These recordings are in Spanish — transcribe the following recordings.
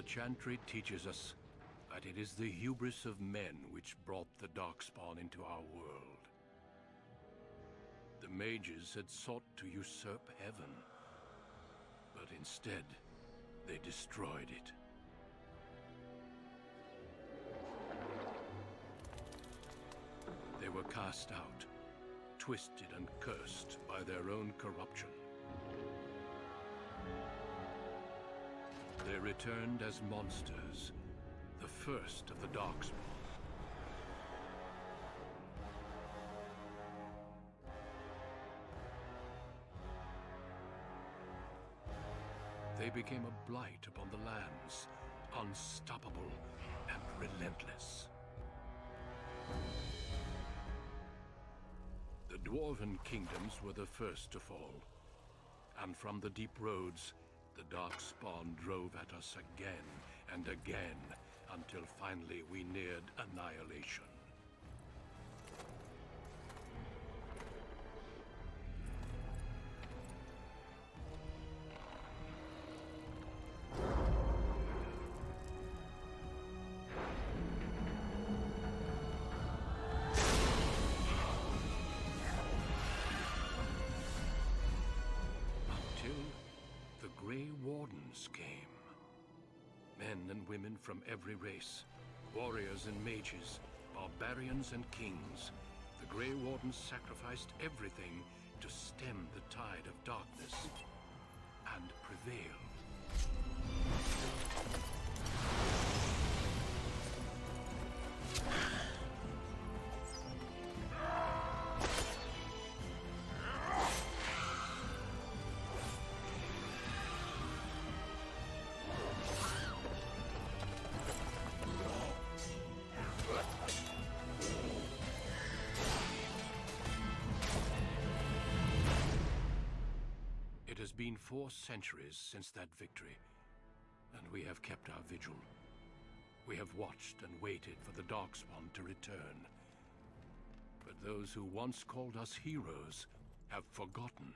The chantry teaches us that it is the hubris of men which brought the Darkspawn into our world. The mages had sought to usurp heaven, but instead, they destroyed it. They were cast out, twisted and cursed by their own corruption. They returned as monsters, the first of the Darkspawn. They became a blight upon the lands, unstoppable and relentless. The Dwarven kingdoms were the first to fall, and from the deep roads, the Darkspawn drove at us again and again, until finally we neared annihilation. Men and women from every race, warriors and mages, barbarians and kings, the Grey Wardens sacrificed everything to stem the tide of darkness and prevail. It has been 4 centuries since that victory, and we have kept our vigil. We have watched and waited for the Darkspawn to return. But those who once called us heroes have forgotten.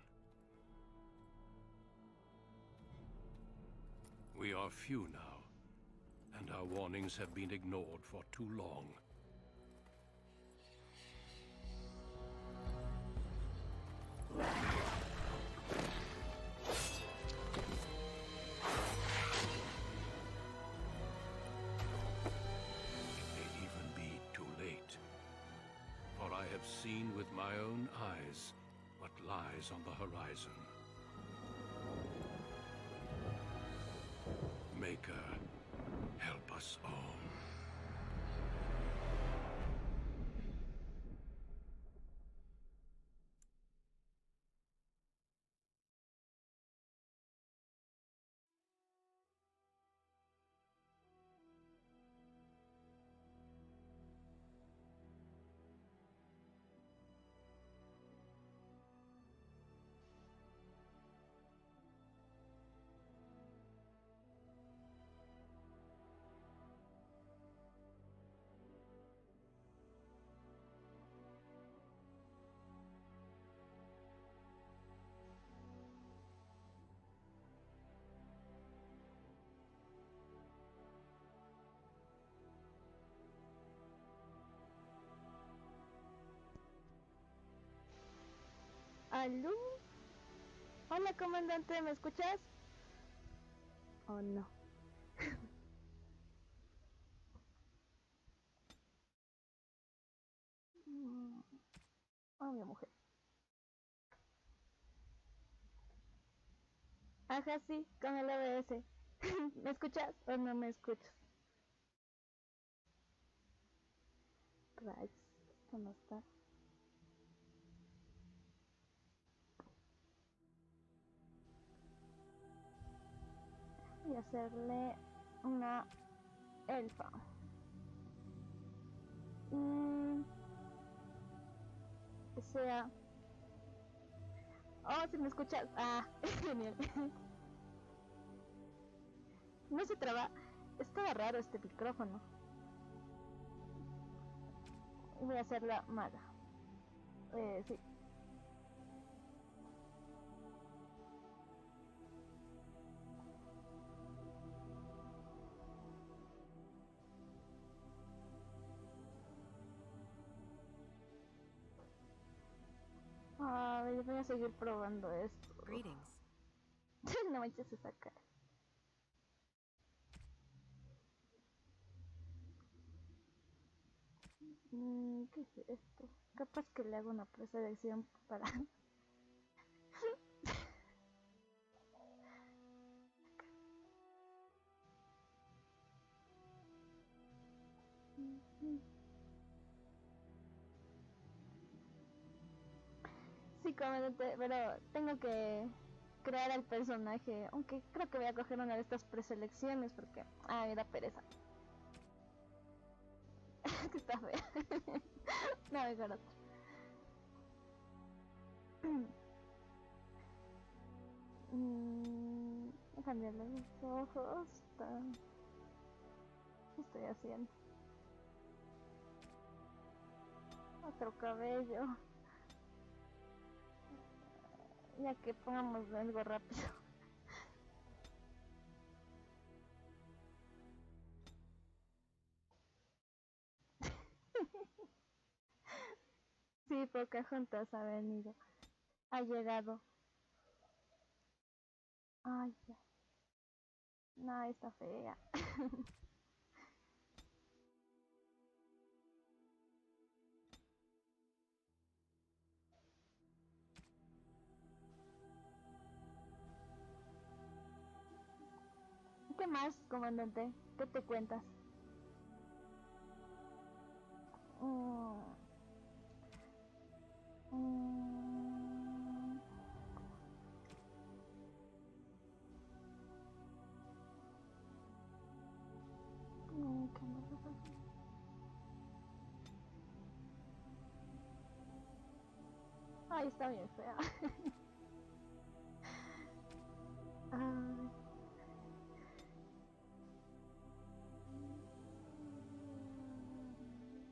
We are few now, and our warnings have been ignored for too long. I have seen with my own eyes what lies on the horizon. Maker, help us all. ¿Aló? Hola, comandante, ¿me escuchas? ¿O no? Oh, mi mujer. Ajá, sí, con el OBS. ¿Me escuchas o no me escuchas? Right, esto no está. Voy a hacerle una elfa. Que sea... Oh, si me escuchas. Ah, genial. No se traba. Estaba raro este micrófono. Voy a hacerla maga. Sí. Voy a seguir probando esto. Greetings. No manches esa cara. ¿Qué es esto? Capaz que le hago una preselección para... Sí, comandante, pero tengo que crear al personaje, aunque creo que voy a coger una de estas preselecciones porque... Ah, me da pereza. Que está fea. No, mejor otra. Voy a cambiarle los ojos. ¿Qué estoy haciendo? Otro cabello. Ya que pongamos algo rápido. Sí, Pocahontas ha venido. Ha llegado. Ay, ya. No, está fea. ¿Qué más, comandante? ¿Qué te cuentas? ¿Qué más pasa? Ay, está bien fea. Ay.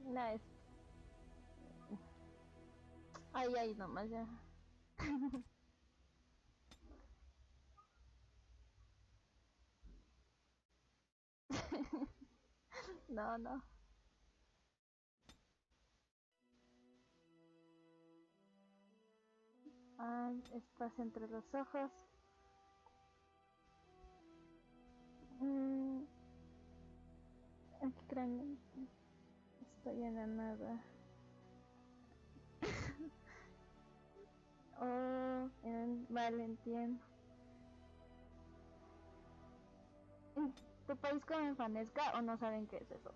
Nice. Ay, ay, nomás ya. No, no. Ah, espacio entre los ojos. Aquí creen. Estoy en la nada. Oh, vale, entiendo. ¿En tu país comen fanesca o no saben qué es eso?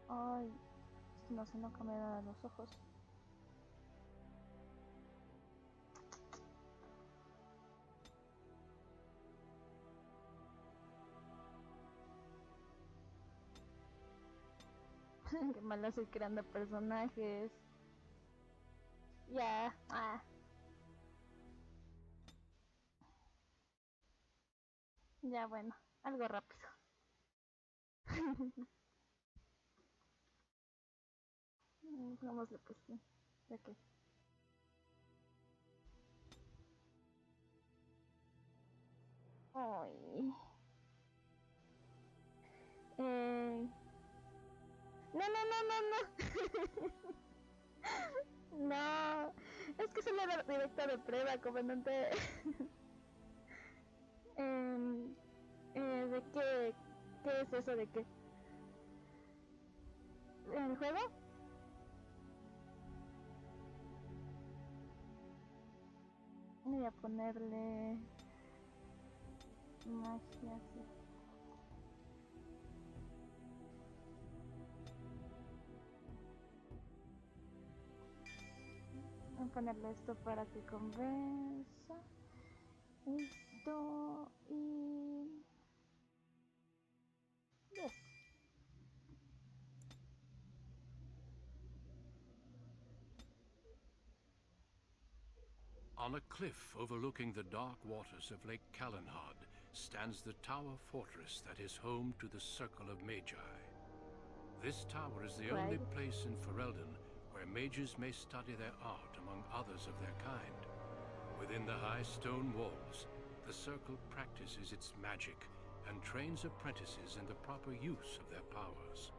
Ay, es que no se no me dan los ojos. Qué malo soy creando personajes. Ya, ya bueno, algo rápido. Pongámosle pues sí. Ya que. Ay. No, no, no, no, no. No, es que soy la directa de prueba, comandante. ¿De qué? ¿Qué es eso de qué? ¿El juego? Voy a ponerle magia, sí. Voy a ponerle esto para que convenza. Esto y... esto. On a cliff overlooking the dark waters of Lake Calenhad stands the tower fortress that is home to the Circle of Magi. This tower is the only place in Ferelden where mages may study their art among others of their kind. Within the high stone walls, the Circle practices its magic and trains apprentices in the proper use of their powers.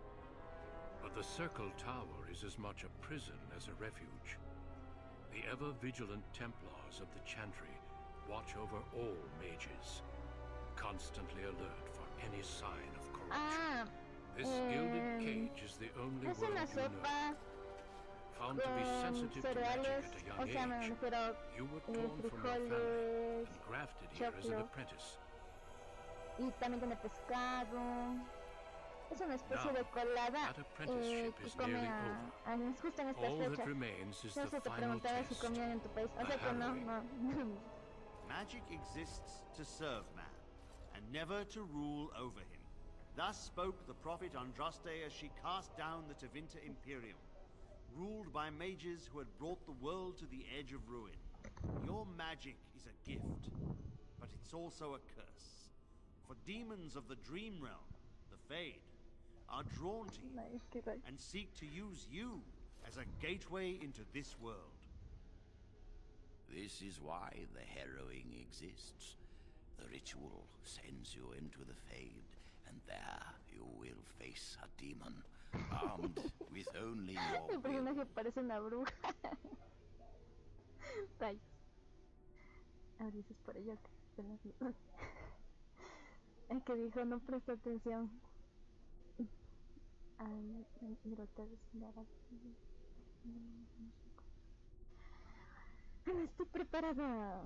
But The Circle Tower is as much a prison as a refuge. The ever-vigilant Templars of the Chantry watch over all mages, constantly alert for any sign of corruption. This gilded cage is the only es world una you know. sopa Found to be sensitive to cereales, magic at o a sea, young me age, refiero you were torn from your family frijoles, and grafted here as an choclo, apprentice. y también tiene pescado. Es una especie de colada That apprenticeship que is come nearly a justo en estas All that fechas. remains is No the sé, te final preguntaba si test. comían en tu país. O sea que no, no. Magic exists to serve man, and never to rule over him. Thus spoke the prophet Andraste as she cast down the Tevinter Imperium, ruled by mages who had brought the world to the edge of ruin. Your magic is a gift, but it's also a curse. For demons of the dream realm, the Fade, are drawn to you and seek to use you as a gateway into this world. This is why the harrowing exists. The ritual sends you into the Fade, and there you will face a demon, armed with only your El personaje will. parece una bruja. Rayos. Ahora dices por ello que... El que dijo no presta atención. Ay, no estoy preparada.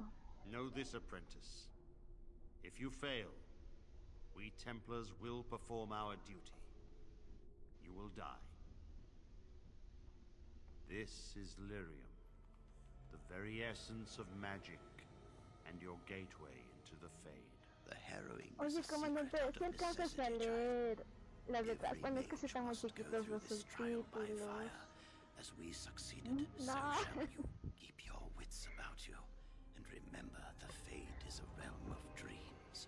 Know this, apprentice. If you fail, we Templars will perform our duty. You will die. This is Lyrium, the very essence of magic, and your gateway into the Fade. The harrowing is Oye, a comandante, secret out si of alcanzas a necessity, child. leer las letras, Every bueno, es que se mage están muy must go chiquitos through los this trial by subtítulos. fire. As we succeeded, so No. shall you. Keep your wits about you, and remember the Fade is a realm of dreams.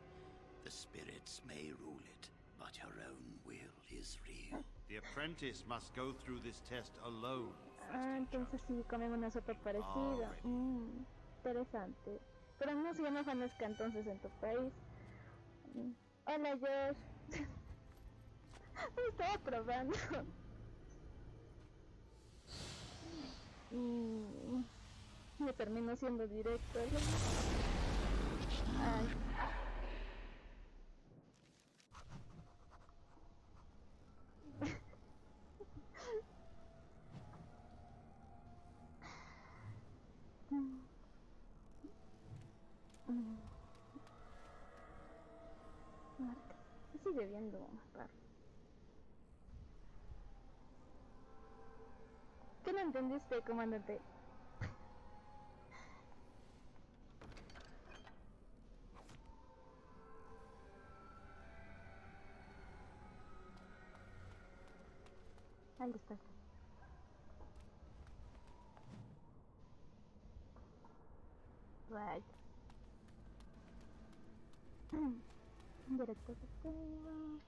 The spirits may rule it, but your own will is real. The apprentice must go through this test alone. Entonces sí, comen una sopa parecida. Interesante. Pero no se llama fanesca entonces en tu país. Hola, Josh. Me estaba probando. Me termino siendo directo. Ay. Se sigue viendo raro. ¿Qué no entendiste, comandante? Ahí está. Right. Directo de tema.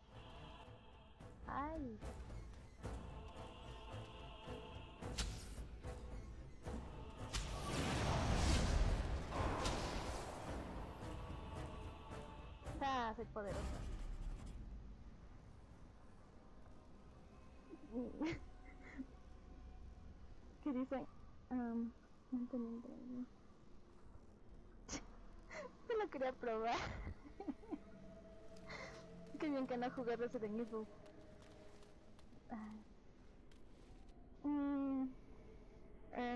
Ay. Ah, soy poderosa. ¿Qué dicen? No entendí. Solo quería probar. Qué bien que no jugué Resident Evil.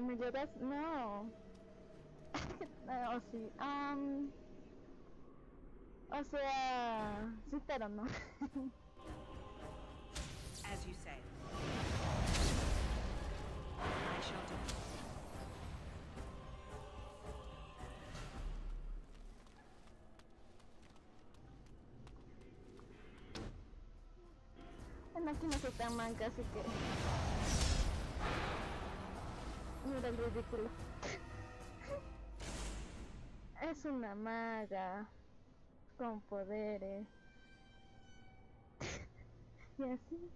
¿Me lloras? No. O sí. O sea... Sí, pero no. As you say. I shall do it. Bueno, aquí no soy tan manca, así que... Mira el ridículo. Es una maga con poderes. Y así.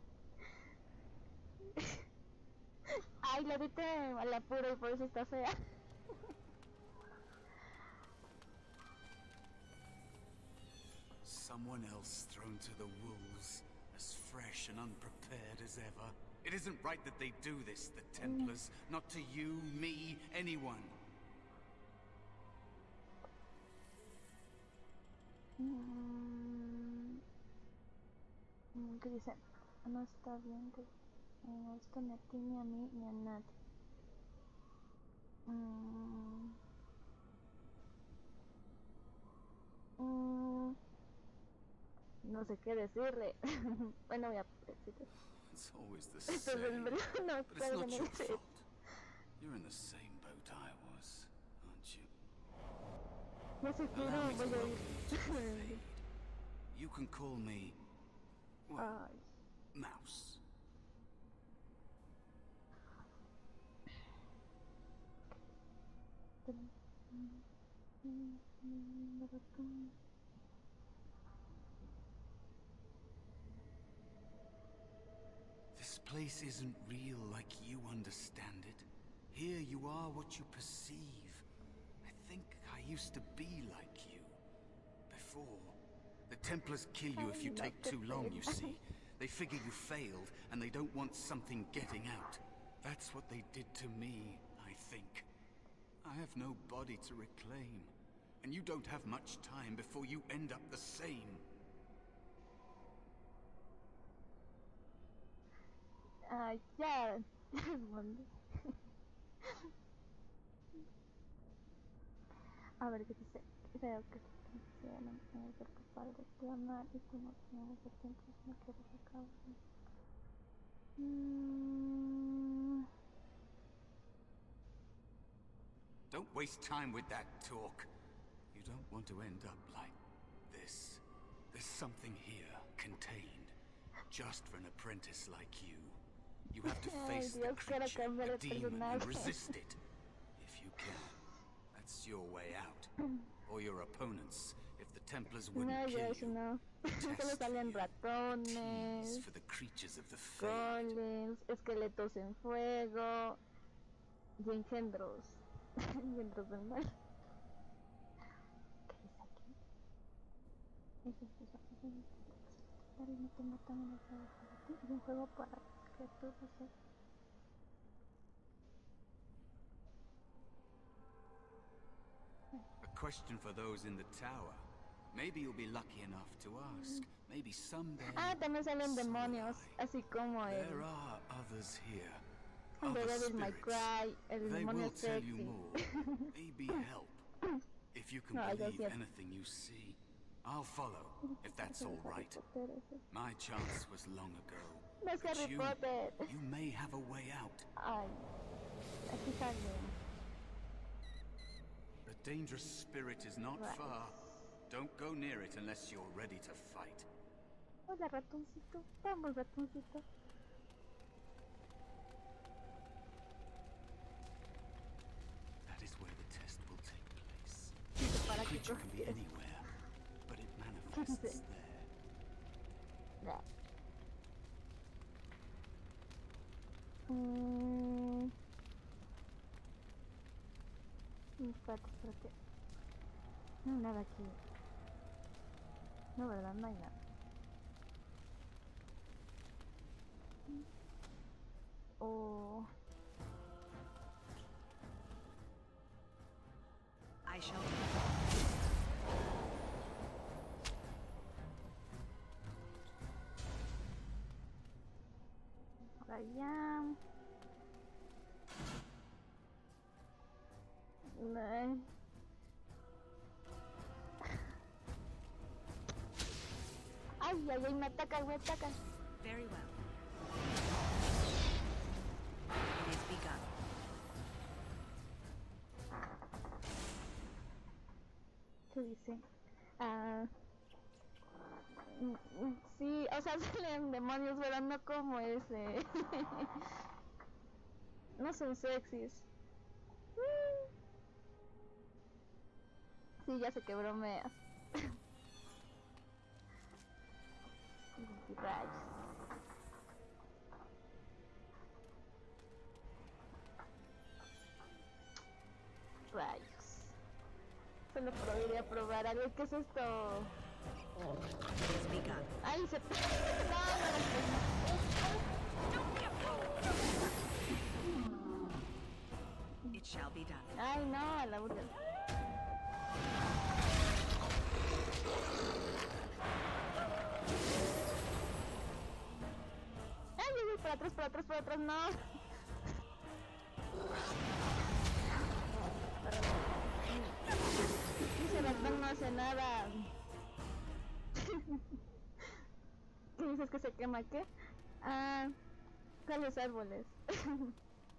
Ay, la viste a la pura y por eso está fea. Someone else thrown to the wolves, as fresh and unprepared as ever. It isn't right that they do this, the Templars. Not to you, me, anyone. ¿Qué dice? No está bien que esto ni a ti, ni a mí, ni a nadie. No sé qué decirle. Bueno, voy a decirle. It's always the same. But it's not your fault. You're in the same boat I was, aren't you? Allow me to welcome you to the fade. You can call me... well, Mouse. This place isn't real like you understand it. Here you are what you perceive. I think I used to be like you. Before. The Templars kill you if you take too long, you see. They figure you failed, and they don't want something getting out. That's what they did to me, I think. I have no body to reclaim. And you don't have much time before you end up the same. Ya. A ver qué dice. Creo que quisieran ser capaz de clamar y como tenemos el tiempo no quiero que acabe. Don't waste time with that talk. You don't want to end up like this. There's something here, contained, just for an apprentice like you. You have to face the creature, the demon, and resist it. If you can. That's your way out. Or your opponents, if the Templars wouldn't kill you. No. Solo salen ratones, For the creatures of the fade. golems, esqueletos en fuego y engendros. Engendros del mal. ¿Qué dice aquí? No tengo tan enojado para ti. Y un juego para criaturas. A question for those in the tower. Maybe you'll be lucky enough to ask. Maybe someday. También salen demonios, así como el There are others here. de Other Devil May spirits. Cry, el They demonio will tell you sexy. more. Maybe help. If you can No, I don't believe get- anything you see, I'll follow, if that's all right. My chance was long ago. No es But Harry Potter. you may have a way out. Ay, aquí sale. The dangerous spirit is not Right. far. Don't go near it unless you're ready to fight. Hola ratoncito, vamos ratoncito. That is where the test will take place. Para The que creature can be coges. anywhere, but it manifests there. Ya. Espérate. No hay nada aquí. No, ¿verdad? No hay nada. Oh. I shall Por allá. Ay. Ay, me atacan. very well. It is begun. ¿Qué dice? Sí, o sea, salen demonios, pero no como ese. No son sexys. Sí, ya sé que bromeas. Rayos. Solo podría probar algo. ¿Qué es esto? It is begun. Ay, se... No, Don't be a fool! burger. ¡Ay, ay, ay! Por atrás, no. Ese ratón no hace nada. ¿Qué dices que se quema qué? Ah, ¿cuáles árboles?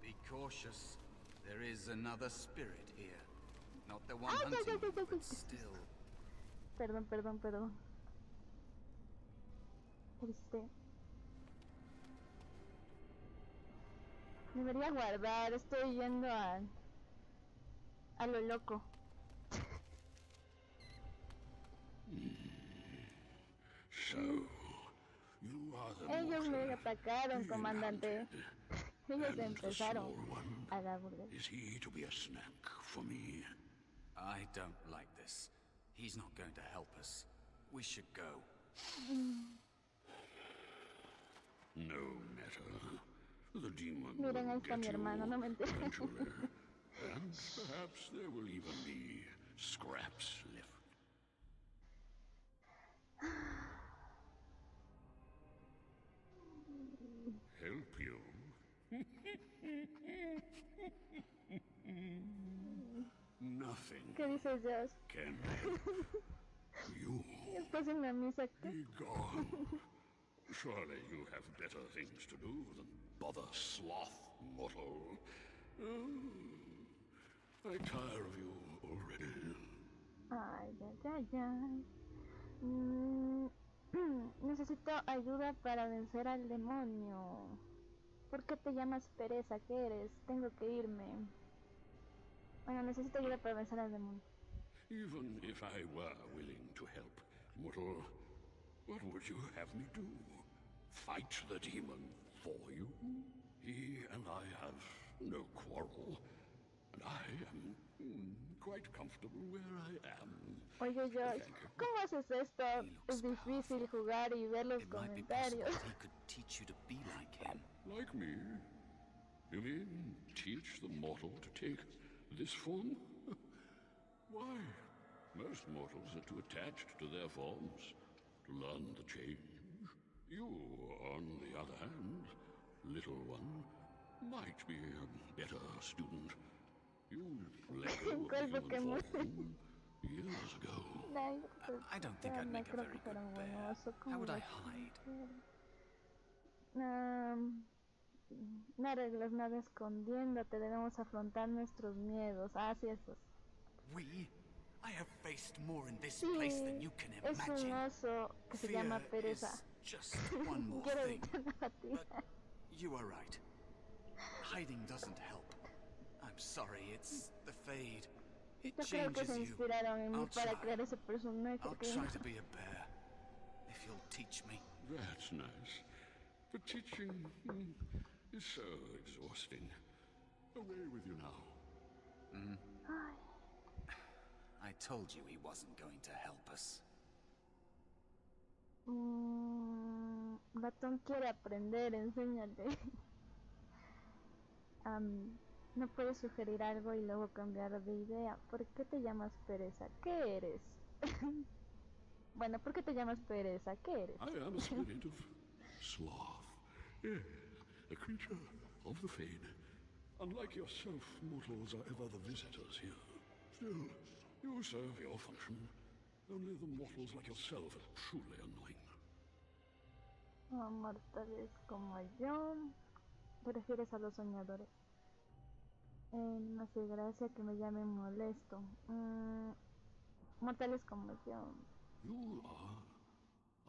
Be cautious. There is another spirit here. Not the one Ah, ya, hunting ya, you, ya, ya, but ya. still. Perdón. Debería guardar, estoy yendo a lo loco. So, you are the Ellos me mortal atacaron, being comandante. hunted. Ellos And the empezaron small one, a la burger. is he to be a snack for me? I don't like this. He's not going to help us. We should go. No matter. The demon Miren, ahí will está get mi hermano, you no me enteré. eventually. And perhaps there will even be scraps left. Help you? Nothing ¿Qué dices, Josh? can help you. Estás en la misa. Be gone. Surely you have better things to do than bother sloth mortal. I tire of you already. Ay. Necesito ayuda para vencer al demonio. ¿Por qué te llamas pereza? ¿Qué eres? Tengo que irme. Bueno, necesito ayuda para vencer al demonio. Even if I were willing to help, mortal, what would you have me do? Fight the demon for you? He and I have no quarrel, and I am quite comfortable where I am. Oye, Josh, ¿cómo haces esto? Es difícil jugar y ver los It might be possible comentarios. that he could teach you to be like him. Like me? You mean teach the mortal to take this form? Why? Most mortals are too attached to their forms to learn the change. You, on the other hand, little one, might be a better student. You let go of the human form years ago. I don't think I'd make a very good bear. How would I hide? No arreglas nada escondiéndote, debemos afrontar nuestros miedos. Ah, sí, esos. We? I have faced more in this Sí, place than you can es un imagine. oso que se llama Fear pereza. is just one more Quiero thing. evitar la fatiga. But you are right. Hiding doesn't help. I'm sorry, it's the fade. It Yo creo que changes se you. inspiraron en mí I'll para try. crear ese personaje. I'll que- try to be a bear. If you'll teach me. That's nice. But teaching is so exhausting. Away with you now. Ay, I told you he wasn't going to help us. Ratón quiere aprender, enséñale. No puedes sugerir algo y luego cambiar de idea. ¿Por qué te llamas pereza? ¿Qué eres? Bueno, ¿por qué te llamas pereza? ¿Qué eres? I am a spirit of sloth. Yes, a creature of the fade. Unlike yourself, mortals are ever the visitors here. Still, you serve your function. Only the mortals like yourself are truly annoying. Mortales como yo. ¿Te refieres a los soñadores? No hace gracia que me llamen molesto. Mortales como yo. You are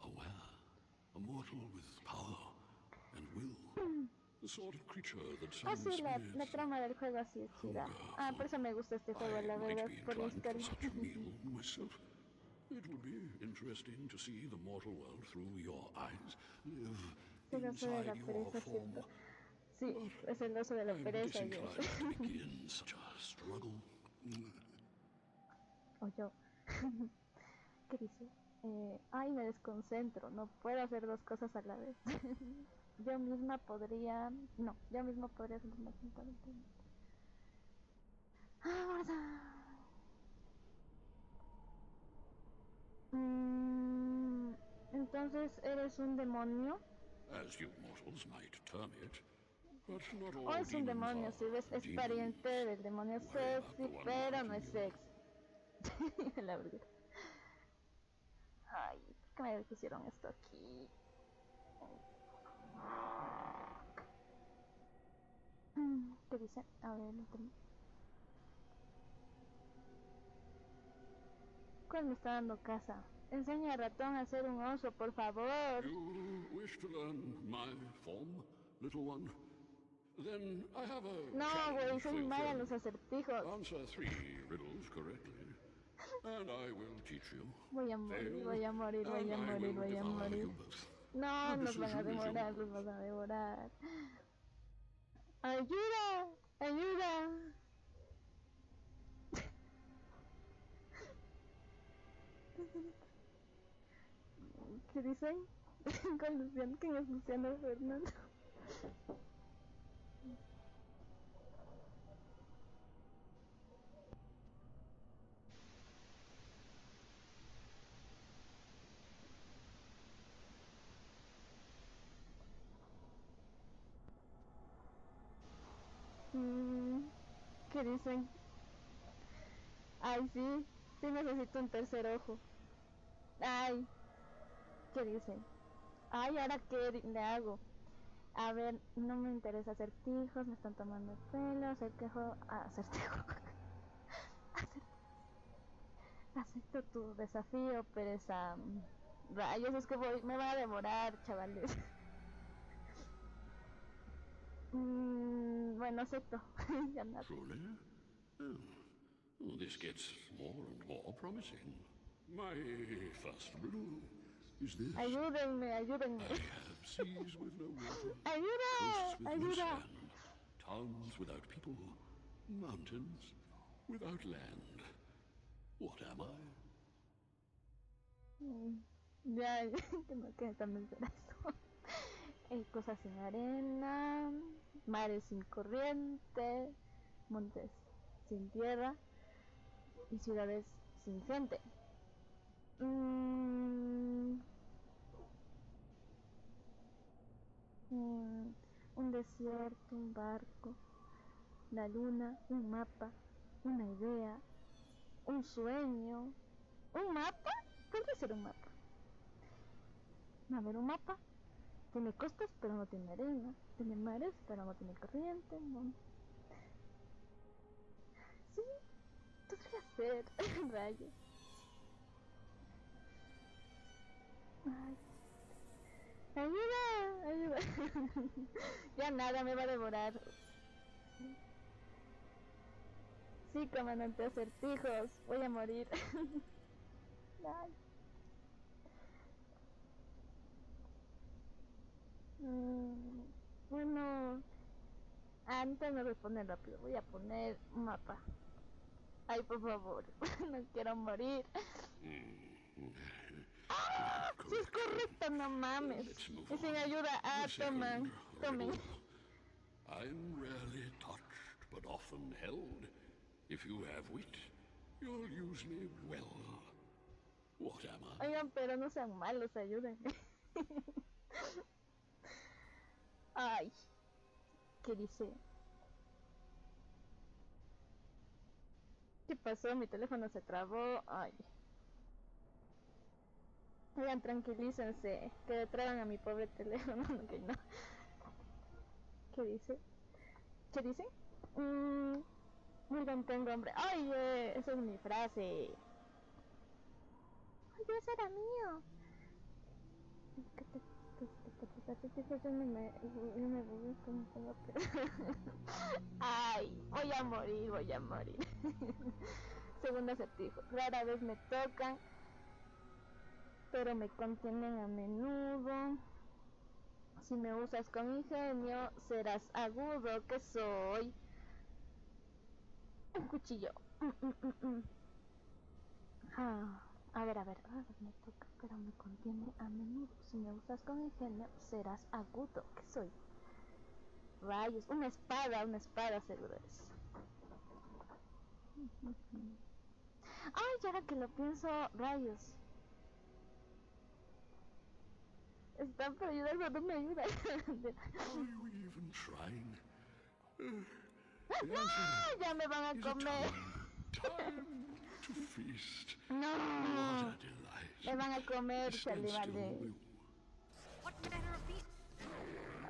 aware, a mortal with power and will. The sort of creature that Ah, some sí, la spirits trama del juego así es chida. Ah, por eso me gusta este juego, la I verdad, might be por la inclined historia. for such a meal myself. It would be interesting to see the mortal world through your eyes, live Es el oso de la inside your pereza, form. siento. Sí, es el oso de la I'm pereza. Yo. disinclined to begin such a struggle. O yo. ¿Qué dice? Ay, me desconcentro. No puedo hacer dos cosas a la vez. Yo misma podría... No, yo misma podría hacer más. Entonces eres un demonio. As you mortals might term it. But not O all es un demons demonio, si ves, es demons. pariente del demonio Worry about sexy, the one pero no es fighting sexy. La verdad. Ay, ¿por qué me pusieron esto aquí? ¿Qué dice? A ver, no tengo. ¿Cuál me está dando casa? Enseña a ratón a hacer un oso, por favor. You wish to learn my form, little one? Then I have a No, güey, challenge for soy your mala en friend. los acertijos. Answer 3 riddles correctly, and I will teach you. Voy a morir, Fail, voy a morir, voy a and I morir, will voy a devour morir. you both. No, The nos van a decision is devorar, yours. nos van a devorar. ¡Ayuda! ¡Ayuda! ¿Qué dicen? Con Luciano, ¿quién es Luciano Fernando? ¿Qué dicen? Ay, sí, sí necesito un tercer ojo. Ay, ¿qué dicen? Ay, ¿ahora qué le hago? A ver, no me interesa acertijos, me están tomando el pelo, acertijo, acertijo. Acepto tu desafío, pereza. Rayos, es que me va a demorar, chavales. Bueno, acepto. Ya nada. Truly? This gets more and more promising. My first riddle is this. Ayúdenme, ayúdenme. I have seas with no water, Ayuda, coasts with no ayuda. sand, towns without people, mountains without land. What am I? Ya, que también será eso. Cosas sin arena, mares sin corriente, montes sin tierra y ciudades sin gente. Un desierto, un barco, la luna, un mapa, una idea, un sueño. ¿Un mapa? Podría ser un mapa. A ver, un mapa. Tiene costas pero no tiene arena. Tiene mares pero no tiene corriente. No. Sí, podría ser. Rayos. Ay. Ayuda, ayuda. Ya nada, me va a devorar. Sí, comandante acertijos. Voy a morir. Ay. Bueno, antes me voy a poner rápido. Voy a poner un mapa. Ay, por favor. No quiero morir. ¡Ah! Sí es correcto, no mames. Y sin ayuda. Ah, toman. Tomen. I'm rarely touched, but often held. If you have wit, you'll use me well. What am I? Oigan, pero no sean malos, ayúdenme. Ay, ¿qué dice? ¿Qué pasó? Mi teléfono se trabó. Ay. Oigan, tranquilícense. Que detraban a mi pobre teléfono. Okay, no. ¿Qué dice? ¿Qué dice? Oigan, tengo hambre. Ay, esa es mi frase. Ay, ese era mío. Yo me voy con todo. Ay, voy a morir, voy a morir. Segundo acertijo. Rara vez me tocan, pero me contienen a menudo. Si me usas con ingenio, serás agudo. ¿Qué soy? Un cuchillo. A ver, me toca, pero me contiene a menudo. Si me usas con ingenio, serás agudo. ¿Qué soy? Rayos, una espada seguro es. Ay, ahora que lo pienso, rayos. Están por ayudar, no me ayudan. Are you even trying? The ¡No! answer Ya me van a is a comer. time to feast. ¡No! What a delight. Me van a comer, Stand still, vale. will you? What manner of beast?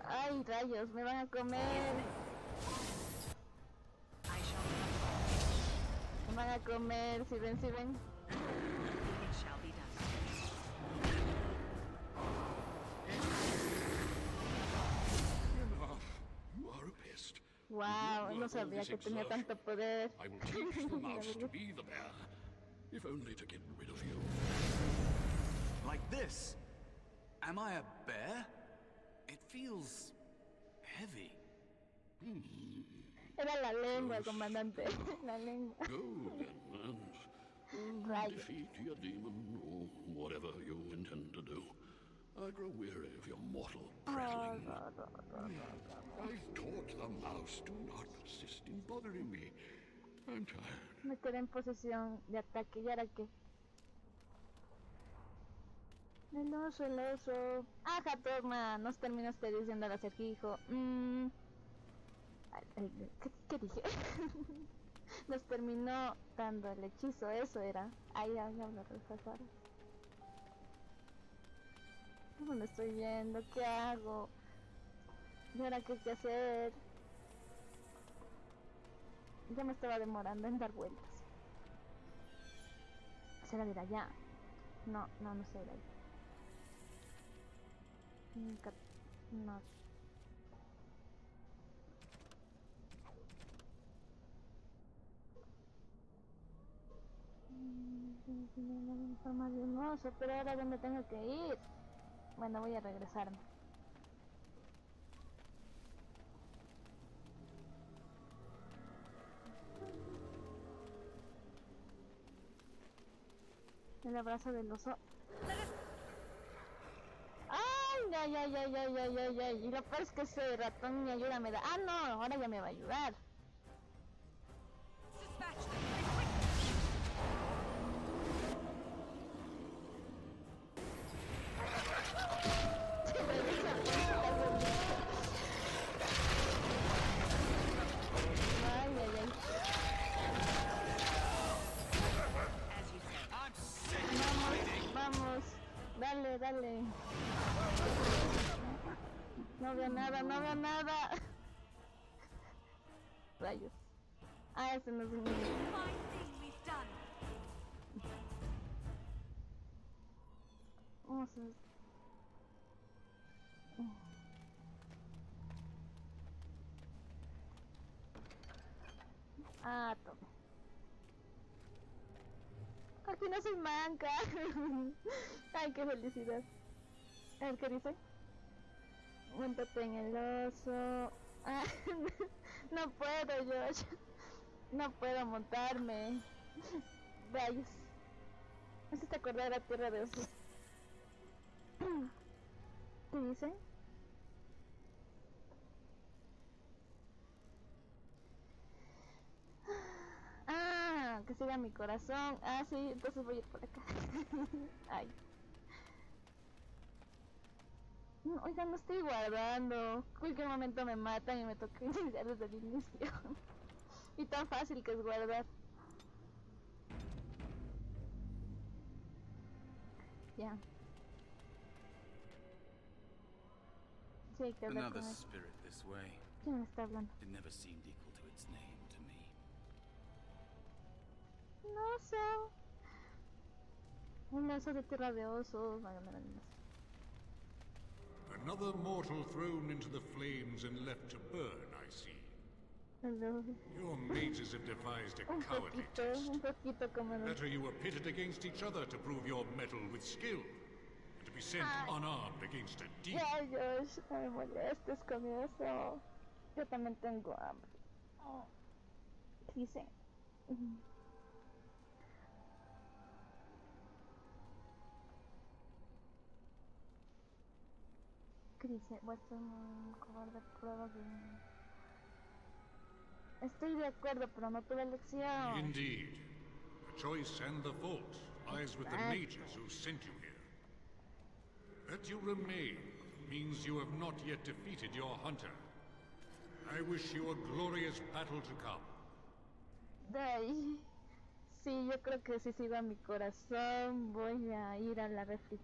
Ay, rayos, me van a comer. I shall Me van a comer, si ven, si ven. It shall be done. Enough. You are a pest. Wow, You no work all sabía this que tenía exertion. tanto poder. I will teach the mouse to be the bear, if only to get rid of you. Like this? Am I a bear? It feels heavy. Era la lengua, comandante. La lengua. Go then, and Rayos. defeat your demon, or whatever you intend to do. I grow weary of your mortal prattling. I've taught the mouse to not persist in bothering me. I'm tired. Me quedé en posición de ataque. ¿Y ahora qué? El oso, el oso. Ajá, toma. Nos terminaste diciendo al acertijo. ¿Qué dije? Nos terminó dando el hechizo, eso era. Ay, ya me retrasaron. No me estoy viendo, ¿qué hago? ¿Y ahora qué hay que hacer? Ya me estaba demorando en dar vueltas. ¿Será de ir allá? No sé de allá. No. Forma de un oso, pero ahora dónde tengo que ir. Bueno, voy a regresarme. El abrazo del oso. ¡Ay! ¡Ay! Y lo peor es que ese ratón ni ayuda me da. ¡Ah, no! Ahora ya me va a ayudar. dispatch them very Ay. as you said. I'm sick of fighting. Vamos. Dale. No veo nada. Rayos. Ah, ese no es un niño. Fine thing we've done. Vamos a... toma. Aquí no soy manca. Ay, qué felicidad. A ver, ¿qué dice? Móntate en el oso. Ah, no puedo, Josh. No puedo montarme. Rayos. ¿No te acordás de la tierra de osos? ¿Qué dice? Ah, que siga mi corazón. Ah, sí, entonces voy a ir por acá. Ay. No, oiga, no estoy guardando. Cualquier momento me matan y me toca iniciar desde el inicio. Y tan fácil que es guardar. Ya. Sí, hay que hablar Another con él. spirit this way. ¿Quién me está hablando? It never seemed equal to its name to me. No sé. Un oso de tierra de osos. Another mortal thrown into the flames and left to burn, I see. Hello. Your mages have devised a Un cowardly test. poquito como no. Better you were pitted against each other to prove your mettle with skill, and to be sent unarmed against a demon. Ya, Josh, no me molestes con eso. Yo también tengo hambre. ¿Qué dice? ¿Qué dice? Vuestro cobarde prueba de... Estoy de acuerdo, pero no tuve elección. Indeed. The choice and the fault lies with the mages who sent you here. That you remain means you have not yet defeated your hunter. I wish you a glorious battle to come. De ahí. Sí, yo creo que si sigo a mi corazón, voy a ir a la refri.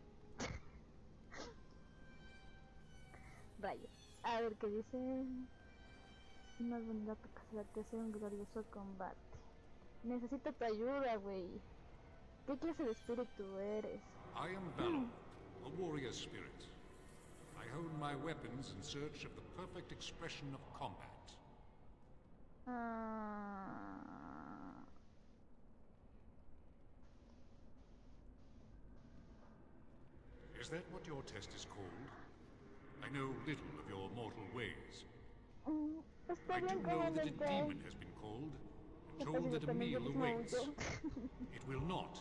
Rayos. A ver qué dice. Más bonito que te hace un glorioso combate. Necesito tu ayuda, güey. ¿Qué clase de espíritu eres? I am Valor, a warrior spirit. I hone my weapons in search of the perfect expression of combat. Is that what your test is called? I know little of your mortal ways. I do know that a demon has been called, and told that a meal awaits. It will not,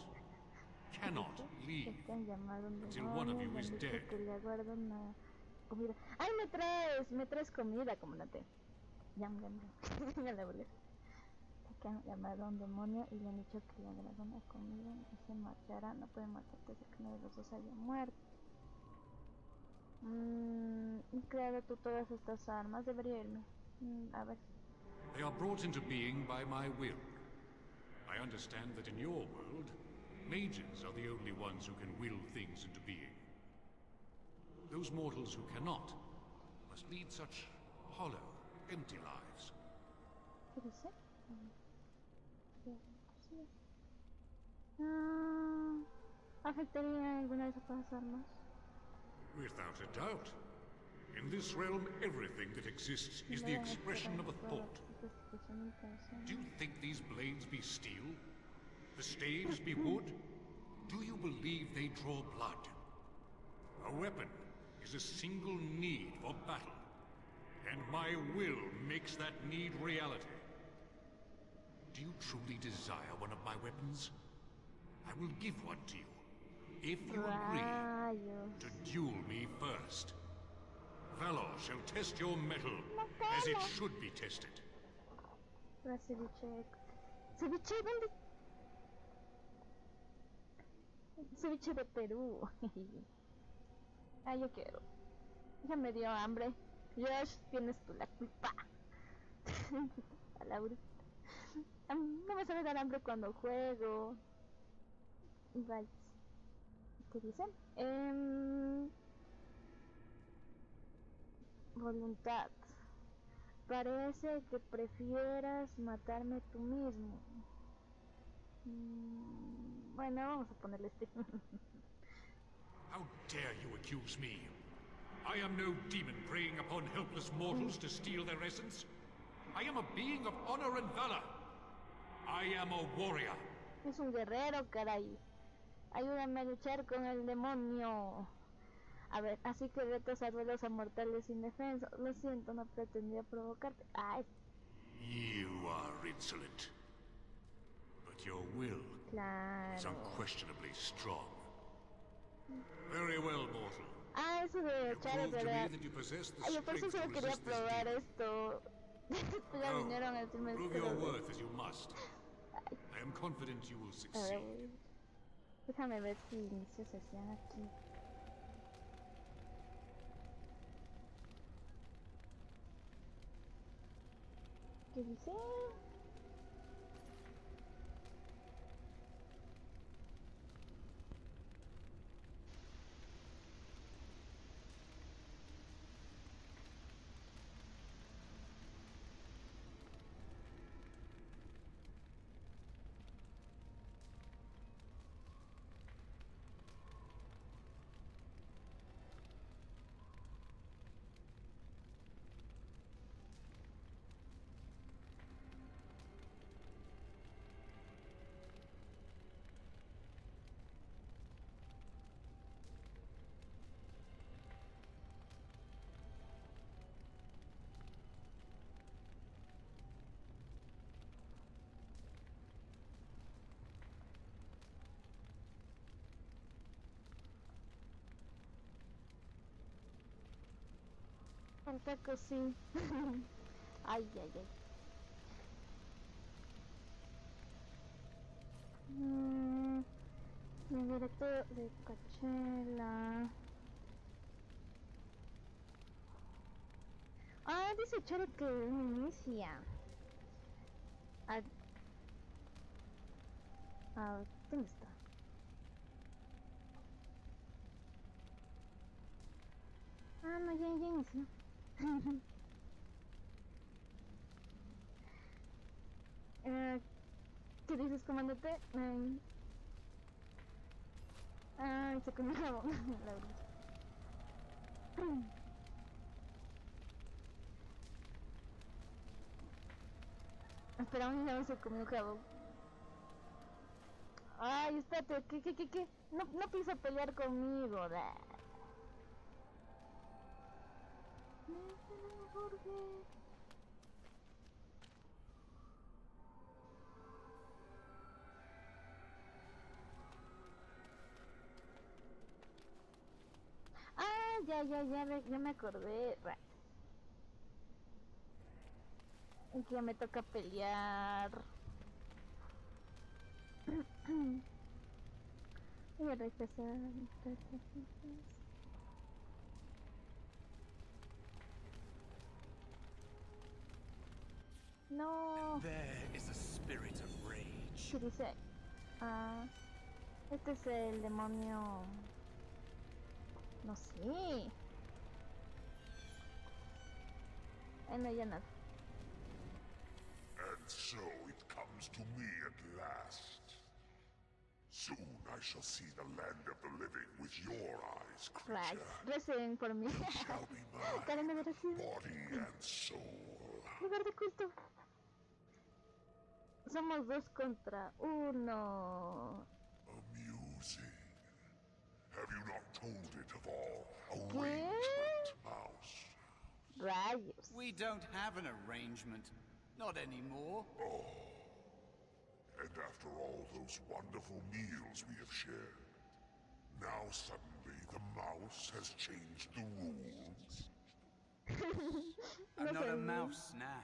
cannot leave until one of you is dead. Ay, me traes comida, comandante. Yam. Ya la volé. Que han llamado a un demonio y le han dicho que le agradó una comida y se marchará. No puede matarte hasta que uno de los dos haya muerto. Claro, tú todas estas armas, debería irme. A ver. They are brought into being by my will. I understand that in your world, mages are the only ones who can will things into being. Those mortals who cannot must lead such hollow, empty lives. ¿Qué dice? ¿Afectaría alguna de esas armas? Without a doubt. In this realm, everything that exists is the expression of a thought. Do you think these blades be steel? The staves be wood? Do you believe they draw blood? A weapon is a single need for battle, and my will makes that need reality. Do you truly desire one of my weapons? I will give one to you, if you agree to duel me first. Valor shall test your mettle as it should be tested. La ceviche. ¿Ceviche dónde? Ceviche de Perú. Ah, yo quiero. Ya me dio hambre. Josh, tienes tú la culpa. A Laura. No me sabe dar hambre cuando juego. Vale. ¿Qué dicen? Voluntad. Parece que prefieras matarme tú mismo. Bueno, vamos a ponerle este. How dare you accuse me? I am no demon preying upon helpless mortals to steal their essence. I am a being of honor and valor. I am a warrior. Es un guerrero, caray. Ayúdame a luchar con el demonio. A ver, así que retos a duelos a mortales indefensos. Lo siento, no pretendía provocarte. Ay. You are insolent. But your will is unquestionably strong. Very well, mortal. Ah, eso de echar el verdad. That you possess the Ay, yo por eso strength solo to quería resist this probar demon. esto. Ya vinieron a decirme Prove esto. your worth as you must. I am confident you will A ver, succeed. déjame ver si inicio sesión aquí. ¿Qué dice? El taco sí. Ay, ay, ay. Mi directo de Coachella. Ah, dice Charo que inicia. ¿Dónde está? Ah, no, ya inició. ¿Qué dices, comandante? Se comió la verdad. Espera, un niño se comió jabón. Ay, espérate, ¿qué? No pienso pelear conmigo, da. Jorge. Ya me acordé. Que ya me toca pelear. Voy a rechazar. No. There is a spirit of rage. ¿Qué dice? Este es el demonio. No sé. No, ya nada. And so it comes to me at last. Soon I shall see the land of the living with your eyes, Right. creature. Recen por mí. You shall be mine, Cadena de oración. body and soul. Lugar de culto. Somos 2 contra 1. Amusing. Have you not told it of all ¿Qué? arrangement, mouse? Rayos. We don't have an arrangement. Not anymore. And after all those wonderful meals we have shared, now suddenly the mouse has changed the rules. I'm not a mouse now.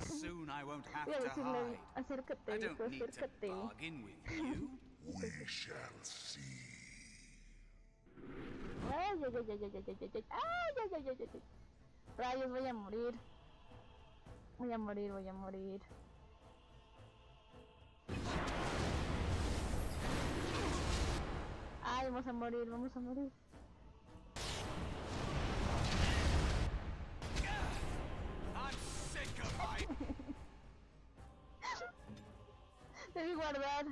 Soon I won't have Voy a to decirle, hide. acércate, I hijo, don't need to acércate. bargain with you. We shall see. Ay. Rayos, voy a morir. Voy a morir. Ay, vamos a morir. I'm sick of my... Debí guardar.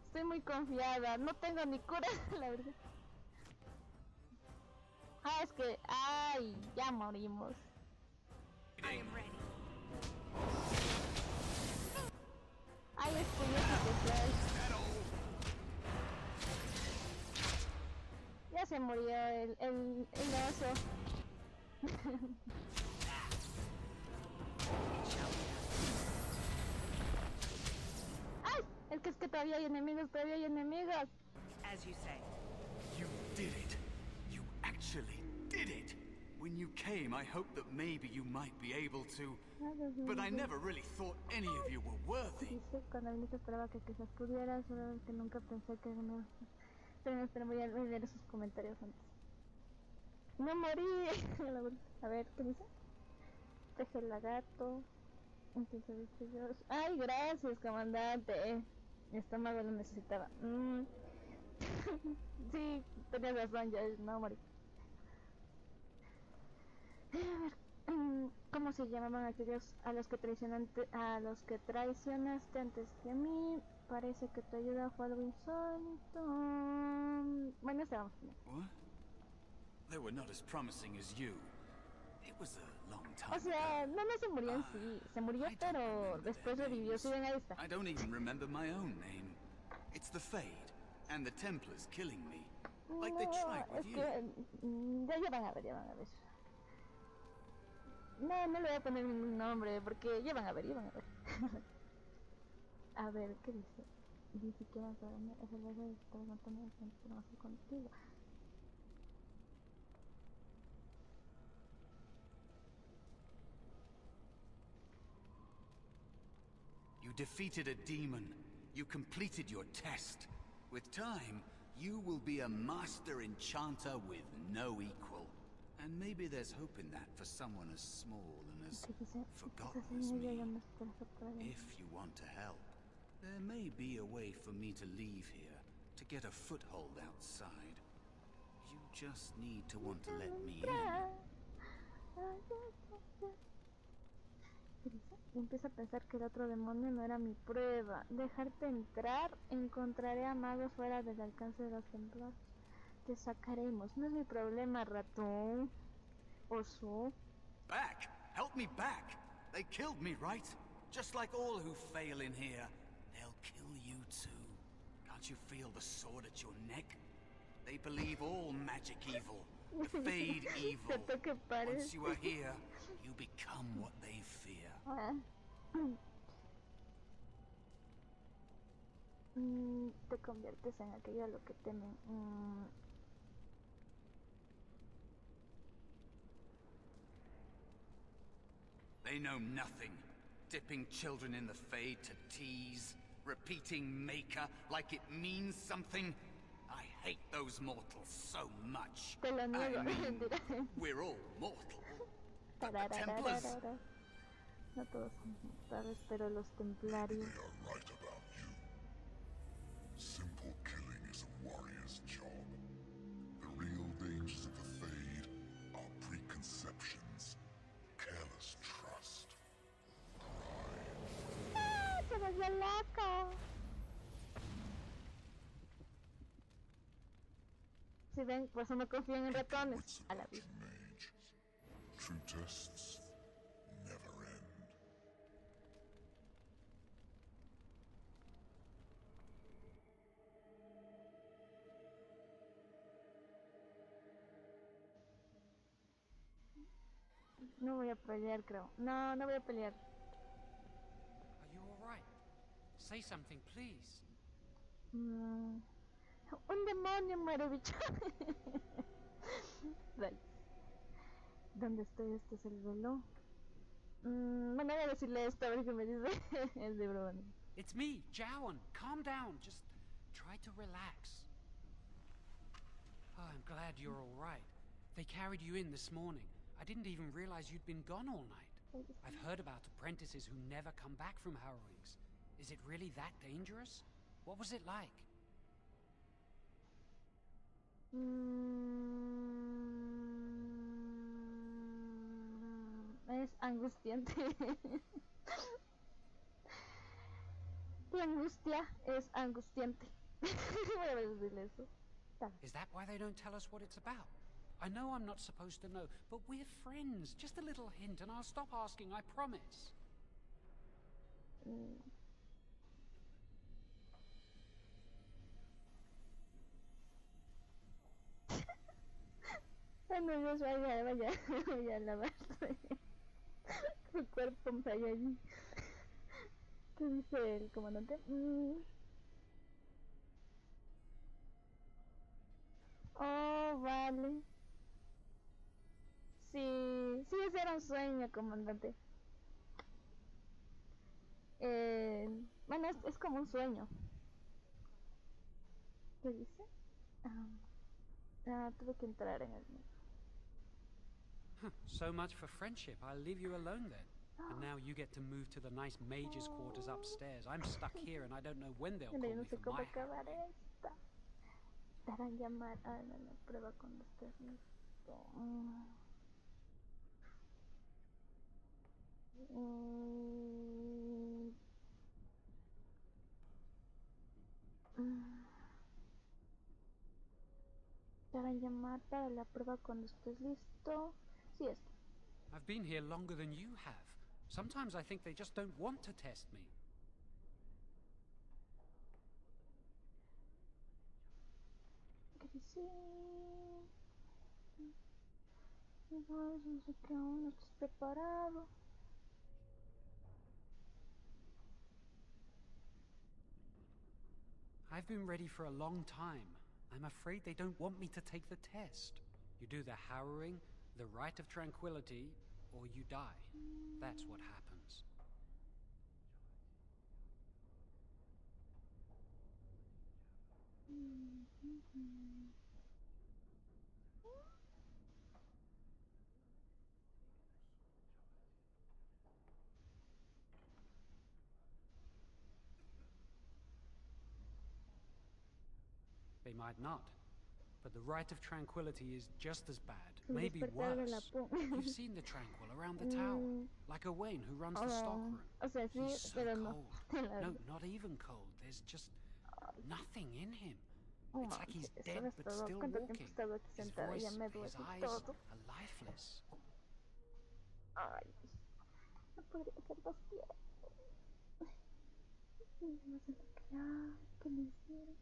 Estoy muy confiada. No tengo ni cura, la verdad. Es que... Ay, ya morimos. I am ready. Ay, es curioso que soy. Ya se murió el oso. ¡Ay! Es que todavía hay enemigos. As you say. You did it. You actually did it. When you came, I hoped that maybe you might be able to... But I never really thought any of you were worthy. Dice, cuando viniste esperaba que quizás pudieras, solo que nunca pensé que no... Pero voy a leer sus comentarios antes. ¡No morí! A ver, ¿qué dice? Teje el lagarto. Entonces dije yo... ¡Ay, gracias, comandante! Mi estómago lo necesitaba. Sí, tenías razón, ya no morí. A ver, ¿cómo se llamaban aquellos a los que traicionaste antes que a mí? Parece que tu ayuda fue algo insólito. Bueno, estábamos bien. What? They were not as promising as you. It was a long time O sea, ago. no se murió en sí. Se murió, I don't pero remember después their revivió. names. Sí, ven, ahí está. I don't even remember my own name. It's the Fade, and the Templars killing me. Like they tried Es with you. que... Ya van a ver. No le voy a poner ningún nombre, porque ya van a ver. A ver, ¿qué dice? Ni siquiera saben, es el de estar contando contigo. You defeated a demon. You completed your test. With time, you will be a master enchanter with no equal. And maybe there's hope in that for someone as small and has ¿Qué dice? forgotten Estás as en ella, me. yo me estreso por ahí. If you want to help, there may be a way for me to leave here, to get a foothold outside. You just need to want to let me in. ¿Qué dice? Y empieza a pensar que el otro demonio no era mi prueba. Dejarte entrar, encontraré a magos fuera del alcance de los templarios. Te sacaremos, no es mi problema, ratón. Oso. Back! Help me back! They killed me, right? Just like all who fail in here. They'll kill you too. Can't you feel the sword at your neck? They believe all magic evil. The Fade evil. Once you are here, you become what they fear. Te conviertes en aquello a lo que temen. They know nothing. Dipping children in the Fade to tease. Repeating Maker like it means something. I hate those mortals so much. I mean, we're all mortal. But the Templars... No todos son mortales, pero los templarios... They are right about you. Simple killing is a warrior's job. The real dangers of the Fade are preconceptions, careless trust, pride. ¡Ah! ¡Se volvió loco! Si ven, por eso no confían en ratones. A la vez. True tests never end. No voy a pelear, creo. No, no voy a pelear. Are you alright? Say something, please. Un demonio muere, bicho. Vale. ¿Dónde estoy? Este es el reloj. Bueno, voy a decirle esto a ver qué me dice. Es de broma. It's me, Jowan. Calm down. Just try to relax. Oh, I'm glad you're alright. They carried you in this morning. I didn't even realize you'd been gone all night. I've heard about apprentices who never come back from harrowings. Is it really that dangerous? What was it like? Es angustiante. La angustia es angustiante. Voy a decirle eso. Is that why they don't tell us what it's about? I know I'm not supposed to know, but we're friends. Just a little hint and I'll stop asking, I promise. Bueno, Dios, vaya a lavarse. Su cuerpo falla allí. ¿Qué dice el comandante? Oh, vale. Sí, ese era un sueño, comandante. Bueno, es como un sueño. ¿Qué dice? Tuve que entrar en el... So much for friendship. I'll leave you alone then. And now you get to move to the nice mage's quarters upstairs. I'm stuck here and I don't know when they'll call me from my house. Te harán llamar a la prueba cuando estés listo. Te harán llamar para la prueba cuando estés listo. Sí, esto. I've been here longer than you have. Sometimes I think they just don't want to test me. ¿Qué dice? No sé qué aún no estás preparado. I've been ready for a long time. I'm afraid they don't want me to take the test. You do the harrowing, the rite of tranquility, or you die. That's what happens. might not. But the right of tranquility is just as bad, El maybe despertar de la worse. pu- You've seen the Tranquil around the tower, like Owain who runs the stockroom. O sea, sí, He's so pero no. cold. La No, verdad. not even cold. There's just nothing in him. Oh, It's like he's manches, dead ahora but todo. still ¿Cuánto tiempo he walking. estado aquí His sentada? Ya voice, me his duele eyes todo. are lifeless. Ay, no podría ser más tierno. No sé lo que hay, que me hicieron.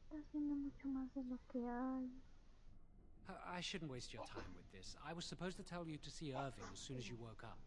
Estás viendo mucho más de lo que hay. I shouldn't waste your time with this. I was supposed to tell you to see Irving as soon as you woke up.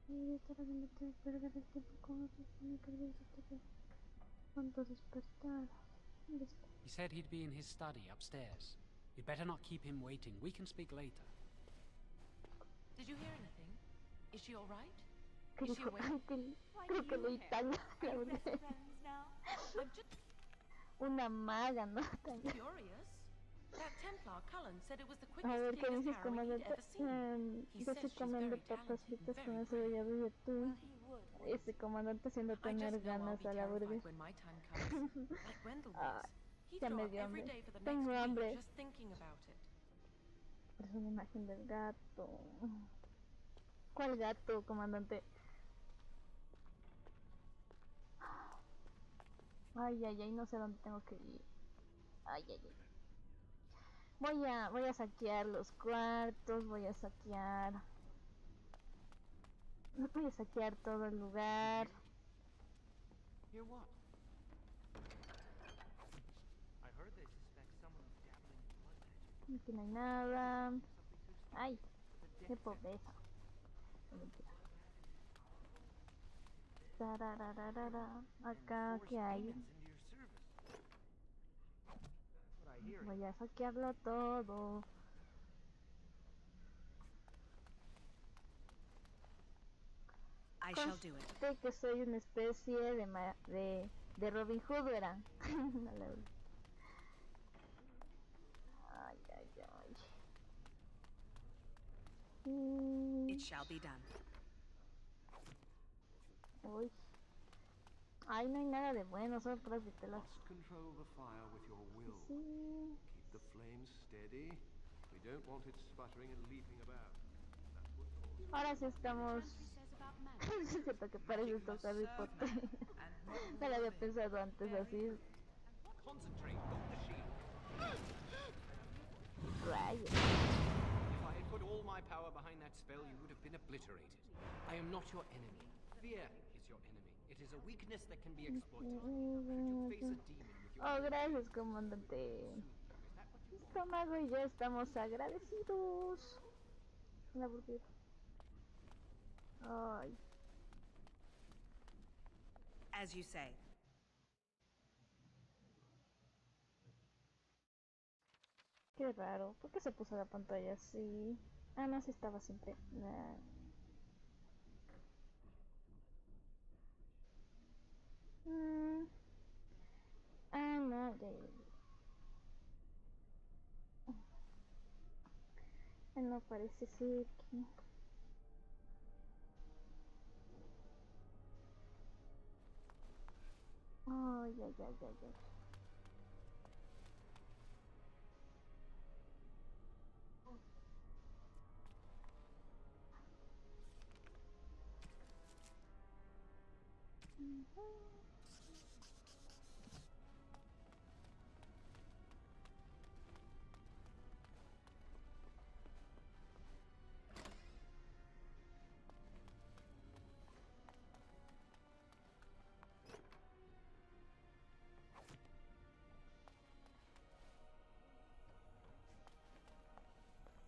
Y estar viendo que perder el tiempo con otros tiene que ver cuando despertar. ¿Dónde está? He said he'd be in his study upstairs. You'd better not keep him waiting. We can speak later. Did you hear anything? Is she all right? ¿Qué Is she dijo? awake? Creo que leí tan la verdad. I'm just Una maga, ¿no? Tan- curious. That Templar Cullen said it was the A ver, quickest, ¿qué cleanest dices, arrow he'd comandante? ever seen. He Yo says estoy she's comiendo very papas talented, fritas con very esa cebolla de tú. Well, he would. Ese comandante haciendo I tener just know I'll ganas be a la burger. terrified when my time comes. Like Wendell was. He'd ya throw me up dio every hambre. day for the next Tengo hambre. week just thinking about it. Es una imagen del gato. ¿Cuál gato, comandante? Ay, ay, ay, no sé dónde tengo que ir. Ay, ay, ay. Voy a saquear los cuartos, voy a saquear todo el lugar. Hear what? I heard they suspect someone of dabbling in blood magic. Aquí no hay nada. Ay, The qué death pobreza. Mentira. Tarararara. Acá, ¿qué hay? demons into your service. What I hear. Voy a saquearlo todo. I shall do it. Conste que soy una especie de Robin Hood, ¿verdad? No, la verdad. Ay, ay, ay. It shall be done. Uy. Ay, no hay nada de bueno, solo para las... Must control the fire with your will. Sí. Keep the flames steady. We don't want it sputtering and leaping about. That's what thought. Ahora sí estamos... Es cierto que parece esto Harry Potter. No lo había pensado antes así. Concentrate, hold the shield. Rayos. If I had put all my power behind that spell, you would have been obliterated. I am not your enemy. Fear is your enemy. It is a weakness that can be exploited. Should you face a demon with your Oh, gracias, comandante. Listo, mago, y ya estamos agradecidos. La burbuja. Ay. As you say. Qué raro. ¿Por qué se puso la pantalla así? Ah, no, sí estaba siempre. Nah. Ah, no, ya, ya, ya. Ah, no, parece ser que... Oh, ya, ya, ya, ya.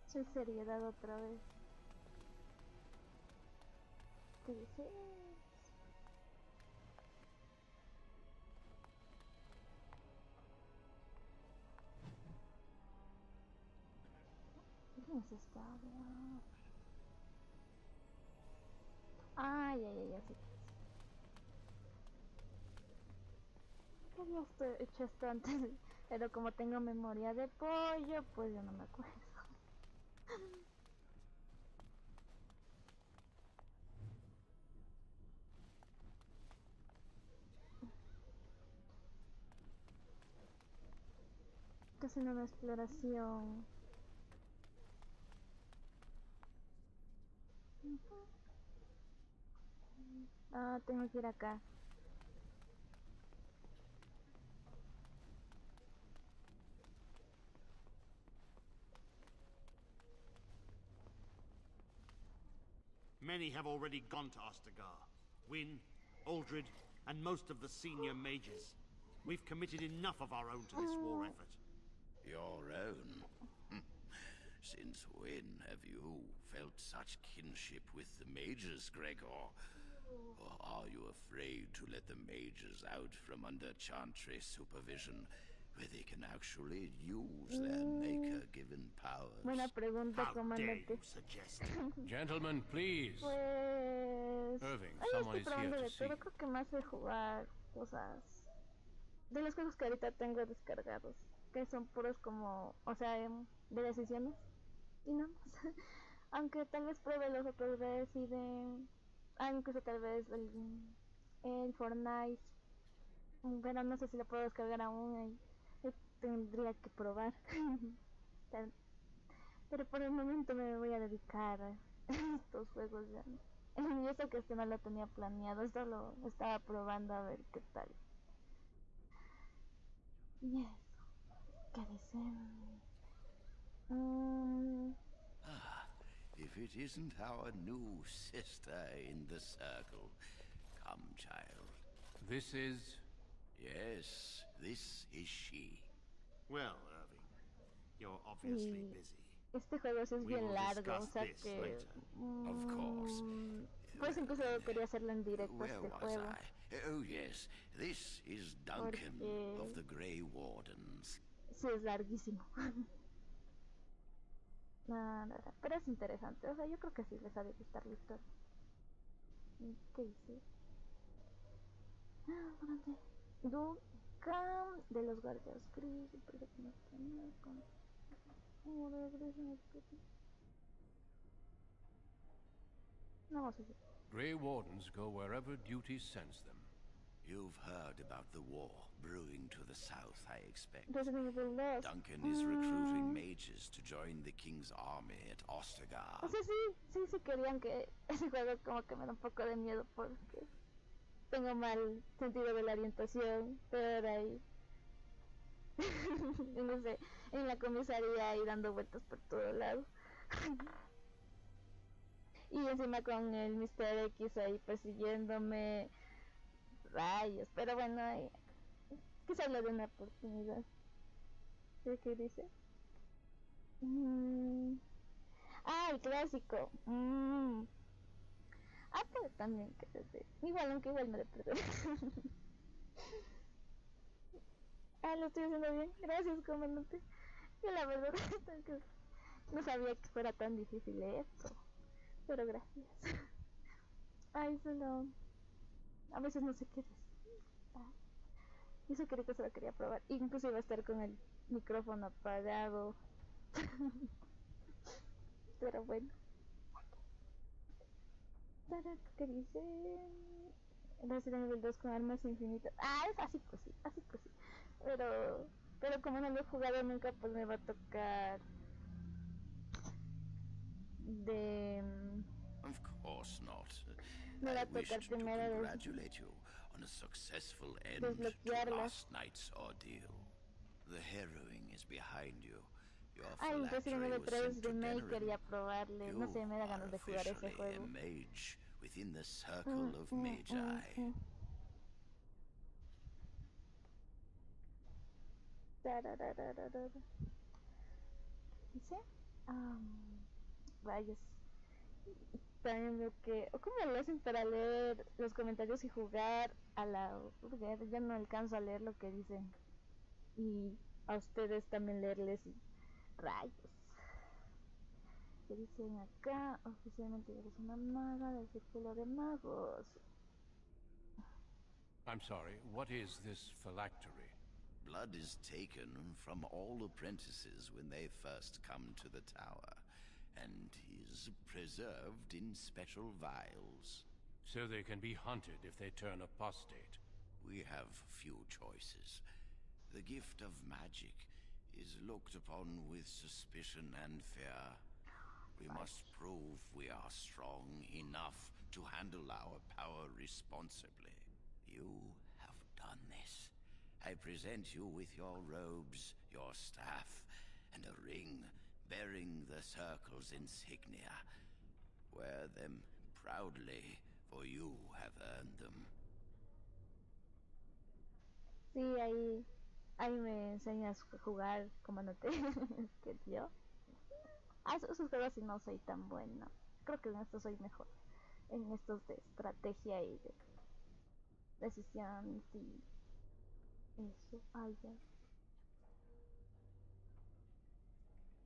Soy seriedad otra vez. ¿Qué dices? es esta? Ah, ya sé. ¿Qué había hecho esto antes? Pero como tengo memoria de pollo, pues yo no me acuerdo. Estoy haciendo una exploración. Ah, tengo que ir acá. Many have already gone to Ostagar. Wynne, Aldred, and most of the senior mages. We've committed enough of our own to this war effort. Your own? Since when have you felt such kinship with the mages, Gregor? Or are you afraid to let the mages out from under Chantry's supervision, where they can actually use their maker-given powers? Buena pregunta, comandante. Gentlemen, please. Pues... Irving, Ay, someone estoy is here probando to de see. todo. Creo que más de jugar cosas... De los juegos que ahorita tengo descargados. Que son puros como... O sea, de decisiones. Y nada más. Aunque tal vez pruebe los otros Resident... Ah, incluso tal vez el Fortnite. Pero no sé si lo puedo descargar aún. Tendría que probar. Pero por el momento me voy a dedicar a estos juegos ya. Y eso que no lo tenía planeado, esto lo estaba probando a ver qué tal. Y eso, ¿qué dicen? If it isn't our new sister in the circle. Come, child. This is... Yes, this is she. Well, Irving, you're obviously busy. Este juego sí es bien largo, o sea que... Of course. Pues incluso quería hacerlo en directo Where este was juego. I? Oh yes, this is Duncan of the Grey Wardens. Sí, es larguísimo. No, pero es interesante, o sea, yo creo que sí les ha de gustar la historia. ¿Qué hice? Duncan de los guardias gris, no sé. Grey Wardens go wherever duty sends them. You've heard about the war brewing to the south, I expect. Duncan is recruiting mages to join the king's army at Ostagar. O sea, sí querían que ese juego como que me da un poco de miedo porque tengo mal sentido de la orientación, pero ahí no sé, en la comisaría ahí dando vueltas por todo lado. Y encima con el Mr. X ahí persiguiéndome, rayos, pero bueno, quizás le dé una oportunidad. ¿Qué dice? El clásico. Pero también aunque igual me lo perdoné. Lo estoy haciendo bien. Gracias, comandante. Yo la verdad que no sabía que fuera tan difícil esto. Pero gracias. Solo... A veces no sé qué decir. Y eso quería que se lo quería probar. Incluso iba a estar con el micrófono apagado. Pero bueno. ¿Qué dice? Resident Evil 2 con armas infinitas. Es así pues sí. Pero como no lo he jugado nunca, pues me va a tocar de... Of course not. Me va a I wished tocar to primero congratulate you on a successful end to desbloquearlas. last night's ordeal. The harrowing is behind you. Your Resident Evil 3 Remake quería probarle. No sé, me da You ganas de are jugar ese officially juego. a mage within the circle of magi. ¿Dice? Rayos. También veo que... ¿O cómo lo hacen para leer los comentarios y jugar a la... Porque ya no alcanzo a leer lo que dicen. Y a ustedes también leerles y... Rayos. ¿Qué dicen acá? Oficialmente eres una maga del círculo de magos. I'm sorry, what is this phylactery? Blood is taken from all apprentices when they first come to the tower, and is preserved in special vials. So they can be hunted if they turn apostate. We have few choices. The gift of magic is looked upon with suspicion and fear. We must prove we are strong enough to handle our power responsibly. You have done this. I present you with your robes, your staff, and a ring bearing the Circle's insignia. Wear them proudly, for you have earned them. Sí, ahí me enseñas a jugar, comandante. Es que yo. Esos juegos sí no soy tan buena. Creo que en estos soy mejor. En estos de estrategia y de decisión, sí. Eso, ya.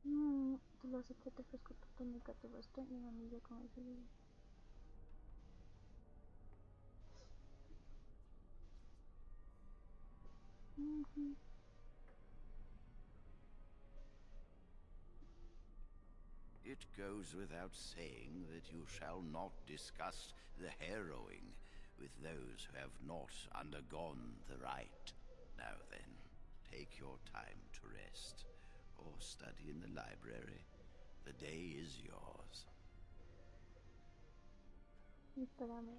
Tú lo haces que te ofrezco tu túnica, tu vestido y una anillo con el filo. It goes without saying that you shall not discuss the harrowing with those who have not undergone the rite. Now then, take your time to rest, or study in the library. The day is yours. Espérame,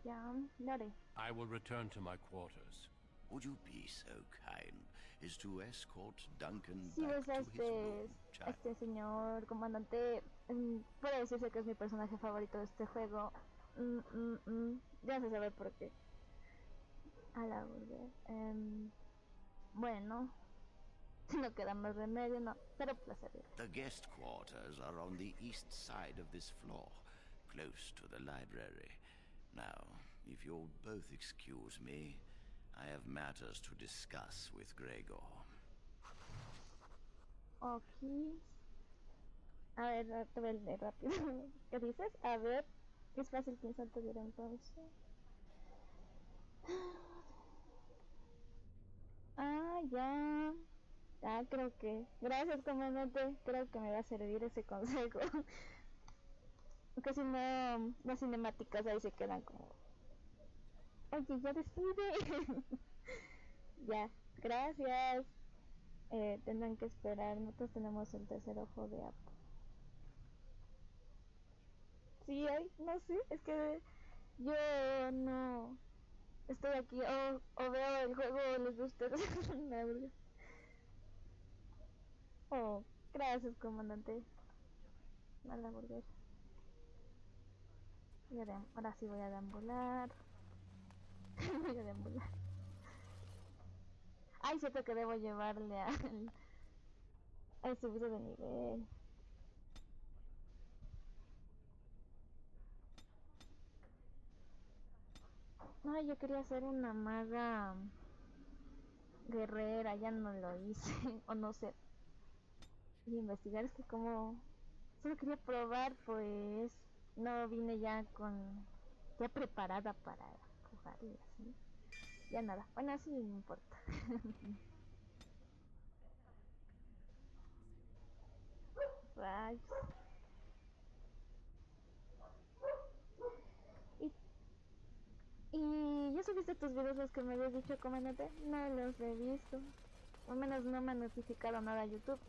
ya, daré. I will return to my quarters. Would you be so kind as to escort Duncan Sí, back ves a to his room, child? este señor comandante, puede decirse que es mi personaje favorito de este juego. Ya se sabe por qué. A la burger. Bueno, no queda más remedio, no, pero placer. The guest quarters are on the east side of this floor, close to the library. Now, if you'll both excuse me, I have matters to discuss with Gregor. Ok. A ver, te voy a leer rápido. ¿Qué dices? A ver, es fácil que un salto diera entonces. Ya. Creo que. Gracias, comandante. Creo que me va a servir ese consejo. Porque si no, las cinemáticas ahí se quedan como. Oye, ya decide. Ya, gracias. Tendrán que esperar. Nosotros tenemos el tercer ojo de Apo. Sí, no sé. Es que yo no estoy aquí. O veo el juego o les gusta. La verdad. Gracias, comandante. A la burger. Ahora sí voy a deambular. Voy a deambular. Siento que debo llevarle al subido de nivel. Yo quería hacer una maga guerrera, ya no lo hice. O no sé. Y investigar, es que como solo quería probar, pues no vine ya preparada para jugar y así. Ya nada, bueno, así no importa. Rayos. ¿Y ya subiste tus videos los que me habías dicho, comandante? No los he visto. O al menos no me ha notificado nada a YouTube.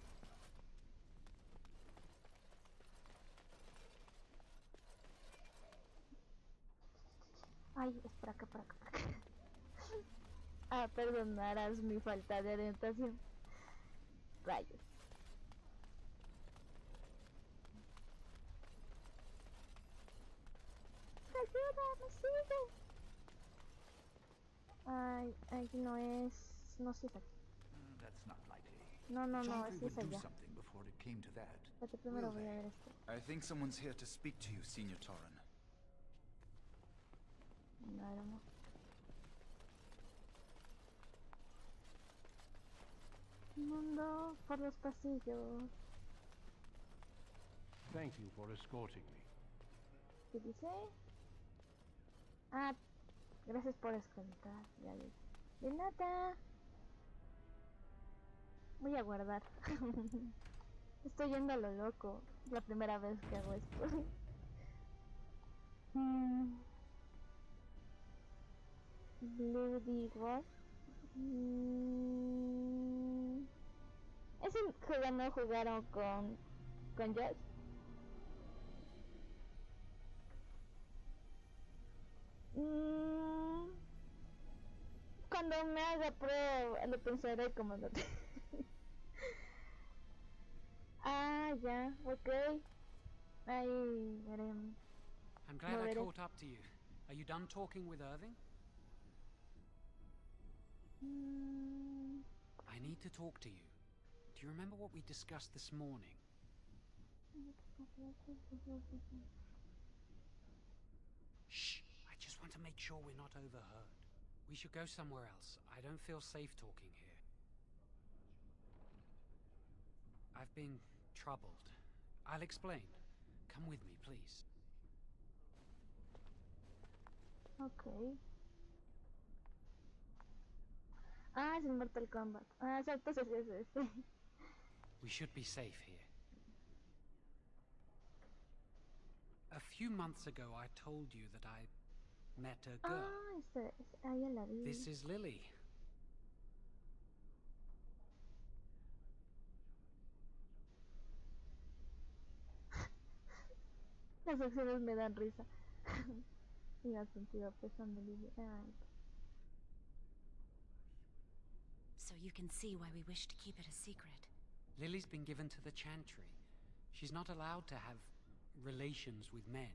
Es por acá, por acá, por acá. Perdonarás mi falta de orientación. Rayos. ¡Ayuda! ¡Me sigue! Aquí no es... No, sí es aquí. That's not likely. No, sí es allá. Espérate, primero voy a ver esto. I think someone's here to speak to you, Senior Torren. No. Mundo por los pasillos. Thank you for escorting me. ¿Qué dice? Ah, gracias por escoltar. Ya vi. De nada. Voy a guardar. Estoy yendo a lo loco. Es la primera vez que hago esto. Bloody Rock. ¿Ese juego no jugaron con Josh? Cuando me haga pro lo pensaré como no te... Ah, ya, ok. Ahí veremos. I'm glad I caught up to you. Are you done talking with Irving? I need to talk to you. Do you remember what we discussed this morning? Shh! I just want to make sure we're not overheard. We should go somewhere else. I don't feel safe talking here. I've been troubled. I'll explain. Come with me, please. Okay. Ah, es en Mortal Kombat. Ah, exacto, sí. We should be safe here. A few months ago, I told you that I met a girl. Ah, ya la vi. This is Lily. Las acciones me dan risa. Y la sentido pesando Lily. Ay. So you can see why we wish to keep it a secret. Lily's been given to the Chantry. She's not allowed to have relations with men.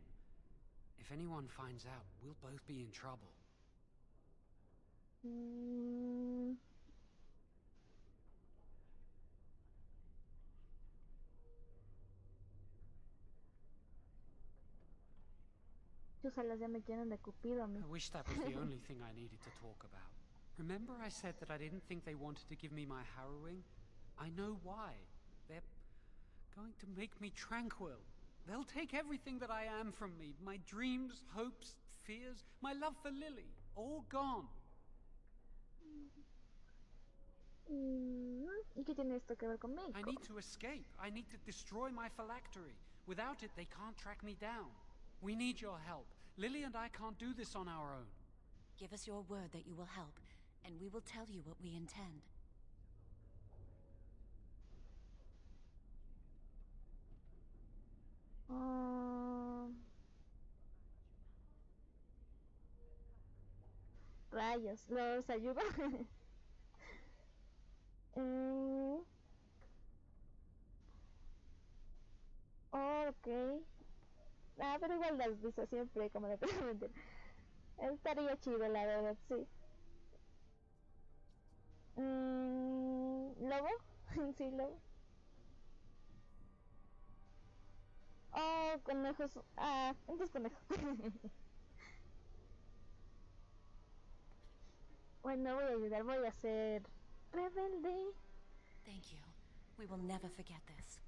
If anyone finds out, we'll both be in trouble. Tus alas ya me llenan de cúpido a mí. I wish that was the only thing I needed to talk about. Remember I said that I didn't think they wanted to give me my harrowing? I know why. They're going to make me tranquil. They'll take everything that I am from me. My dreams, hopes, fears, my love for Lily. All gone. ¿Y qué tiene esto que ver conmigo? I need to escape. I need to destroy my phylactery. Without it, they can't track me down. We need your help. Lily and I can't do this on our own. Give us your word that you will help, and we will tell you what we intend. Rayos, ¿los ayudo? Ok. Ah, pero igual las visto siempre, como de mentir. Estaría chido, la verdad, sí. ¿Lobo? Sí, lobo. Oh, conejos. Ah, entonces conejo. Bueno, voy a ayudar, voy a ser rebelde. Thank you. We will never forget this.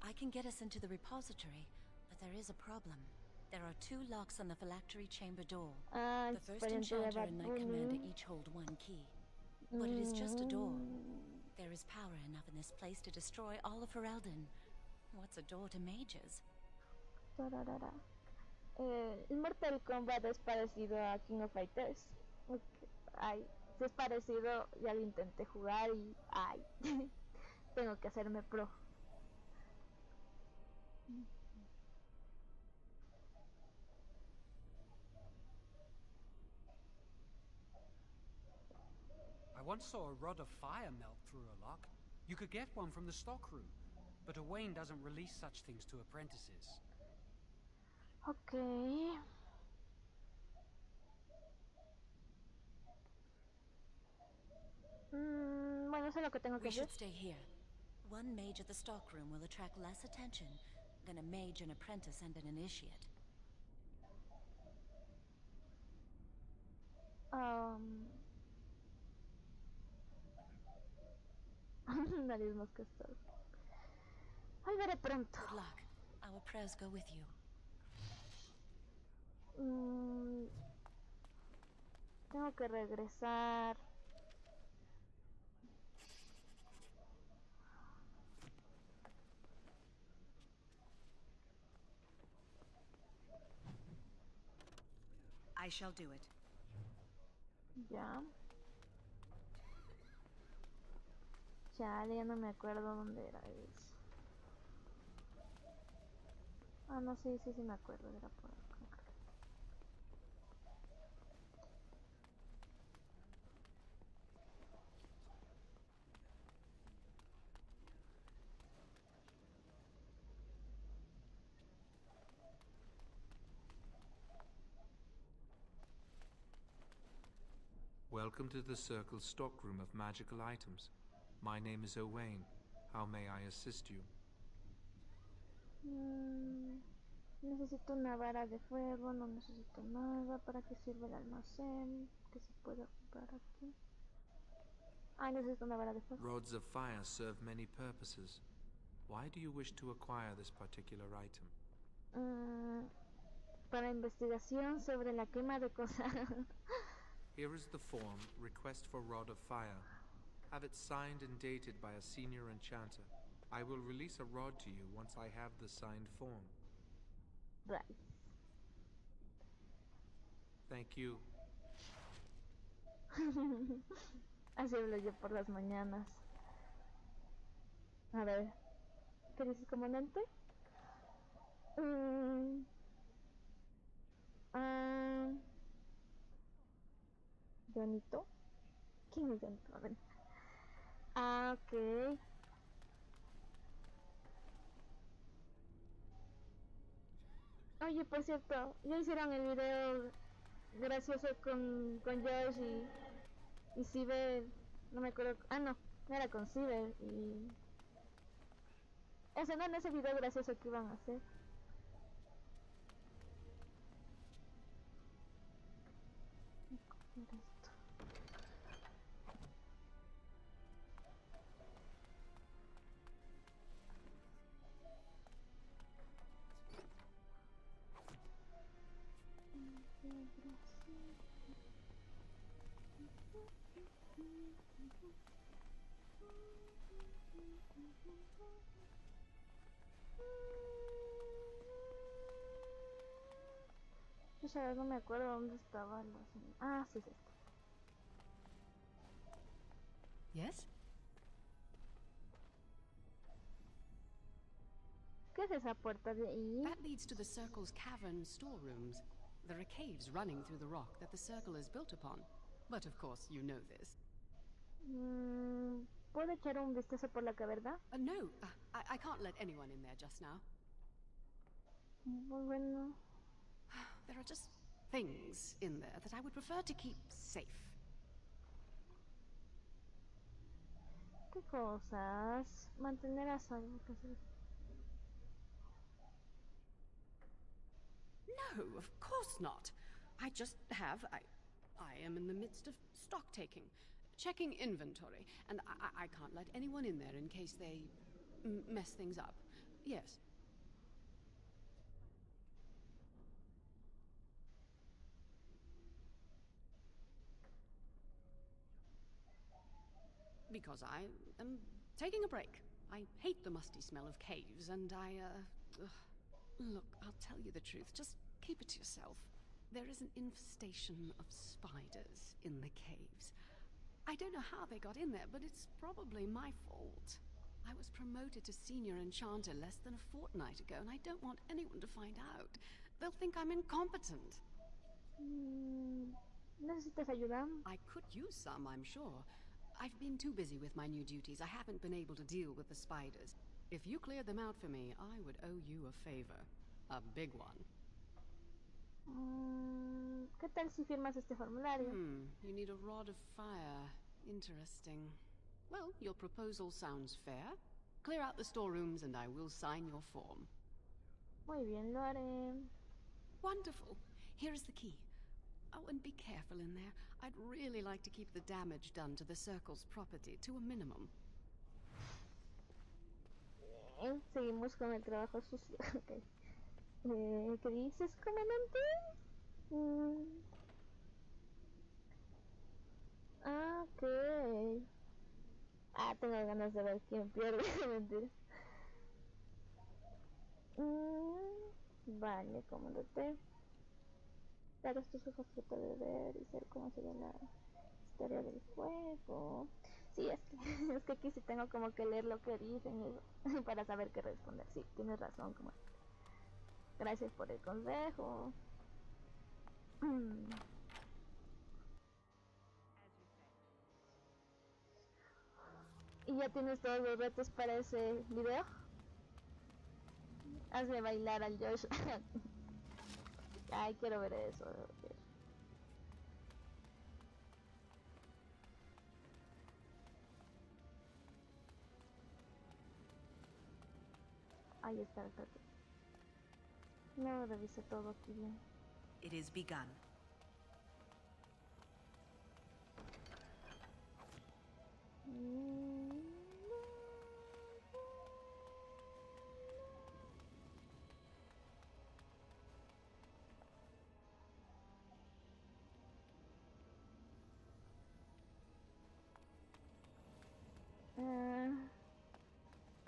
I can get us into the repository, but there is a problem. There are 2 locks on the phylactery chamber door. The first enchanter and Knight Commander each hold 1 key. But it is just a door. There is power enough in this place to destroy all of Ferelden. What's a door to mages? Mortal Kombat es parecido a King of Fighters. Ay, si es parecido, ya lo intenté jugar y ay, tengo que hacerme pro. I once saw a rod of fire melt through a lock. You could get one from the stockroom, but Owain doesn't release such things to apprentices. Okay. Bueno, eso es lo que tengo que We hacer. should stay here. 1 mage at the stockroom will attract less attention, then a mage, an apprentice, and an initiate. Nariz mosquestosa. Ay, veré pronto. Good luck. Our prayers go with you. Tengo que regresar. I shall do it. Ya. Chale, ya no me acuerdo dónde era eso. Ah, no, sí me acuerdo, era por acá. Welcome to the Circle's stockroom of magical items. My name is Owain. How may I assist you? Necesito una vara de fuego, no necesito nada. ¿Para qué sirve el almacén? ¿Qué se puede ocupar aquí? Ah, necesito una vara de fuego. Rods of fire serve many purposes. Why do you wish to acquire this particular item? Para investigación sobre la quema de cosas. Here is the form, Request for Rod of Fire. Have it signed and dated by a senior enchanter. I will release a rod to you once I have the signed form. Right. Thank you. Así hablo yo por las mañanas. A ver, ¿qué dices, comandante? ¿Jonito? ¿Quién es Jonito? A ver. Ah, ok. Oye, por cierto, ya hicieron el video gracioso con Josh y Ciber, no me acuerdo, no era con Ciber y... Ese no, en ese video gracioso que iban a hacer. Yo sabes, no me acuerdo dónde estaba la... Ah, sí es esto. Yes? ¿Qué es esa puerta de ahí? That leads to the Circle's cavern storerooms. There are caves running through the rock that the Circle is built upon. But of course, you know this. ¿Puedo echar un vistazo por la caverna? No, I can't let anyone in there just now. Bueno. There are just things in there that I would prefer to keep safe. ¿Qué cosas? Mantener a salvo. No, of course not. I just have... I am in the midst of stock taking, checking inventory, and I can't let anyone in there in case they mess things up. Yes. Because I am taking a break. I hate the musty smell of caves, and Look, I'll tell you the truth. Just keep it to yourself. There is an infestation of spiders in the caves. I don't know how they got in there, but it's probably my fault. I was promoted to senior enchanter less than a fortnight ago, and I don't want anyone to find out. They'll think I'm incompetent. ¿Necesitas ayuda? I could use some, I'm sure. I've been too busy with my new duties. I haven't been able to deal with the spiders. If you cleared them out for me, I would owe you a favor. A big one. ¿Qué tal si firmas este formulario? You need a rod of fire. Interesting. Well, your proposal sounds fair. Clear out the storerooms and I will sign your form. Muy bien, lo haré. Wonderful. Here is the key. Oh, and be careful in there. I'd really like to keep the damage done to the Circle's property to a minimum. Seguimos con el trabajo sucio. Okay. ¿Qué dices, comandante? Ok. Tengo ganas de ver quién pierde. Mentira. Vale, comandante. Claro, estos ojos trata de ver y ser cómo se ve la historia del juego. Sí, es que, es que aquí sí tengo como que leer lo que dicen y para saber qué responder. Sí, tienes razón, como. Gracias por el consejo. ¿Y ya tienes todos los retos para ese video? Hazme bailar al Josh. Ay, quiero ver eso. Ahí está, perfecto. No, revisé todo aquí bien. It is begun.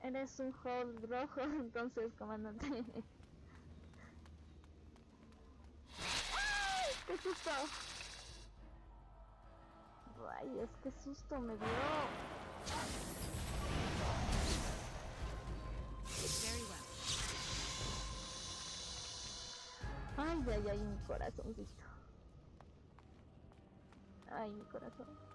Eres un hold rojo, entonces, comandante. ¡Ay! ¡Qué susto! Rayos, qué susto me dio. Ay, ay, ay, mi corazoncito. Ay, mi corazón.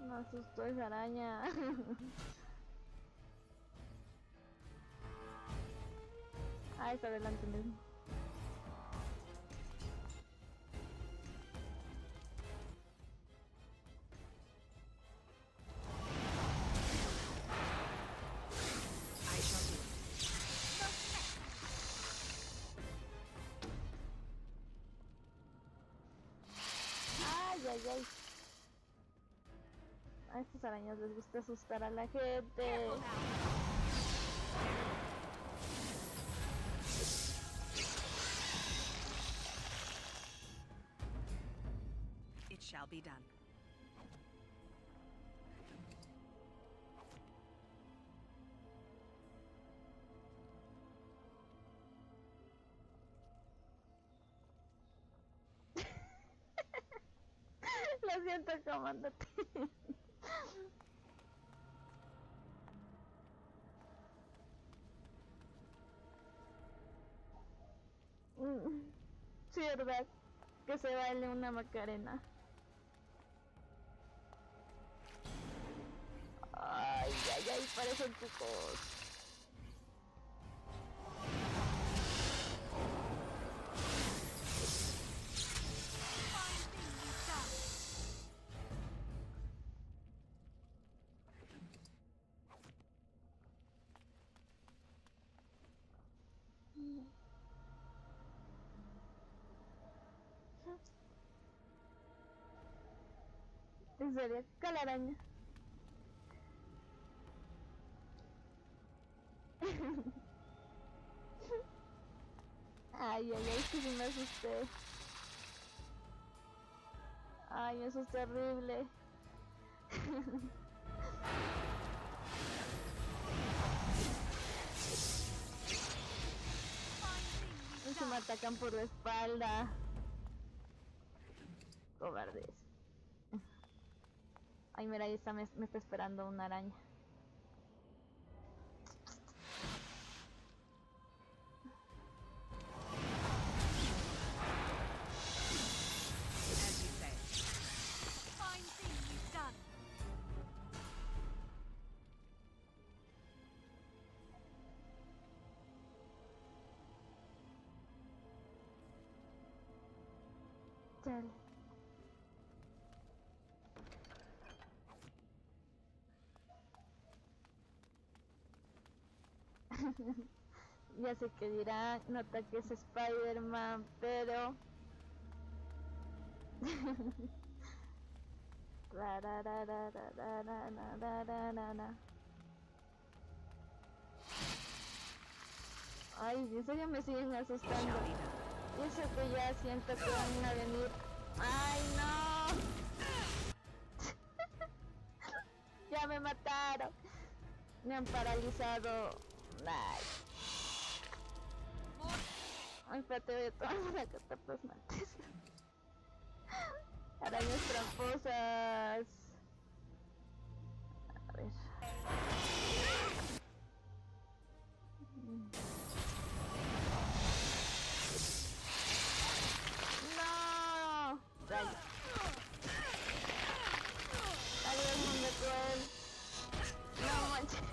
Me asustó esa araña. Ah, está adelante mismo. Ay, ay, ay. A estas arañas les gusta asustar a la gente. It shall be done. Lo siento, comandante. Sí, verdad. Que se baile una Macarena. Ay, ay, ay, parecen cucos. En serio, con la araña. Ay, ay, ay, que sí me asusté. Ay, eso es terrible. Y se me atacan por la espalda. Cobardes. Ay, mira, ahí está, me está esperando una araña. Chale. Ya sé que dirán, nota que es Spiderman, pero... Ay, en serio me siguen asustando. Y eso que ya siento que van a venir. ¡Ay, no! Ya me mataron. Me han paralizado. Ay, espérate, voy a tomar una cataplasmantes. Arañas tramposas. A ver. No. Rayos. Adiós, mundo cruel. No manches.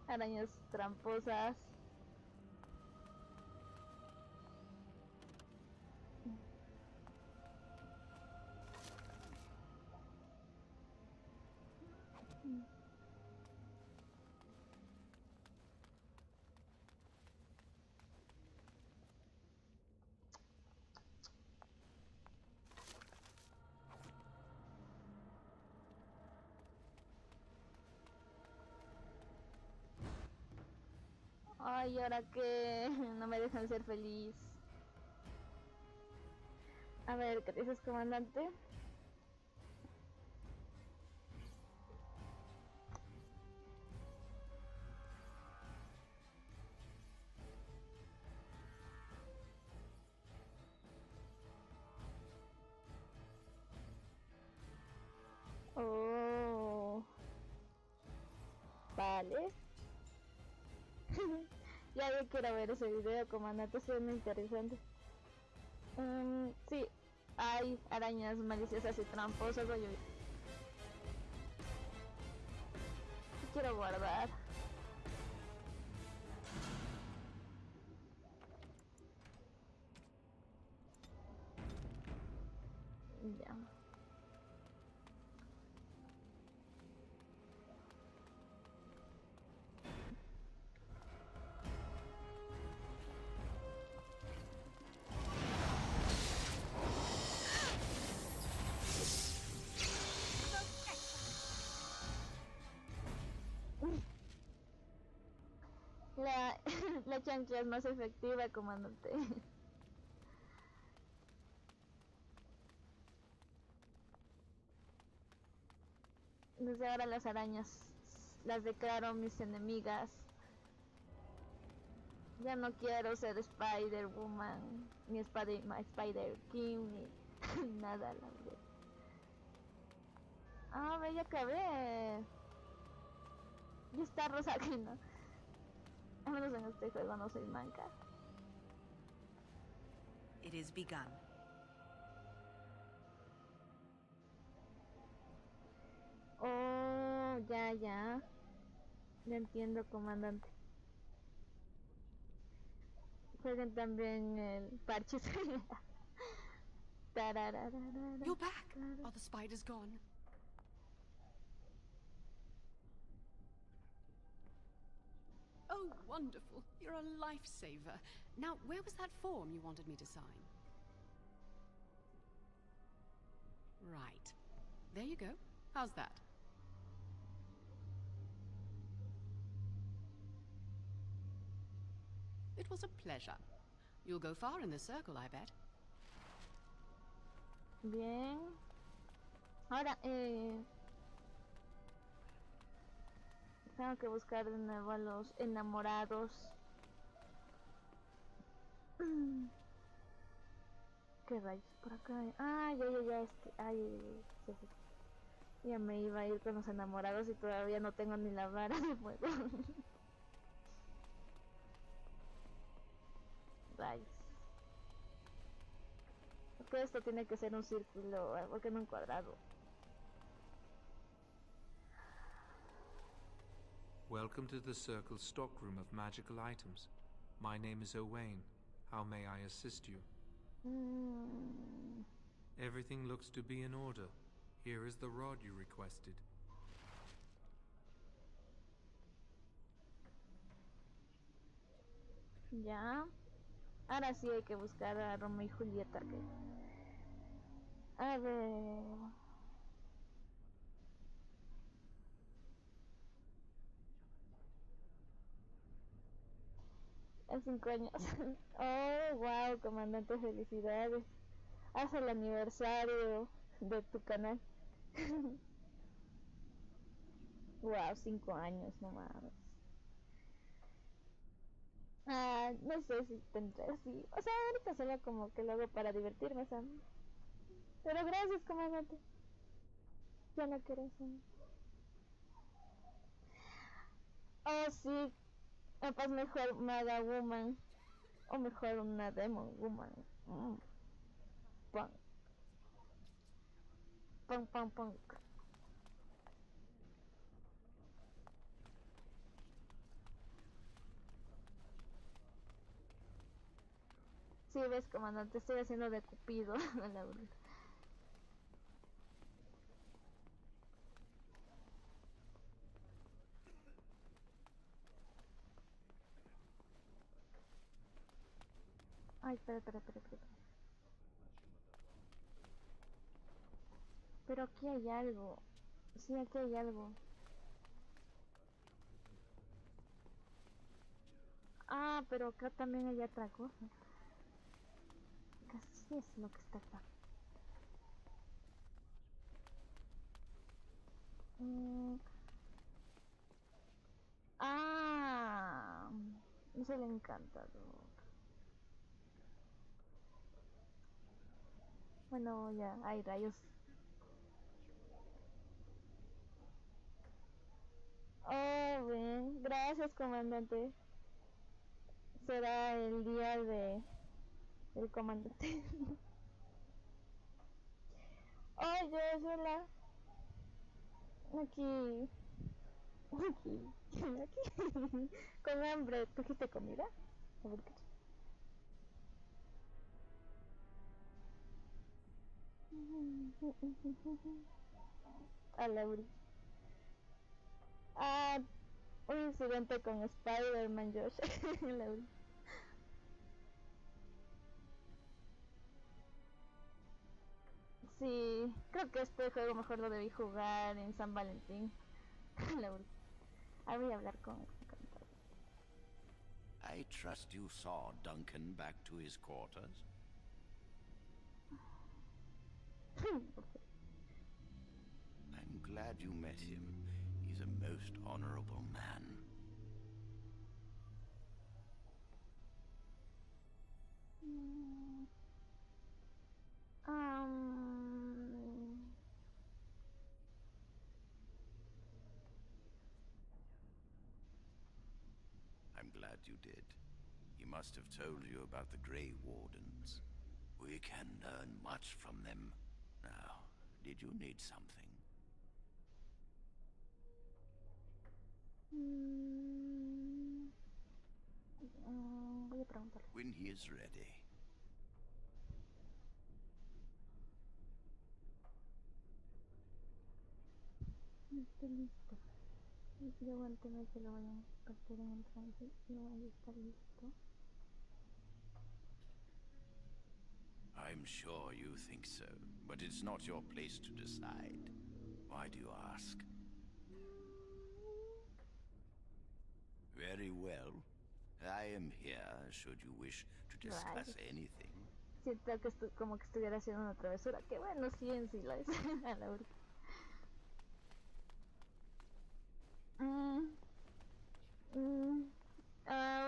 Arañas tramposas. Ay, ahora que no me dejan ser feliz. A ver, ¿qué dices, comandante? Oh, vale. Ya yo quiero ver ese video, comandante, es muy interesante. Sí, hay arañas maliciosas y tramposas, oye. Quiero guardar. Ya. La chancla es más efectiva, comandante. Desde ahora las arañas las declaro mis enemigas. Ya no quiero ser Spider-Woman, ni Spider-King, ni nada, la verdad. Ah, ve, ya acabé. Y está rosa que no. Al menos en este juego no soy manca. It is begun. Oh, ya. Ya entiendo, comandante. Jueguen también el parches. You're back. Are the spiders gone? Oh, wonderful. You're a lifesaver. Now, where was that form you wanted me to sign? Right. There you go. How's that? It was a pleasure. You'll go far in the circle, I bet. Bien. Ahora, tengo que buscar de nuevo a los enamorados. ¿Qué rayos? Por acá. Ah, ya, ay, sí. Ya me iba a ir con los enamorados y todavía no tengo ni la vara de fuego. Rayos. que esto tiene que ser un círculo, porque no un cuadrado. Welcome to the Circle's stockroom of magical items. My name is Owain. How may I assist you? Everything looks to be in order. Here is the rod you requested. Ya. Ahora sí hay que buscar a Romeo y Julieta. Que... A ver... En 5 años. Oh, wow, comandante, felicidades. Haz el aniversario de tu canal. Wow, 5 años nomás. Ah, no sé si tendré así. O sea, ahorita solo como que lo hago para divertirme, ¿sabes? Pero gracias, comandante. Ya no quiero eso. Oh, sí. Capaz mejor Maga Woman. O mejor una Demon Woman. Punk. Punk, punk, punk. Sí, ves, comandante, estoy haciendo de Cupido. La verdad. Ay, espera. Pero aquí hay algo. Sí, aquí hay algo. Ah, pero acá también hay otra cosa. Casi es lo que está acá. Ah, es el encantador. Bueno, ya, hay rayos. Oh, bien, gracias, comandante. Será el día del comandante. Oye, hola. Aquí. Con hambre. ¿Trajiste comida? A ver qué. A Laura. Ah, un incidente con Spiderman, Josh. Laura. Sí, creo que este juego mejor lo debí jugar en San Valentín. Laura. Voy a hablar con él. I trust you saw Duncan back to his quarters? I'm glad you met him. He's a most honorable man. I'm glad you did. He must have told you about the Grey Wardens. We can learn much from them. Now, did you need something? Voy a preguntarle. When he is ready. Estoy listo. Yo aguánteme que lo vayan a partir en el trance. No vaya a estar listo. I'm sure you think so, but it's not your place to decide. Why do you ask? Very well. I am here should you wish to discuss anything. Siento que como que estuviera haciendo una travesura. Que bueno, sí en sí la es. A la hora.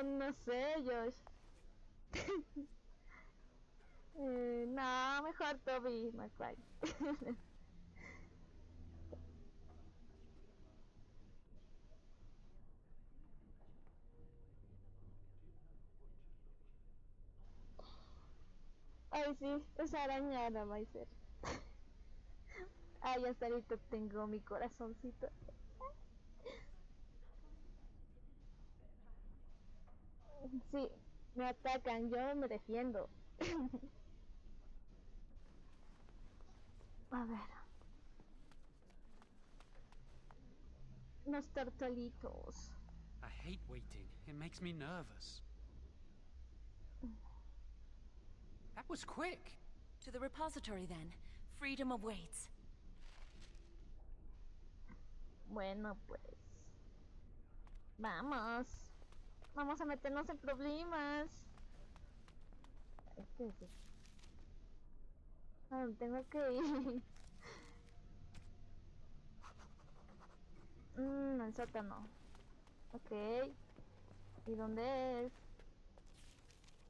No sé, Josh. No, mejor Toby McFly. Ay, sí, esa arañada va a ser. Ay, hasta ahorita tengo mi corazoncito. Sí, me atacan, yo me defiendo. A ver. Los tortolitos. I hate waiting. It makes me nervous. That was quick. To the repository then. Freedom awaits. Bueno, pues. Vamos. Vamos a meternos en problemas. ¿Qué es eso? ¿A dónde tengo que ir? El sótano. Ok. ¿Y dónde es?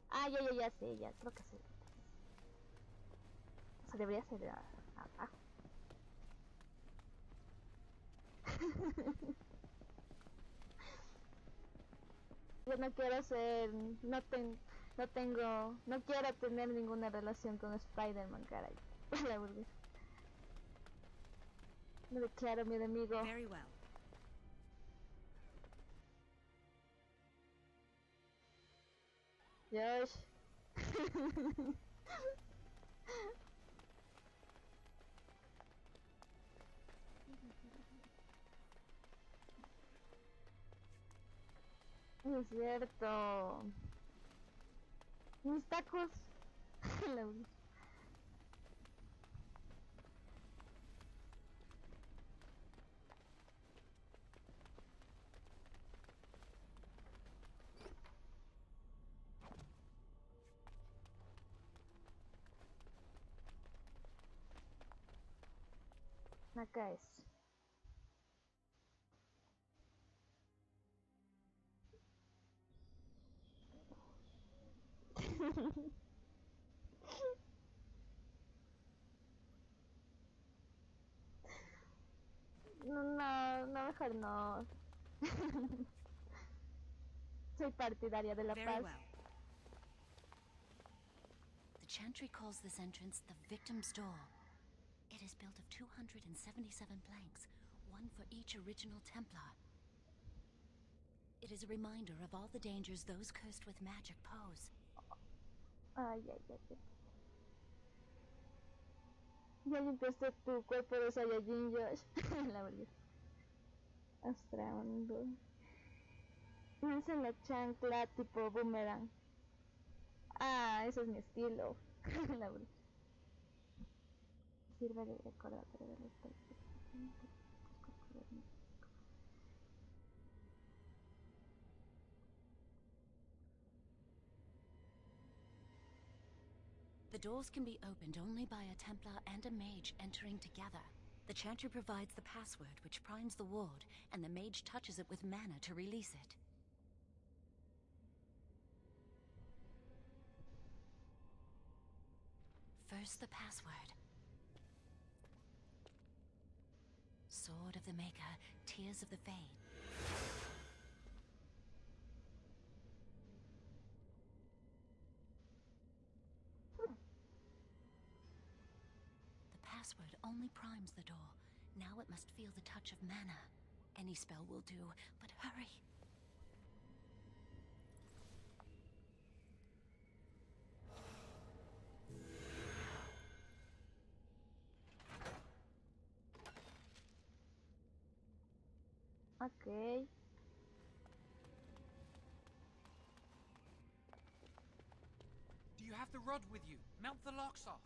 Ah, ya sé, ya creo que sé. O sea, debería ser abajo. Yo no quiero ser, no quiero tener ninguna relación con Spiderman, caray. La verdad. Me declaro mi enemigo. Very well. Josh. Es cierto. Mis tacos. Acá es. No, mejor no. Soy partidaria de la paz. Well. The Chantry calls this entrance the Victim's Door. It is built of 277 planks, one for each original Templar. It is a reminder of all the dangers those cursed with magic pose. Ay. Ya limpiaste tu cuerpo de Saiyajin, Josh. La verdad. Astrando. Piensa en la chancla tipo boomerang. Ah, ese es mi estilo. La verdad. Sirve de recordatorio de los The doors can be opened only by a Templar and a mage entering together. The Chantry provides the password which primes the ward, and the mage touches it with mana to release it. First the password. Sword of the Maker, Tears of the Fade. The password only primes the door. Now it must feel the touch of mana. Any spell will do, but hurry. Okay. Do you have the rod with you? Melt the locks off.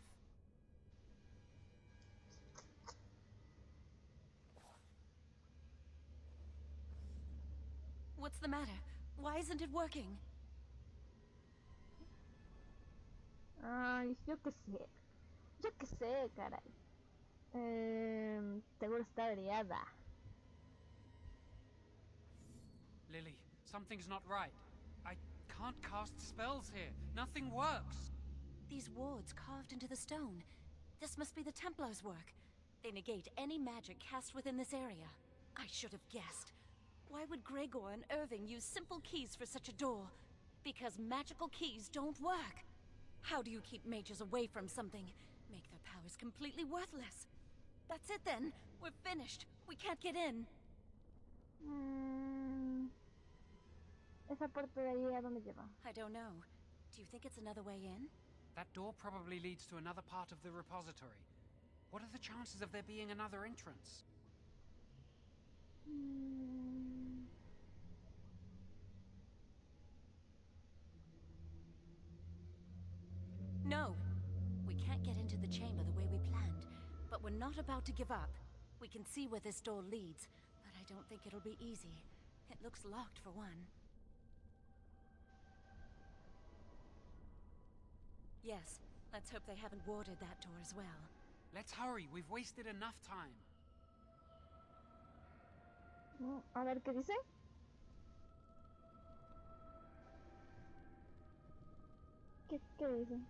What's the matter? Why isn't it working? Ay, yo qué sé, caray. Seguro está averiada. Lily, something's not right. I can't cast spells here. Nothing works. These wards carved into the stone. This must be the Templars' work. They negate any magic cast within this area. I should have guessed. Why would Gregor and Irving use simple keys for such a door? Because magical keys don't work. How do you keep mages away from something? Make their powers completely worthless. That's it then. We're finished. We can't get in. Esa puerta de ahí, ¿a dónde lleva? I don't know. Do you think it's another way in? That door probably leads to another part of the repository. What are the chances of there being another entrance? No. We can't get into the chamber the way we planned. But we're not about to give up. We can see where this door leads, but I don't think it'll be easy. It looks locked for one. Yes, let's hope they haven't warded that door as well. Let's hurry, we've wasted enough time. A ver qué dice. ¿Qué dice?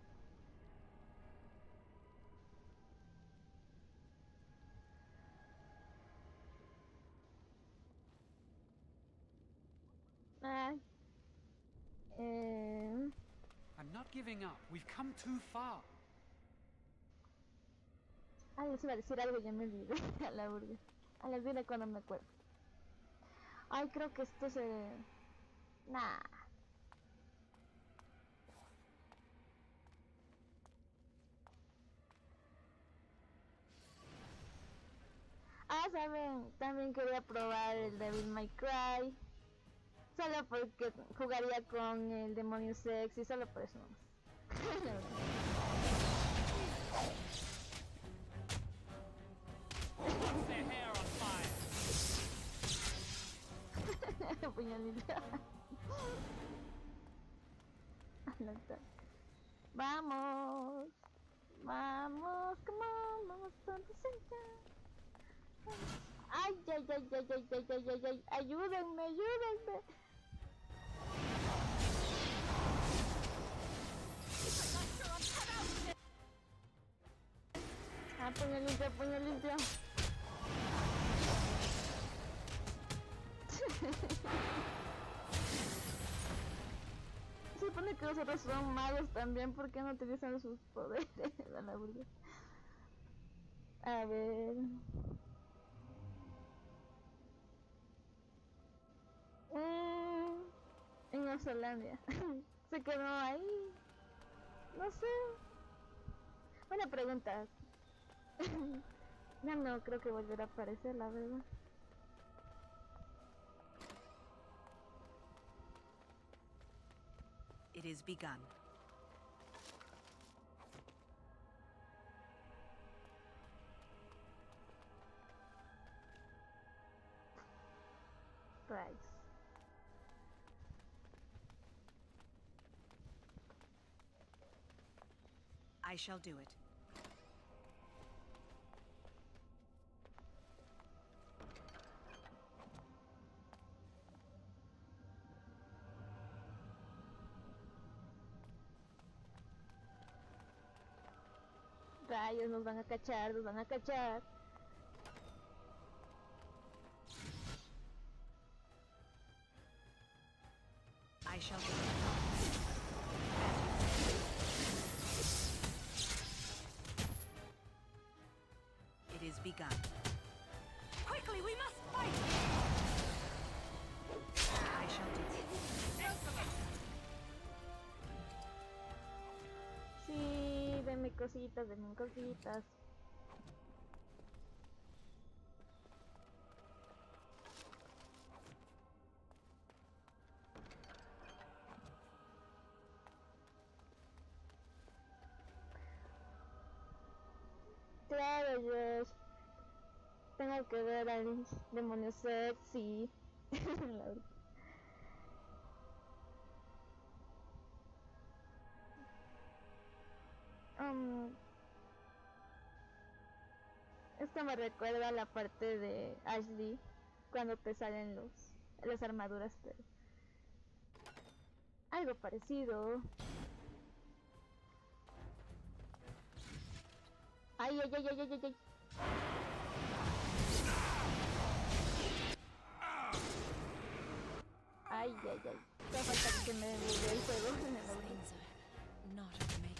I'm not giving up. We've come too far. Les iba a decir algo y ya me olvidé. A la burger. Les diré cuando me acuerdo. Ay, creo que esto se... Nah. Saben, también quería probar el Devil May Cry. Solo porque jugaría con el demonio sexy, solo por eso nomás. Puñalita. Vamos. Vamos, come on, vamos todos allá. Ay, ayúdenme. Puño limpio. Se supone que los otros son magos también, ¿por qué no utilizan sus poderes? A la burger. A ver. En Australia. Se quedó ahí. No sé. Buena pregunta. Ya no creo que volverá a aparecer, la verdad. It is begun. Right. I shall do it. Rayos, nos van a cachar. I shall do it. It is begun. Quickly, we must fight! I shall do it. Sí, denme cositas. Claro, yo tengo que ver al demonio sexy. Esto me recuerda a la parte de Ashley cuando te salen las armaduras, pero algo parecido. Ay. Ay. No falta que me bugue el juego. Things are not as they make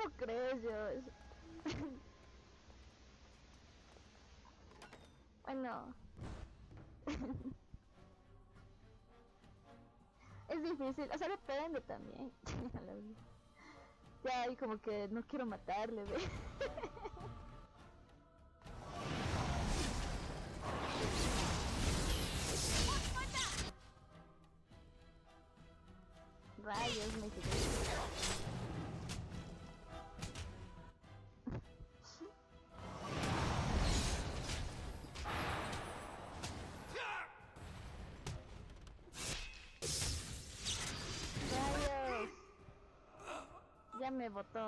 ¿Cómo crees, Josh? Bueno. Es difícil, o sea, depende también. Ya, y como que no quiero matarle, ¿ve? Rayos, me quedé. Ya me botó.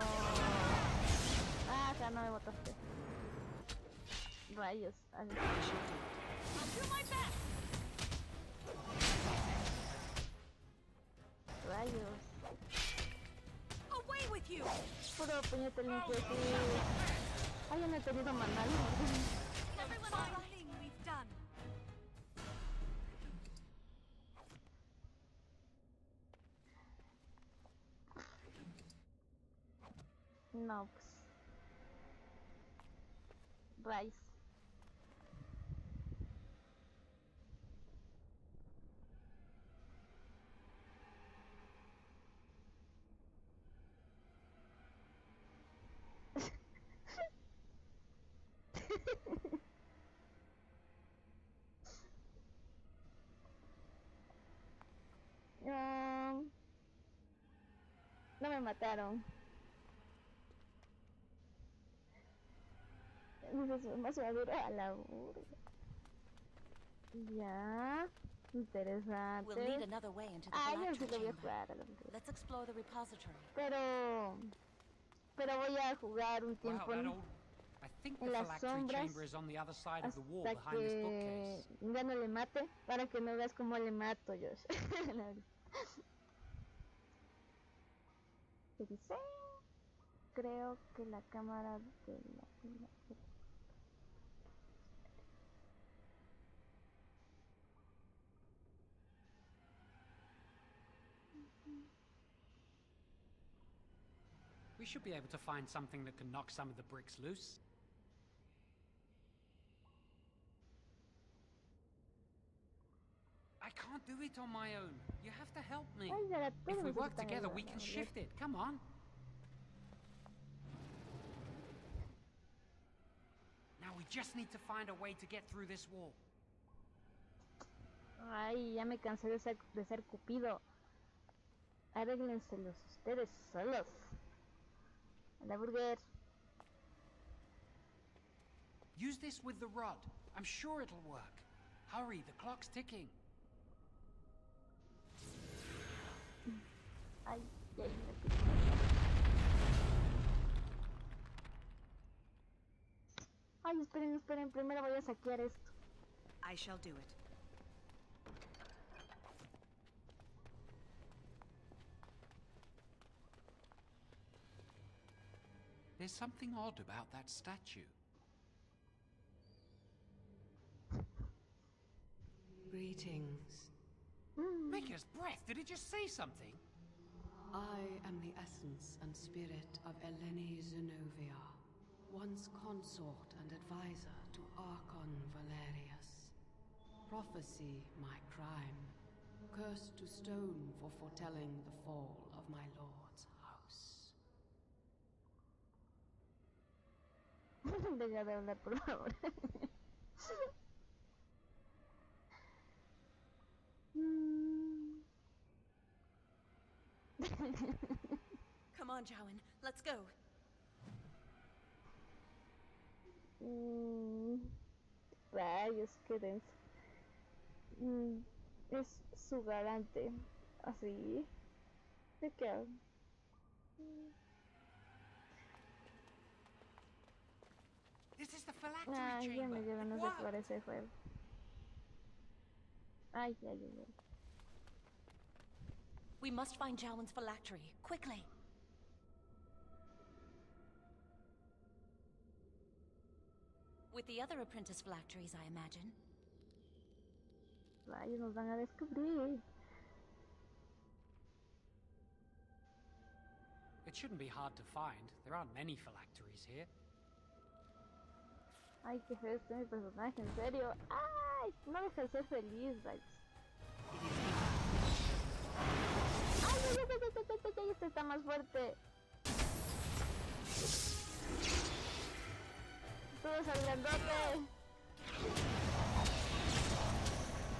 Ah, ya no me botaste. Rayos. Rayos. Puro puñete limpio, sí. Ay, ya no he tenido manual. No, pues. Rice. No me mataron. Dices, más maduro a la burga. Ya. Interesante. Ah, yo sí lo voy a jugar a la burga. Pero voy a jugar un tiempo en las sombras hasta que ya no le mate, para que no veas cómo le mato, Josh. ¿Qué dice? Creo que la cámara de la... We should be able to find something that can knock some of the bricks loose. I can't do it on my own. You have to help me. If we work together, we can shift it. Come on. Now we just need to find a way to get through this wall. Ay, ya me cansé de ser Cupido. Arréglenselos ustedes solos. A la burger. Use this with the rod. I'm sure it'll work. Hurry, the clock's ticking. Ay, ay, ay, esperen, primero voy a saquear esto. I shall do it. There's something odd about that statue. Greetings. Maker's breath, did it just say something? I am the essence and spirit of Eleni Zenobia, once consort and advisor to Archon Valerius. Prophecy, my crime. Cursed to stone for foretelling the fall of my lord's house. Deja de hablar, por favor. Come on, Jowan, let's go. Rayos, qué denso. Es su garante. Así. ¿De qué hago? Ay, ya me dio ganas de jugar ese juego. Ay, ya llegué. We must find Jowan's phylactery, quickly. With the other apprentice phylacteries, I imagine. Rayos, nos van a descubrir. It shouldn't be hard to find. There aren't many phylacteries here. Ay, qué feo este mi personaje, en serio. Ay, no deja de ser feliz, Rice. Ay, este está más fuerte. Todos al grandote.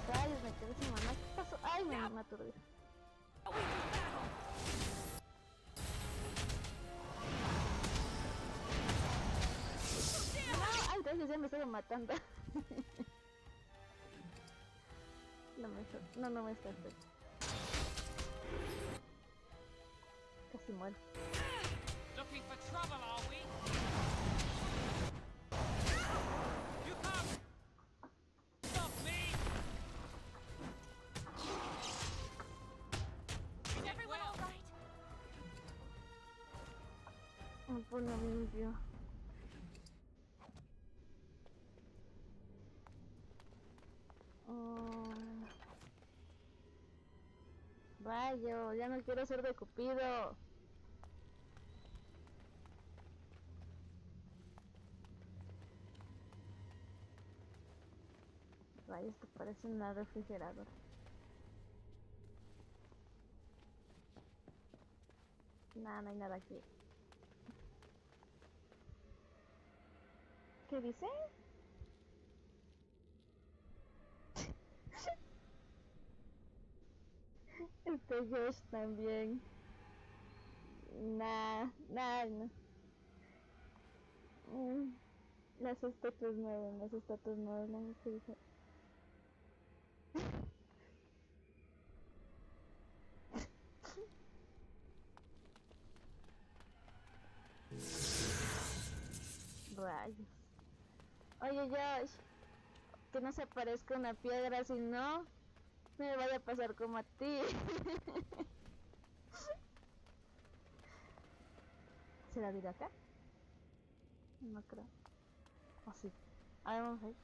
Rayos, me quedé sin mana. ¿Qué pasó? Ay, me aturdí. Ay, gracias, ya me estoy matando. No me está cerca. Casi muero. Looking for trouble, are we? You come! Stop me! Is everyone all right? Me pone limpio. Rayo, ya no quiero ser de Cupido. Rayo, esto parece una refrigeradora. Nada, no hay nada aquí. ¿Qué dice? Este Josh también. No. Las estatuas nuevas, no sé qué dice. Rayos. Oye Josh, que no se parezca una piedra, si no me vaya a pasar como a ti. ¿Será vida acá? No creo. ¿O sí? A ver, vamos a ver.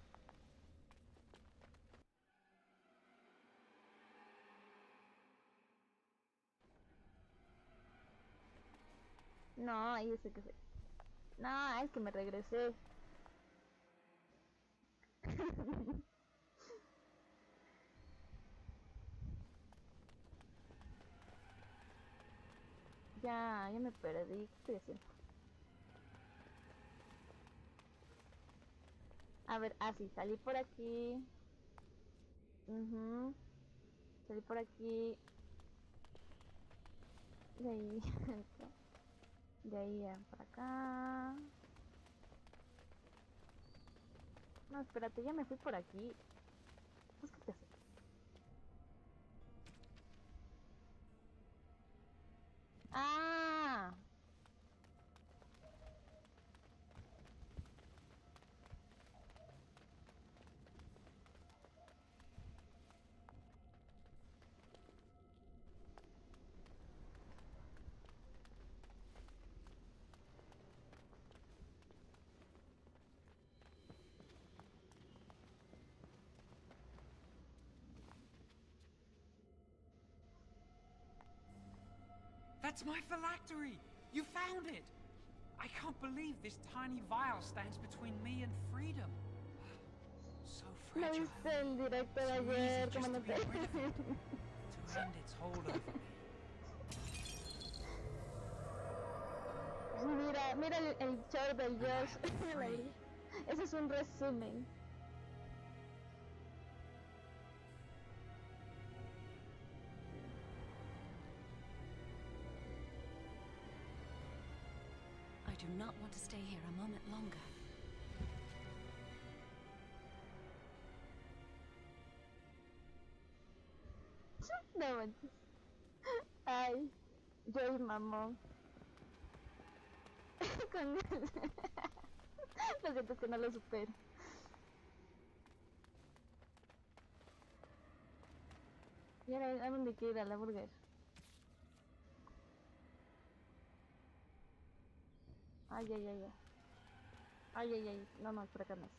No, ahí dice que sí. No, es que me regresé. Ya me perdí. ¿Qué estoy haciendo? A ver, sí, salí por aquí. Salí por aquí. De ahí. De ahí para acá. No, espérate, ya me fui por aquí. Pues, ¿qué te hace? ¡Ah! That's my phylactery! You found it! I can't believe this tiny vial stands between me and freedom. So ¿No fragile. viste el directo de So ayer? easy just ¿Cómo to no be te...? rid of it, to end its hold over me. Mira el short del Josh. Ese es un resumen. I do not want to stay here a moment longer. No manches. Ay, Josh mamón. Con él. Lo siento, es que no lo supero. Y ahora, ¿a dónde quiero ir? A la burger. Ay. No, por acá no es.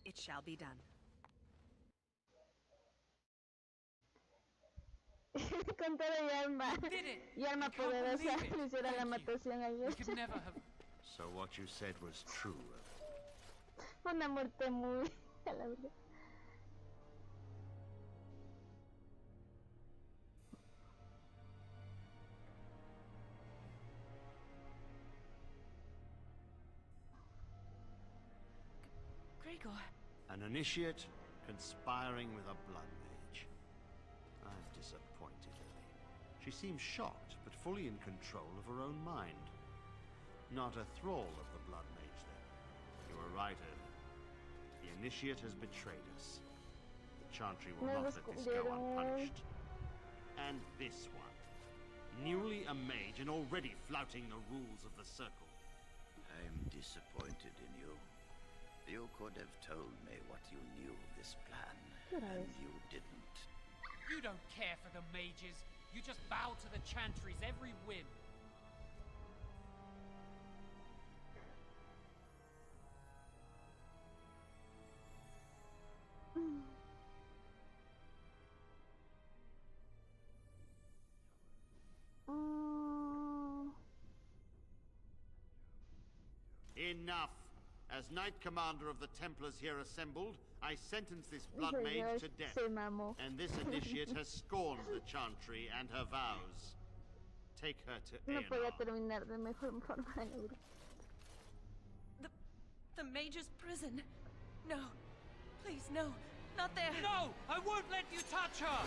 It shall be done. Con todo y arma poderosa le hiciera la matación a ellos. So what you said was true. Fue una muerte muy... a la verdad. Gregor. An initiate conspiring with a blood mage. I'm disappointed, Lily. She seems shocked, but fully in control of her own mind. Not a thrall of the blood mage, then. You were right, Early. The initiate has betrayed us. The Chantry will not let this go unpunished. And this one. Newly a mage and already flouting the rules of the Circle. I'm disappointed in you. You could have told me what you knew of this plan, and you didn't. You don't care for the mages. You just bow to the Chantry's every whim. Enough! As Knight Commander of the Templars here assembled, I sentence this blood mage to death. And this initiate has scorned the Chantry and her vows. Take her to The mage's prison. No. Please, no. Not there. No! I won't let you touch her!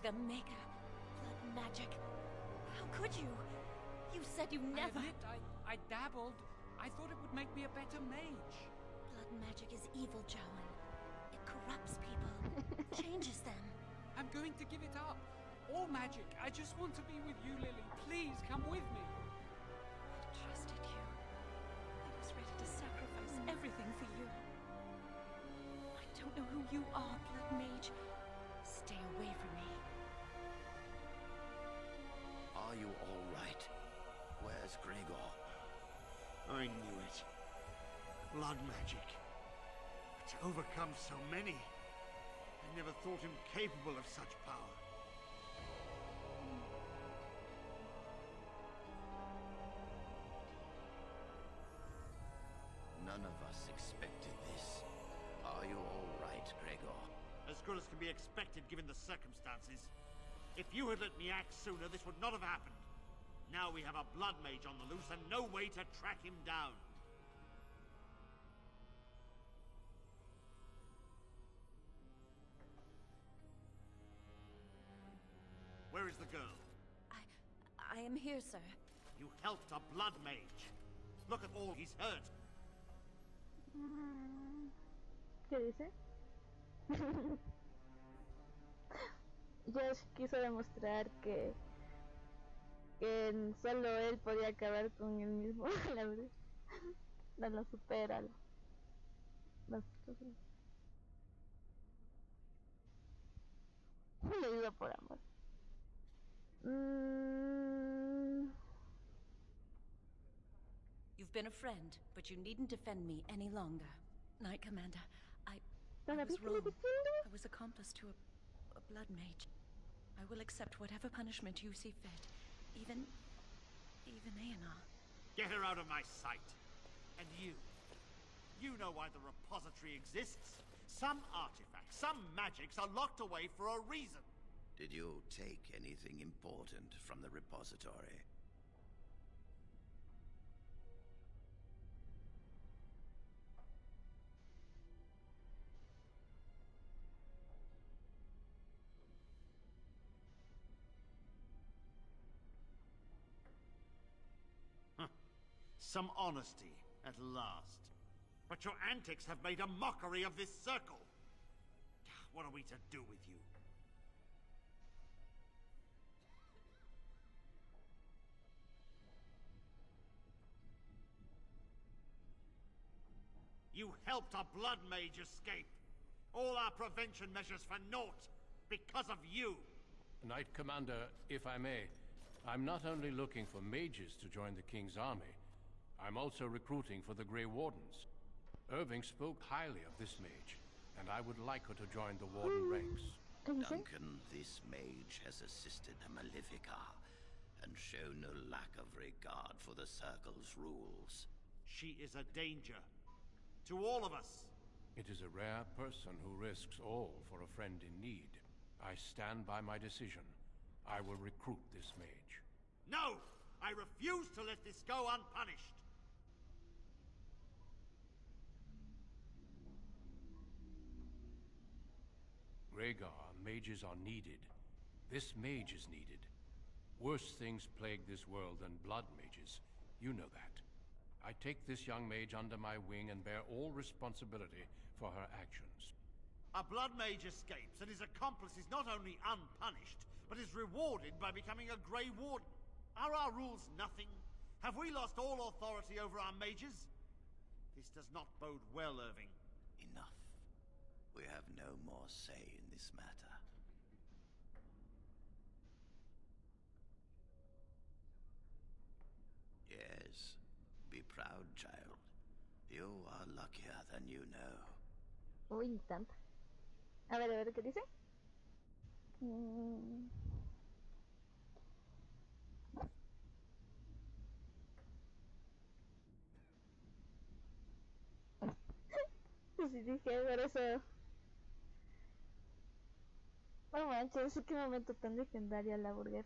The Maker. Blood magic. How could you? You said you never... I admit, I dabbled. I thought it would make me a better mage. Blood magic is evil, Jowan. It corrupts people. Changes them. I'm going to give it up. All magic. I just want to be with you, Lily. Please, come with me. I trusted you. I was ready to sacrifice everything for you. I don't know who you are, Blood Mage. Stay away from me. Are you all right? Where's Gregor? I knew it. Blood magic. To overcome so many. I never thought him capable of such power. None of us expected this. Are you all right, Gregor? As good as can be expected given the circumstances. If you had let me act sooner, this would not have happened. Now we have a blood mage on the loose and no way to track him down. Where is the girl? I am here, sir. You helped a blood mage. Look at all he's hurt. ¿Qué dice? Josh quiso demostrar que solo él podía acabar con él mismo, la verdad. No lo supera. Le digo por amor. You've been a friend, but you needn't defend me any longer. Knight Commander, I was wrong. I was accomplice to a blood mage. I will accept whatever punishment you see fit. Even Aenar. Get her out of my sight. And you know why the repository exists? Some artifacts, some magics are locked away for a reason. Did you take anything important from the repository? Some honesty, at last. But your antics have made a mockery of this circle. What are we to do with you? You helped a blood mage escape. All our prevention measures for naught. Because of you. Knight Commander, if I may, I'm not only looking for mages to join the King's army, I'm also recruiting for the Grey Wardens. Irving spoke highly of this mage, and I would like her to join the Warden ranks. Duncan, this mage has assisted the Malefica, and shown no lack of regard for the Circle's rules. She is a danger to all of us. It is a rare person who risks all for a friend in need. I stand by my decision. I will recruit this mage. No! I refuse to let this go unpunished! Rhaegar, mages are needed. This mage is needed. Worse things plague this world than blood mages. You know that. I take this young mage under my wing and bear all responsibility for her actions. A blood mage escapes and his accomplice is not only unpunished, but is rewarded by becoming a Grey Warden. Are our rules nothing? Have we lost all authority over our mages? This does not bode well, Irving. Enough. We have no more say in this matter. Yes, be proud, child. You are luckier than you know. Uy, tanta. A ver, ¿qué dice? Sí, dije, por eso. No manches, qué momento tan legendario la burger.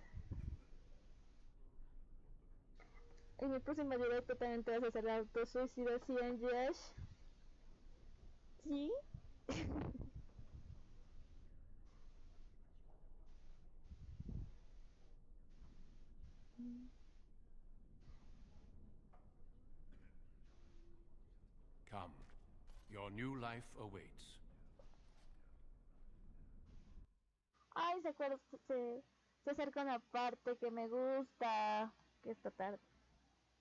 En mi próximo directo también te vas a hacer autosuicidación, Josh. ¿Sí? Come. Your new life awaits. Ay, se acerca una parte que me gusta. Que esta tarde.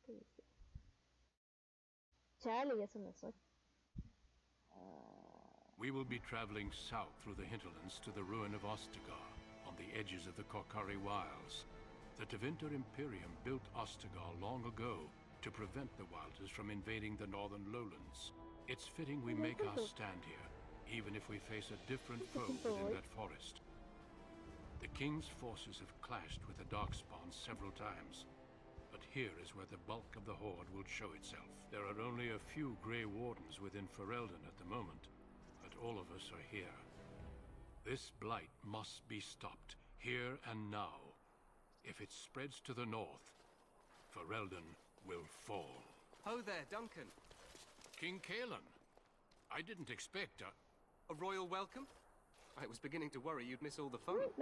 ¿Qué dice? Chale, ya son las 8. We will be traveling south through the hinterlands to the ruin of Ostagar, on the edges of the Korkari Wilds. The Tevinter Imperium built Ostagar long ago to prevent the Wilders from invading the northern lowlands. It's fitting we make our stand here, even if we face a different foe within that forest. The King's forces have clashed with the Darkspawn several times, but here is where the bulk of the Horde will show itself. There are only a few Grey Wardens within Ferelden at the moment, but all of us are here. This blight must be stopped, here and now. If it spreads to the north, Ferelden will fall. Ho there, Duncan. King Kaelan. I didn't expect a royal welcome? I was beginning to worry you'd miss all the fun.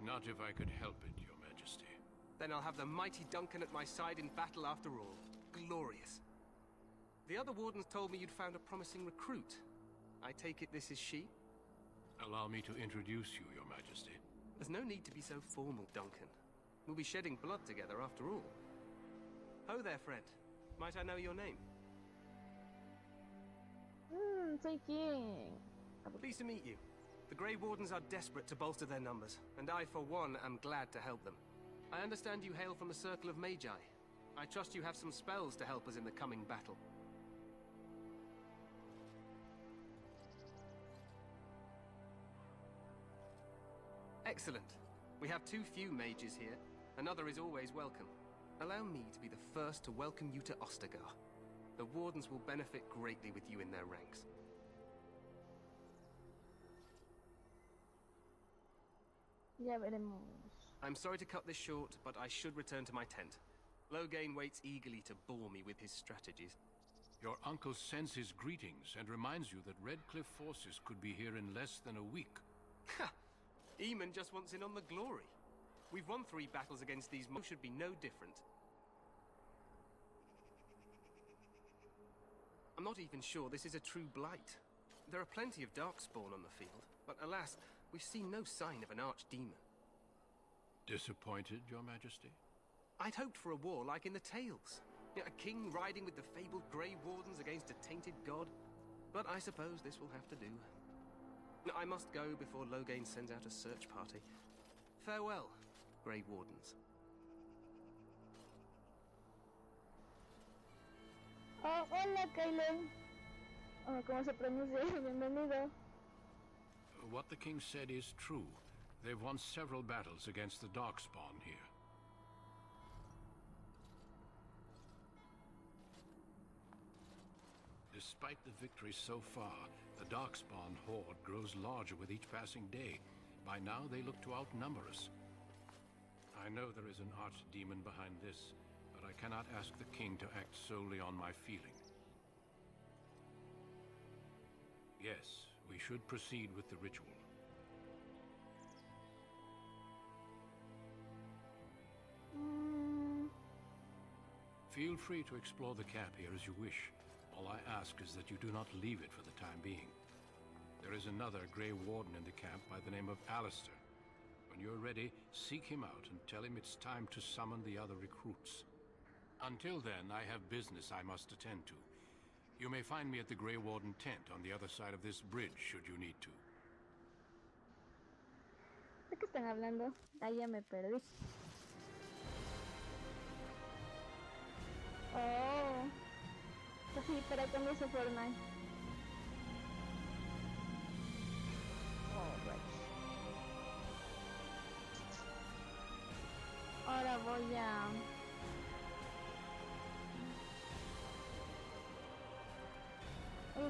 Not if I could help it, Your Majesty. Then I'll have the mighty Duncan at my side in battle after all. Glorious. The other wardens told me you'd found a promising recruit. I take it this is she? Allow me to introduce you, Your Majesty. There's no need to be so formal, Duncan. We'll be shedding blood together after all. Ho there, friend. Might I know your name? Soy king. Pleased to meet you. The Grey Wardens are desperate to bolster their numbers, and I, for one, am glad to help them. I understand you hail from a circle of Magi. I trust you have some spells to help us in the coming battle. Excellent. We have too few mages here. Another is always welcome. Allow me to be the first to welcome you to Ostagar. The Wardens will benefit greatly with you in their ranks. Ya veremos. I'm sorry to cut this short, but I should return to my tent. Loghain waits eagerly to bore me with his strategies. Your uncle sends his greetings and reminds you that Redcliffe forces could be here in less than a week. Ha! Eamon just wants in on the glory. We've won 3 battles against these monsters, should be no different. I'm not even sure this is a true blight. There are plenty of Darkspawn on the field, but alas, we've seen no sign of an archdemon. Disappointed, Your Majesty? I'd hoped for a war like in the tales. A king riding with the fabled Grey Wardens against a tainted god. But I suppose this will have to do. I must go before Loghain sends out a search party. Farewell, Grey Wardens. Oh, hola, Kylen. Oh, ¿cómo se pronuncia? Bienvenido. What the king said is true. They've won several battles against the Darkspawn here. Despite the victory so far, the Darkspawn horde grows larger with each passing day. By now, they look to outnumber us. I know there is an archdemon behind this, but I cannot ask the king to act solely on my feeling. Yes, we should proceed with the ritual. Feel free to explore the camp here as you wish. All I ask is that you do not leave it for the time being. There is another Grey Warden in the camp by the name of Alistair. When you're ready, seek him out and tell him it's time to summon the other recruits. Until then, I have business I must attend to. You may find me at the Grey Warden tent on the other side of this bridge, should you need to. ¿De qué están hablando? Ah, ya me perdí. Oh, pues sí, para cuando se Fortnite. Ahora voy a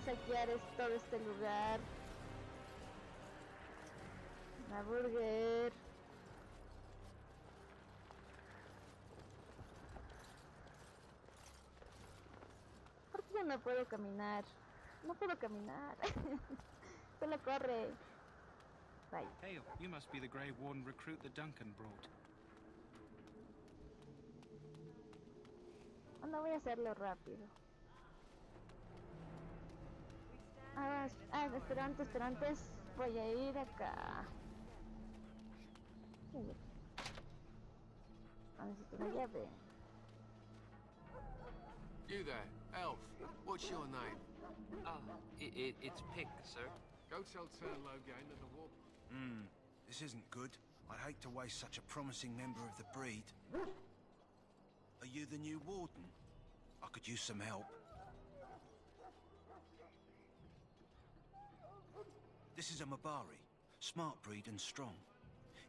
saquear todo este lugar. La burger. ¿Por qué no puedo caminar? No puedo caminar. Solo corre. Bye. Hey, you must be the Grey Warden recruit that Duncan brought. No voy a hacerlo rápido. Espera antes. Voy a ir acá. Necesito una llave. You there, elf. What's your name? It's Pink, sir. Go tell Turlogain that the warden... This isn't good. I'd hate to waste such a promising member of the breed. Are you the new warden? I could use some help. This is a Mabari, smart breed and strong.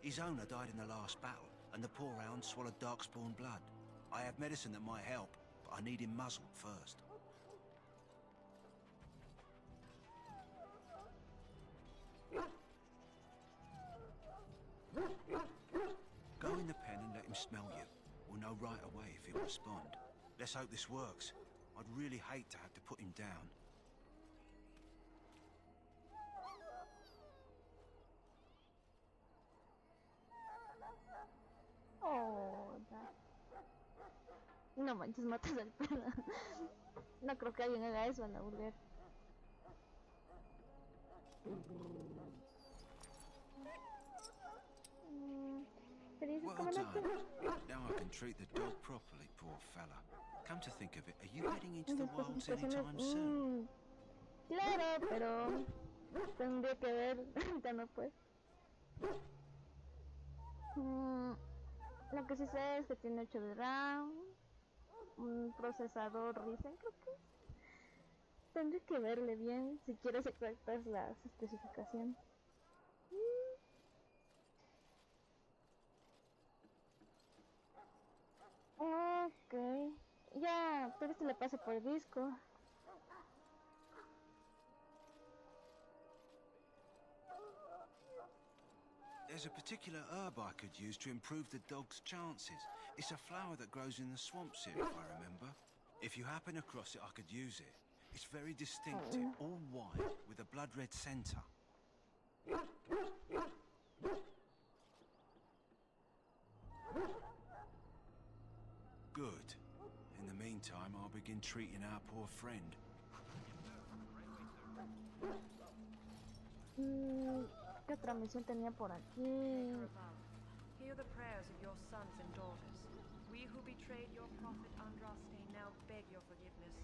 His owner died in the last battle, and the poor hound swallowed darkspawn blood. I have medicine that might help, but I need him muzzled first. Go in the pen and let him smell you. We'll know right away if he'll respond. Let's hope this works. I'd really hate to have to put him down. Oh, no manches, matas al perro. No creo que alguien haga eso en la burger. Well done. Now I can treat the dog properly, poor fella. Come to think of it, are you heading into the wilds anytime soon? Claro, pero tendría que ver, ya no pues. Lo que sí sé es que tiene 8 de RAM, un procesador Ryzen, creo que tendré que verle bien si quieres exactas las especificaciones. Ok, ya, pero esto le pasa por disco. There's a particular herb I could use to improve the dog's chances. It's a flower that grows in the swamps here, if I remember. If you happen across it, I could use it. It's very distinctive, all white, with a blood-red center. Good. In the meantime, I'll begin treating our poor friend. ¿Qué otra misión tenía por aquí? Hear the prayers of your sons and daughters. We who betrayed your prophet Andraste now beg your forgiveness.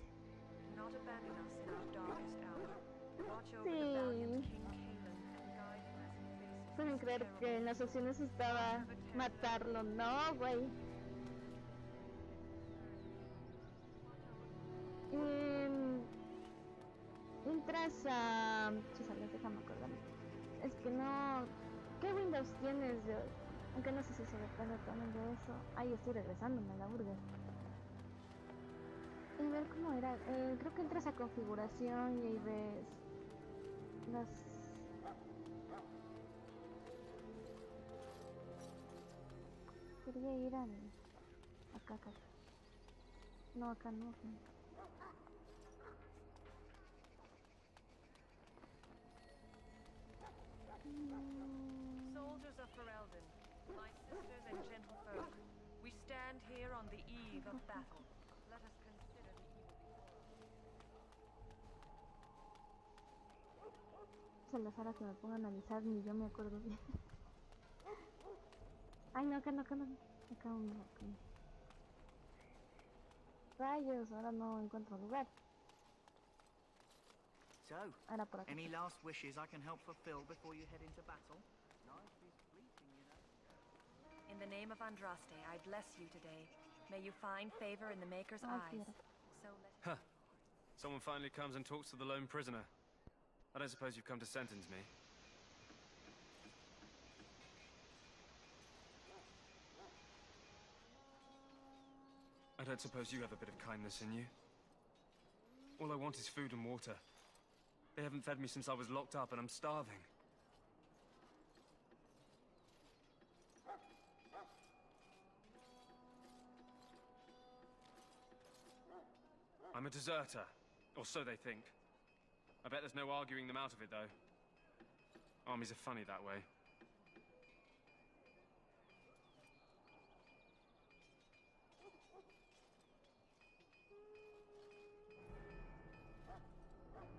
Do not abandon us in our darkest hour. Watch over the valiant King Kaelan and guide him as he faces. Pueden creer que en las opciones estaba matarlo, no, güey. Entras a... Chisales, déjame acordarme. Es que no... ¿Qué Windows tienes? Aunque no sé si se depende también de eso. Ahí estoy regresándome a la burger. A ver cómo era. Creo que entras a configuración y ahí ves las... Quería ir al... Acá. No, acá no. Soldiers of Ferelden, my sisters and gentlefolk, we stand here on the eve of battle. Let us consider the evil before us. Se les hará que me ponga a analizar, ni yo me acuerdo bien. Ay, no, acá no. Acá Rayos, ahora no encuentro lugar. So, any last wishes I can help fulfill before you head into battle? Life is fleeting, you know. In the name of Andraste, I bless you today. May you find favor in the Maker's eyes. So let... Someone finally comes and talks to the lone prisoner. I don't suppose you've come to sentence me. I don't suppose you have a bit of kindness in you? All I want is food and water. They haven't fed me since I was locked up and I'm starving. I'm a deserter, or so they think. I bet there's no arguing them out of it, though. Armies are funny that way.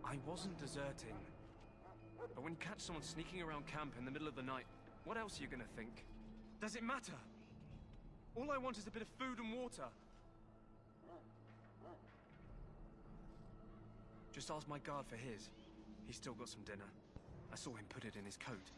I wasn't deserting. But when you catch someone sneaking around camp in the middle of the night, what else are you gonna think? Does it matter? All I want is a bit of food and water. Just ask my guard for his. He's still got some dinner. I saw him put it in his coat.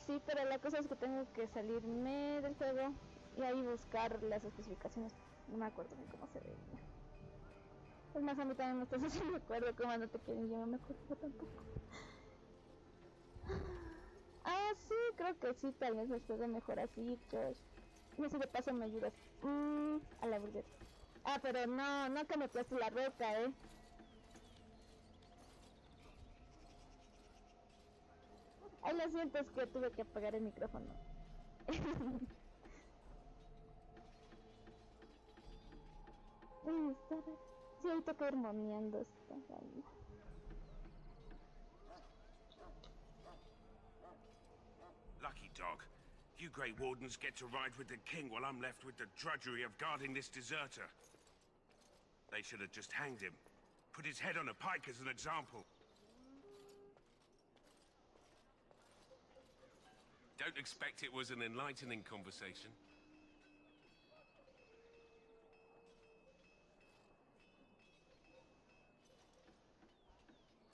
Sí, pero la cosa es que tengo que salirme del juego y ahí buscar las especificaciones. No me acuerdo ni cómo se veía. Es más, a mí también me estás haciendo acuerdo como no te quieren, yo no me acuerdo tampoco. Sí, creo que sí, tal vez les juegue mejor así, Josh. Y si de paso me ayudas. A la burguesa. Pero no que me prestes la roca, Ay, lo siento, es que tuve que apagar el micrófono. Sí, ahí toca ir moneando esta vaina. Lucky dog. You Grey Wardens get to ride with the king while I'm left with the drudgery of guarding this deserter. They should have just hanged him. Put his head on a pike as an example. Don't expect it was an enlightening conversation.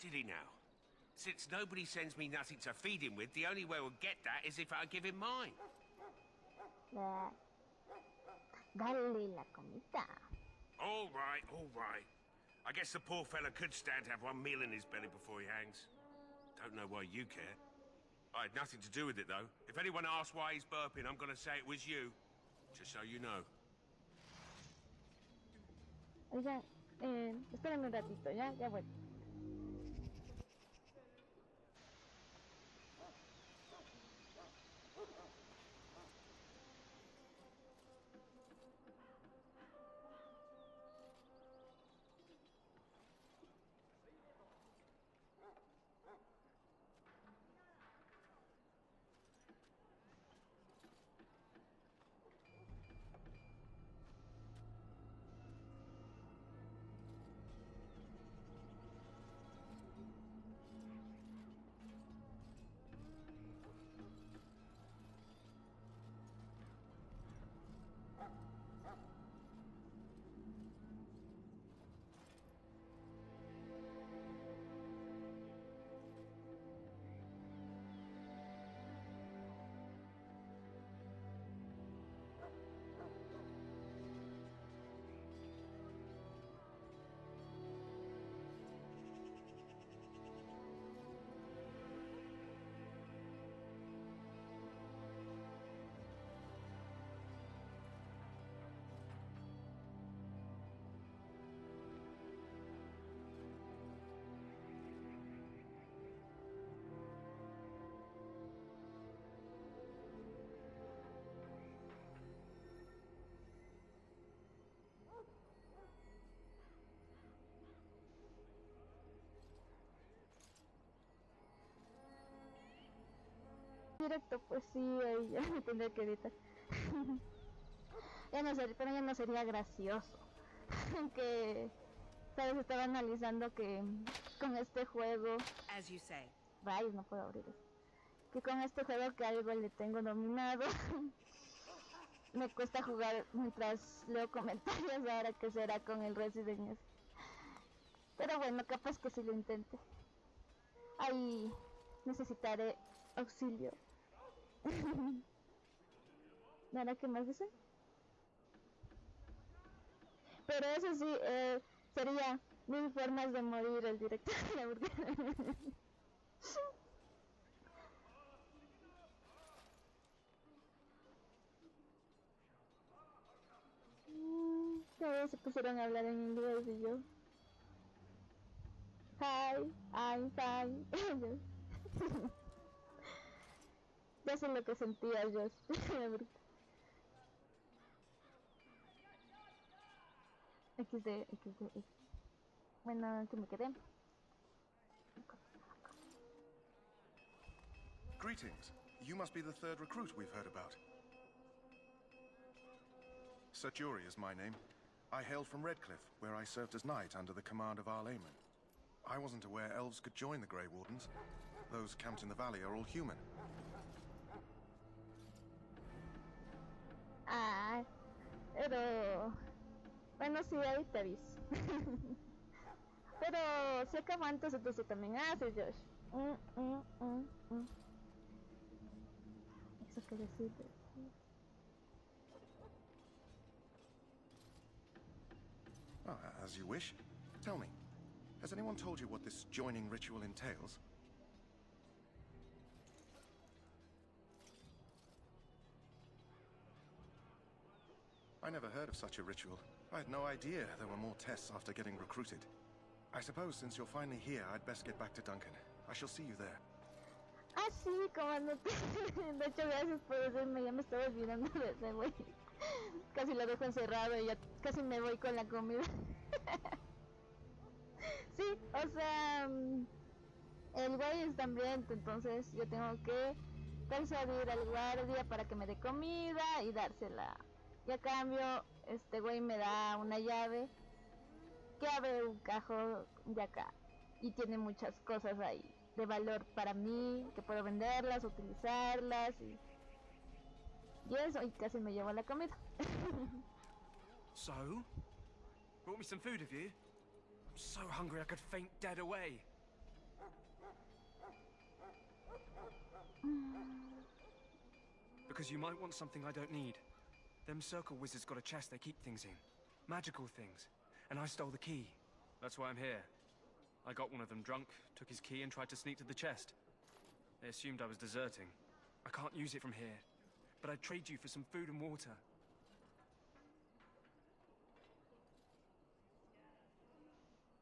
Did he now? Since nobody sends me nothing to feed him with, the only way we'll get that is if I give him mine. Dale la comida. All right. I guess the poor fella could stand to have one meal in his belly before he hangs. Don't know why you care. I had nothing to do with it, though. If anyone asks why he's burping, I'm gonna say it was you. Just so you know. Oigan, espérenme un ratito, ya vuelvo. directo, pues sí, ahí ya me tendría que editar. Ya no sería, pero ya no sería gracioso. Que, ¿sabes? Estaba analizando que con este juego... As you say. Rayos, no puedo abrir eso. Que con este juego que algo le tengo dominado, me cuesta jugar mientras leo comentarios. Ahora que será con el Resident Evil. Pero bueno, capaz que si lo intente. Ahí necesitaré auxilio. ¿Nada que más dice? Pero eso sí, sería 1000 formas de morir el director de la burguesa. Todos se pusieron a hablar en inglés y yo. Hi, I'm fine. Ya sé lo que sentía yo. XD. Bueno, que me quedé. Greetings. You must be the third recruit we've heard about. Sir Jury is my name. I hail from Redcliffe, where I served as knight under the command of our layman. I wasn't aware elves could join the Grey Wardens. Those camped in the valley are all human. Ah, pero... Bueno, sí, ahí te aviso. Pero si acabo antes, entonces también haces, Josh. Eso que decirte. As you wish. Tell me, has anyone told you what this joining ritual entails? I never heard of such a ritual. I had no idea there were more tests after getting recruited. I suppose since you're finally here, I'd best get back to Duncan. I shall see you there. Ah, sí, comandante. De hecho, gracias por decirme, ya me estaba olvidando de ese güey. Casi lo dejo encerrado y ya casi me voy con la comida. Sí, o sea, el güey está hambriento, entonces yo tengo que persuadir al guardia para que me dé comida y dársela. Y a cambio, este güey me da una llave que abre un cajón de acá y tiene muchas cosas ahí de valor para mí, que puedo venderlas, utilizarlas y eso, y casi me llevo la comida. So? Brought me some food, have you? I'm so hungry I could faint dead away. Because you might want something I don't need. Them circle wizards got a chest they keep things in. Magical things. And I stole the key. That's why I'm here. I got one of them drunk, took his key and tried to sneak to the chest. They assumed I was deserting. I can't use it from here. But I'd trade you for some food and water.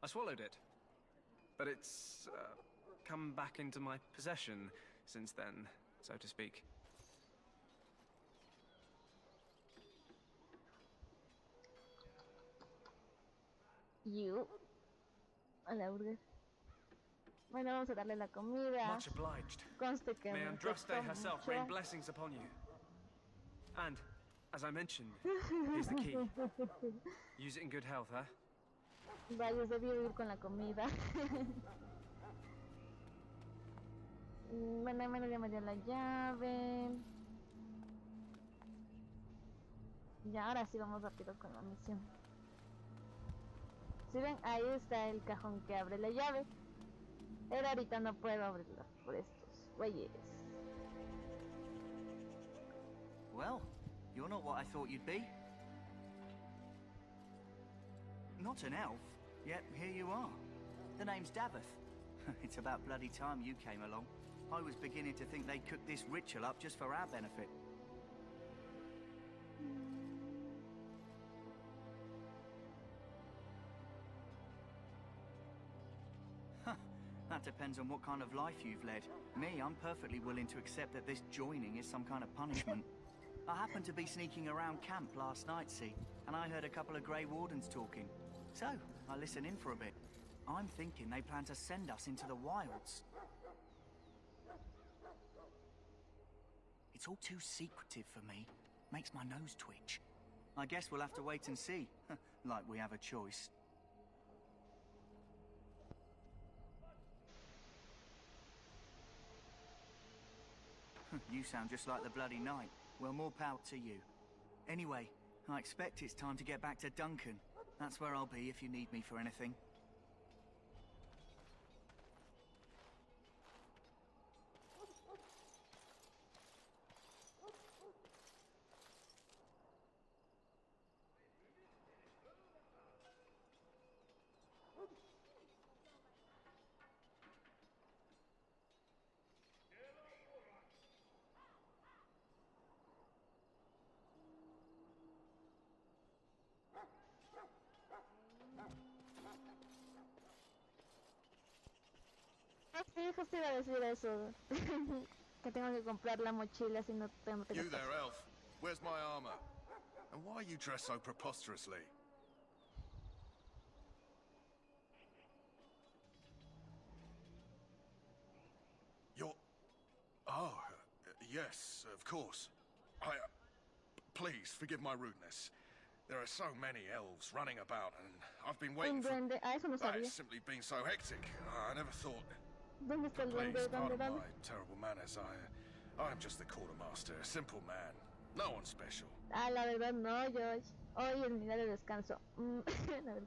I swallowed it. But it's come back into my possession since then, so to speak. You. Hola, burger. Bueno, vamos a darle la comida. Much obliged. Conste que May me Andraste costó herself mucho. rain blessings upon you. And, as I mentioned, here's the key. Use it in good health, huh? Rayos, debí ir con la comida. Bueno, al menos ya me dio la llave. Y ahora sí vamos rápido con la misión. Si ven, ahí está el cajón que abre la llave. Pero ahorita no puedo abrirlo por estos güeyes. Well, you're not what I thought you'd be. Not an elf, yet here you are. The name's Daveth. It's about bloody time you came along. I was beginning to think they'd cooked this ritual up just for our benefit. That depends on what kind of life you've led. Me, I'm perfectly willing to accept that this joining is some kind of punishment. I happened to be sneaking around camp last night, see, and I heard a couple of Grey Wardens talking. So, I listened in for a bit. I'm thinking they plan to send us into the wilds. It's all too secretive for me. Makes my nose twitch. I guess we'll have to wait and see. Like we have a choice. You sound just like the bloody knight. Well, more power to you. Anyway, I expect it's time to get back to Duncan. That's where I'll be if you need me for anything. Sí, justo iba a decir eso. Que tengo que comprar la mochila si no tengo You there, elf. Where's my armor? And why are you dressed so preposterously? You're... Oh, yes, of course. Please, forgive my rudeness. There are so many elves running about, and I've been waiting for... eso no sabía. It's simply been so hectic. I never thought... ¿Dónde está el duende? Please, pardon ¿Dónde? my terrible manners. I'm just the quartermaster, a simple man. No one special. Ah, la verdad no, George. Hoy es mi día de descanso. La verdad.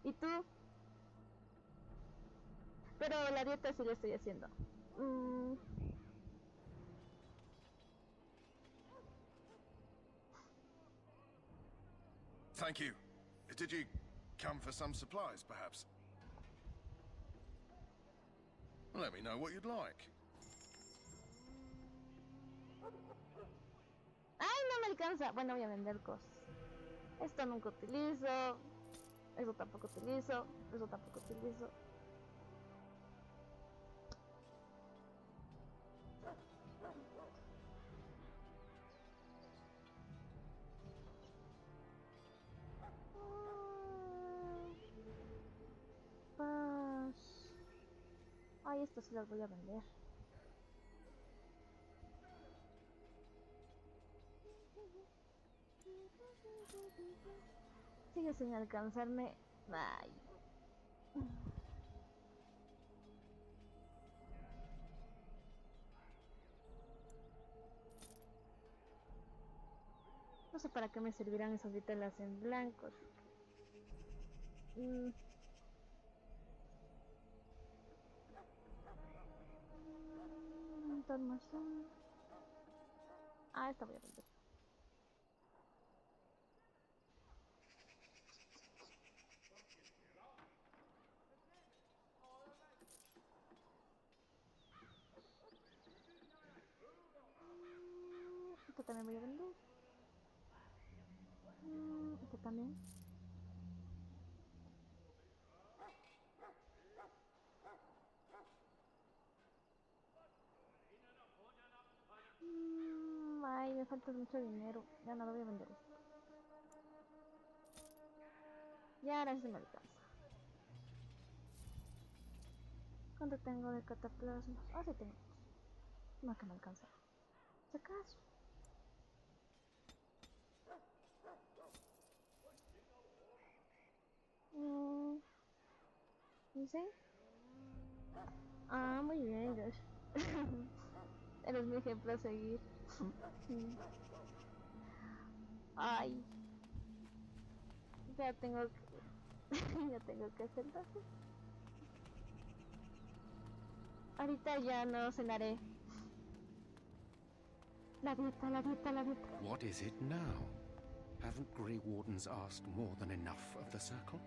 ¿Y tú? Pero la dieta sí la estoy haciendo. Thank you. Did you come for some supplies, perhaps? Let me know what you'd like. ¡Ay, no me alcanza! Bueno, voy a vender cosas. Esto nunca utilizo. Eso tampoco utilizo. Eso tampoco utilizo. Ay, esto sí las voy a vender. Sigue sin alcanzarme. Ay. No sé para qué me servirán esas vitelas en blancos. Ah, esta voy a vender. Esto también voy a vender. Esto también. Ay, me falta mucho dinero. Ya no lo voy a vender esto. Y ahora sí me alcanza. ¿Cuánto tengo de cataplasmas? Ah, sí tengo. No, que me alcanza. ¿Se acaso? ¿Y sí? Ah, muy bien, Josh. Eres mi ejemplo a seguir. Ay. Ya tengo que... ya tengo que hacerlo así. Ahorita ya no cenaré. La dieta, la dieta, la dieta. What is it now? Haven't Grey Wardens asked more than enough of the circle?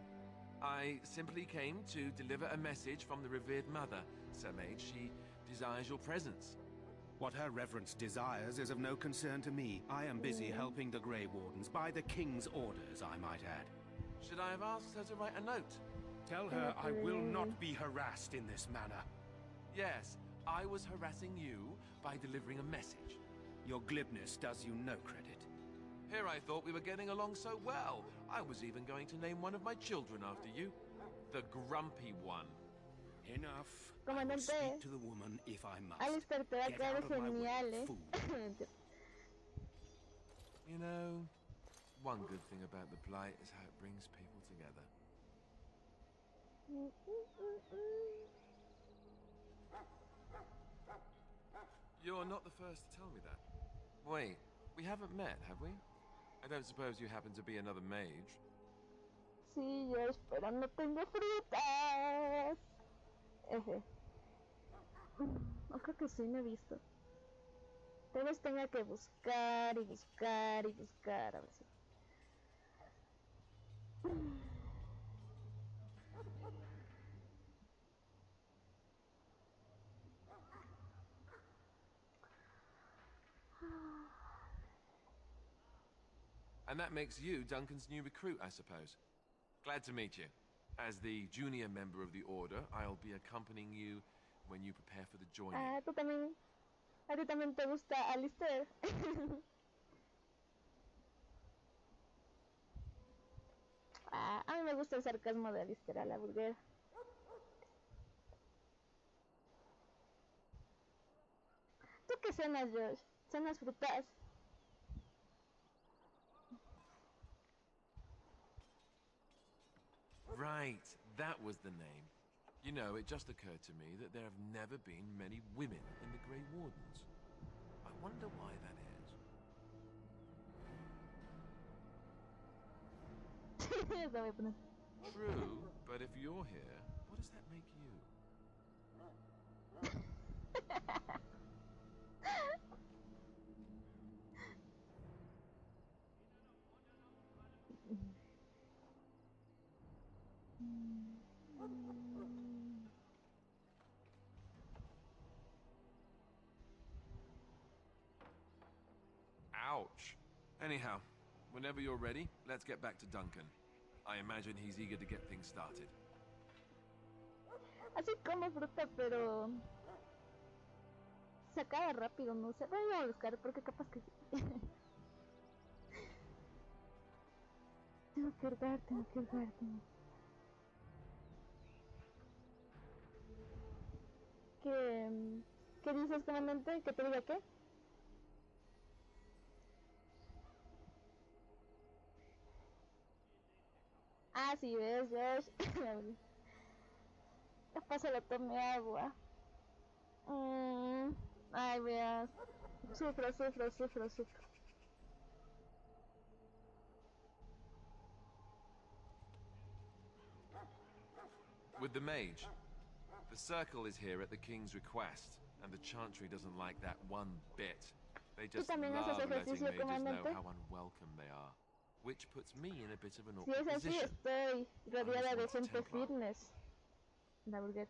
I simply came to deliver a message from the revered mother, Sir Mage. She desires your presence. What her reverence desires is of no concern to me. I am busy helping the Grey Wardens, by the King's orders, I might add. Should I have asked her to write a note? Tell her I will not be harassed in this manner. Yes, I was harassing you by delivering a message. Your glibness does you no credit. Here I thought we were getting along so well. I was even going to name one of my children after you. The Grumpy One. Enough. Comandante, I will speak to the woman if I must. Alistair, te va a Get quedar out of my way, genial, fool. You know, one good thing about the Blight is how it brings people together. You're not the first to tell me that. Wait, we haven't met, have we? I don't suppose you happen to be another mage? Sí, yo pero no tengo frutas. No creo que sí me he visto. Tal vez tenga que buscar y buscar y buscar a ver si. And that makes you Duncan's new recruit, I suppose. Glad to meet you. As the junior member of the Order, I'll be accompanying you when you prepare for the joining. Ah, tú también. A ti también te gusta Alistair. A mí me gusta el sarcasmo de Alistair a la vulgar. ¿Tú qué cenas, Josh? ¿Cenas frutas? Right, that was the name. You know, it just occurred to me that there have never been many women in the Grey Wardens. I wonder why that is. True, but if you're here, what does that make you? Ouch. Anyhow, whenever you're ready, let's get back to Duncan. I imagine he's eager to get things started. Así como fruta, pero se acaba rápido, no sé. Voy a buscar porque capaz que sí. Tengo que hurgar. ¿Qué dices, comandante? ¿Que te diga qué? Ah, sí, ves, Josh. Capaz se le tome agua. Ay, veas. Sufro. With the mage. The circle is here at the king's request, and the chantry doesn't like that one bit. They just love letting mages know how unwelcome they are, which puts me in a bit of an awkward position. Si es así, estoy rodeada de gente fitness. La vulgar.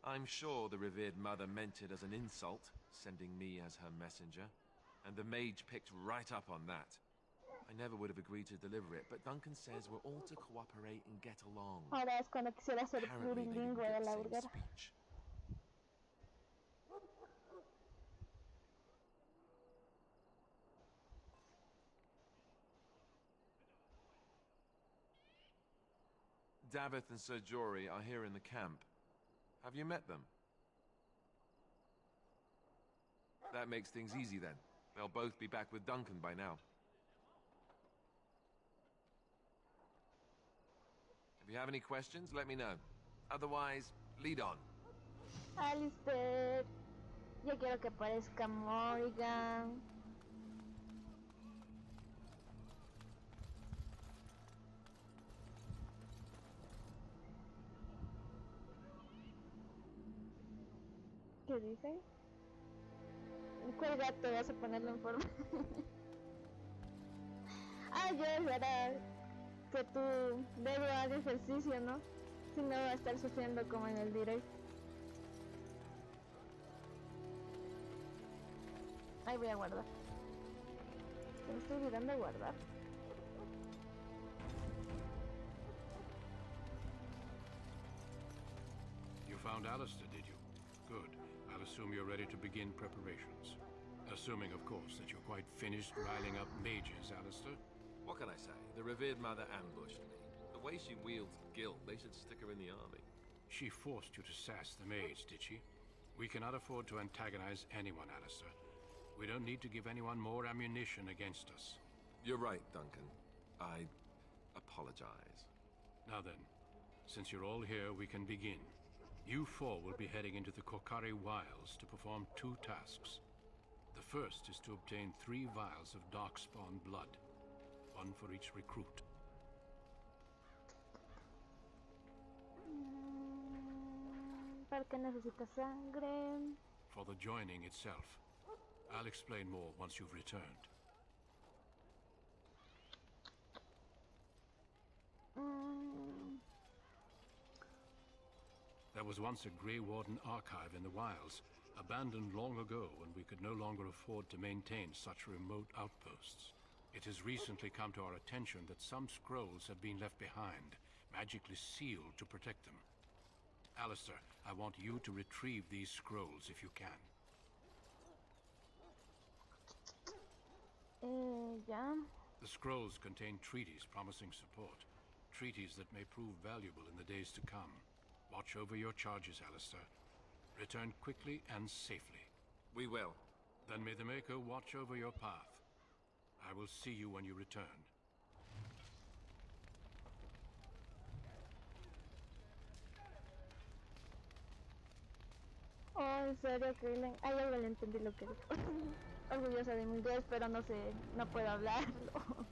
I'm sure the revered mother meant it as an insult, sending me as her messenger, and the mage picked right up on that. I never would have agreed to deliver it, but Duncan says we're all to cooperate and get along. Ahora es cuando quisiera ser plurilingüe de la vulgar. Davith and Sir Jory are here in the camp. Have you met them? That makes things easy then. They'll both be back with Duncan by now. If you have any questions, let me know. Otherwise, lead on. Alistair. Yo quiero que aparezca Morgan. ¿Qué dice? Cuelga, te vas a ponerlo en forma. Ah, yo verá que tu dedo haga ejercicio, ¿no? Si no va a estar sufriendo como en el direct. Ahí voy a guardar. Me estoy olvidando de guardar. You found Alistair, did you? Good. I'll assume you're ready to begin preparations. Assuming, of course, that you're quite finished riling up mages, Alistair. What can I say? The revered mother ambushed me. The way she wields guilt, they should stick her in the army. She forced you to sass the mage, did she? We cannot afford to antagonize anyone, Alistair. We don't need to give anyone more ammunition against us. You're right, Duncan. I apologize. Now then, since you're all here, we can begin. You four will be heading into the Korcari Wilds to perform 2 tasks. The first is to obtain 3 vials of darkspawn blood, 1 for each recruit. ¿Para qué necesita sangre? For the joining itself. I'll explain more once you've returned. There was once a Grey Warden archive in the wilds, abandoned long ago when we could no longer afford to maintain such remote outposts. It has recently come to our attention that some scrolls have been left behind, magically sealed to protect them. Alistair, I want you to retrieve these scrolls if you can. Yeah. The scrolls contain treaties promising support. Treaties that may prove valuable in the days to come. Watch over your charges, Alistair. Return quickly and safely. We will. Then may the Maker watch over your path. I will see you when you return. Oh, en serio, Krillin. Ay, ya le entendí lo que dijo. Orgullosa de mi inglés, pero no sé, no puedo hablarlo.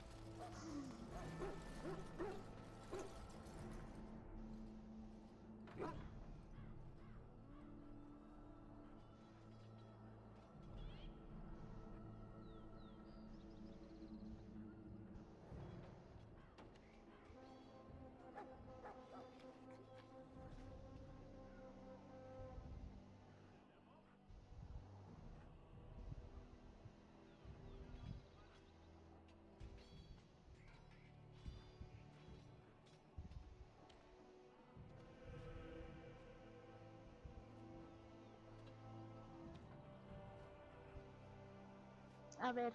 A ver,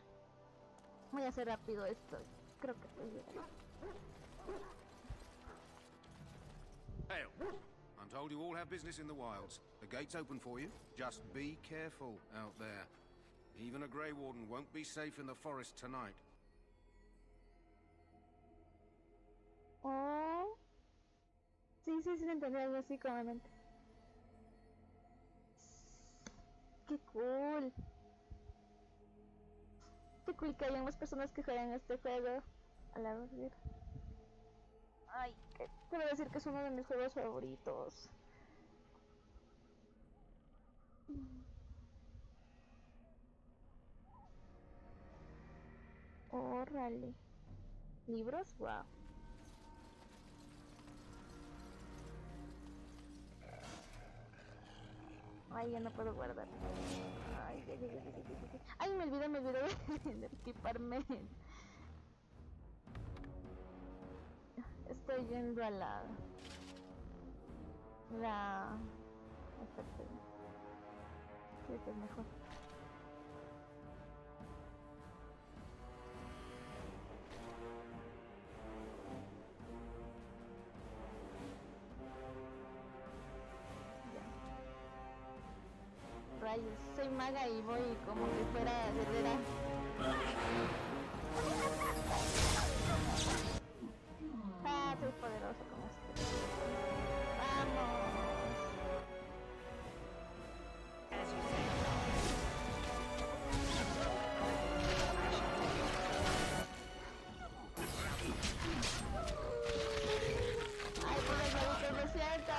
voy a hacer rápido esto. Creo que estoy bien. Hail. I'm told you all have business in the wilds. The gate's open for you. Just be careful out there. Even a Grey Warden won't be safe in the forest tonight. Oh. Sí, entendí algo así como mente. Qué cool. Qué cool que haya más personas que juegan este juego. A la vez. Ay, quiero decir que es uno de mis juegos favoritos. Órale. ¿Libros? Wow. Ay, ya no puedo guardar. Ay, me olvidé de equiparme. Estoy yendo a la... Espérate. Sí, esto es mejor. Rayos, soy maga y voy como si fuera guerrera. Ah, soy poderoso como este. Vamos. Ay, por el lado, lo siento.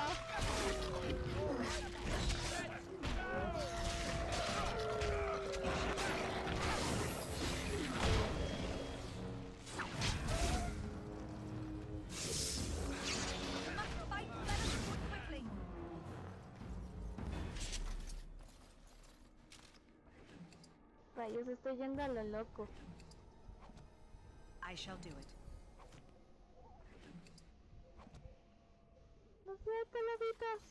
Rayos, estoy yendo a lo loco. I shall do it. Lo siento, lobitos.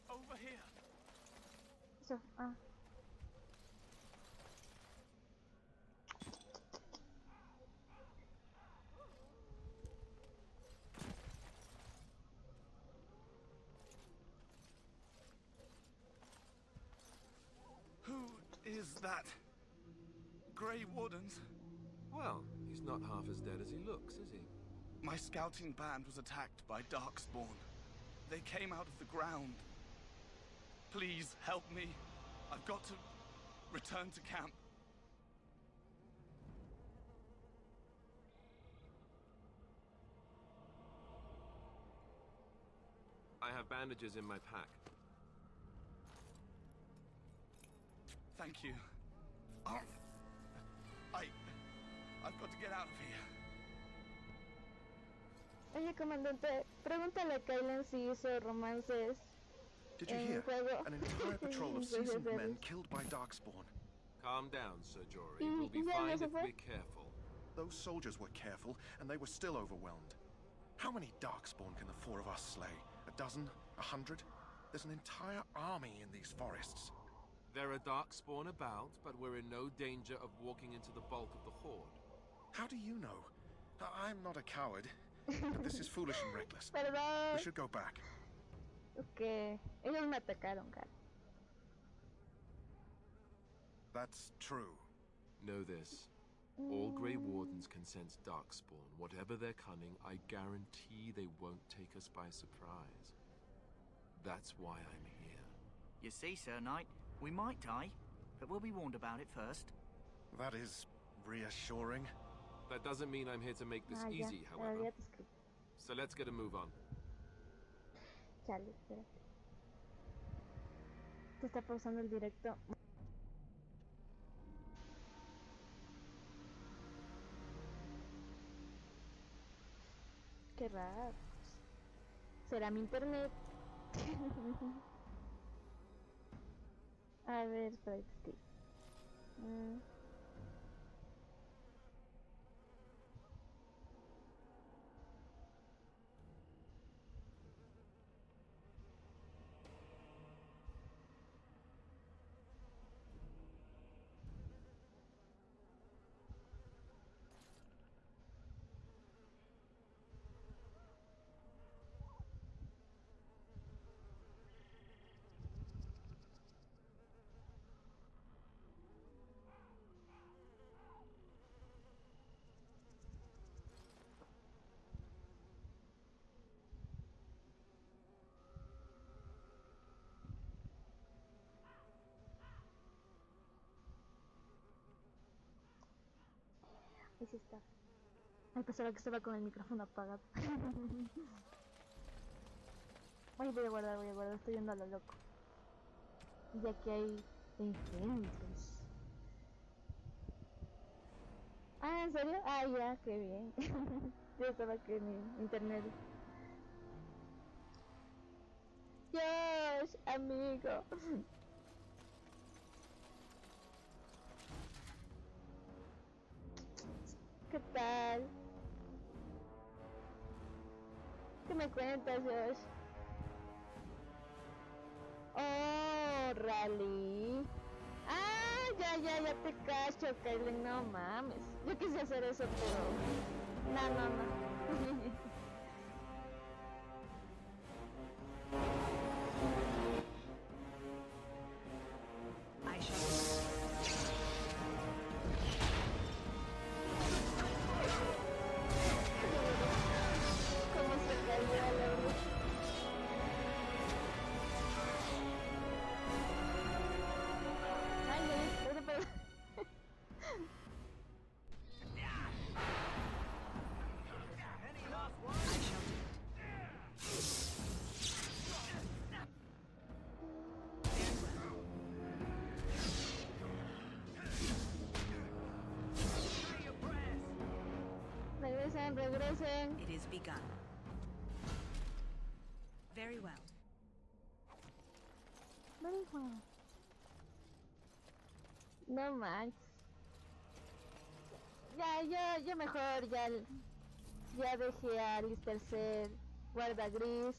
Over here. Eso, that? Grey Wardens? Well, he's not half as dead as he looks, is he? My scouting band was attacked by Darkspawn. They came out of the ground. Please help me. I've got to return to camp. I have bandages in my pack. Thank you. I've got to get out of here. Oye, comandante, pregúntale a Kylan si hizo romances. Did you hear? An entire patrol of seasoned men killed by Darkspawn. Calm down, Sir Jory. We'll be fine if we're careful. Those soldiers were careful, and they were still overwhelmed. How many Darkspawn can the four of us slay? A dozen? 100? There's an entire army in these forests. There are Darkspawn about, but we're in no danger of walking into the bulk of the Horde. How do you know? I'm not a coward, but this is foolish and reckless. Perdón. We should go back. Okay. Ellos me atacaron, cara. That's true. Know this. All Grey Wardens can sense Darkspawn. Whatever their cunning, I guarantee they won't take us by surprise. That's why I'm here. You see, Sir Knight, we might die, but we'll be warned about it first. That is reassuring. That doesn't mean I'm here to make this easy, however. So let's get a move on. Chale, espérate. Se está pausando el directo. Qué raro. ¿Será mi internet? A ver, espérate. Ahí sí está. Ay, pensaba que estaba con el micrófono apagado. Ay, voy a guardar, estoy yendo a lo loco. Ya que hay ejemplos. Ah, ¿en serio? Ah, ya, qué bien. Yo estaba que mi internet. Josh, amigo. ¿Qué tal? ¿Qué me cuentas, Josh? Oh, Rally. Ah, ya te cacho, Kylen, no mames. Yo quise hacer eso, pero... No. Regresen. It is begun. Very well. No manches. Ya mejor, ya dejé a Lister ser guarda gris.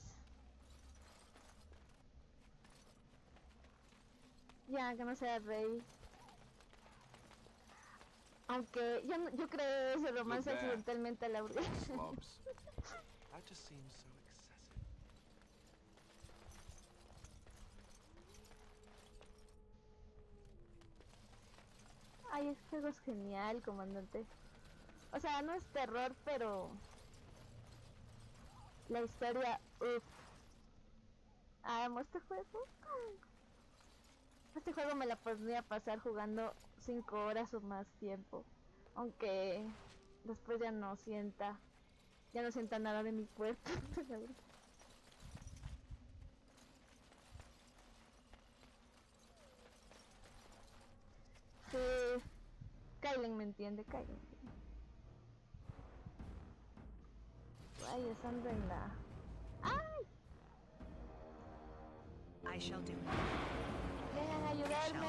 Ya, que no sea rey. Aunque yo creo ese romance accidentalmente a la burguesa. That just seems so excessive. Ay, este juego es genial, comandante. O sea, no es terror, pero la historia, uff. Amo este juego. Este juego me la podría pasar jugando 5 horas o más tiempo. Aunque después ya no sienta nada de mi cuerpo. La verdad. Sí, Kylen me entiende, Kylen me entiende. Ay, estando en la... ¡Ay! I shall do it. Vengan a ayudarme.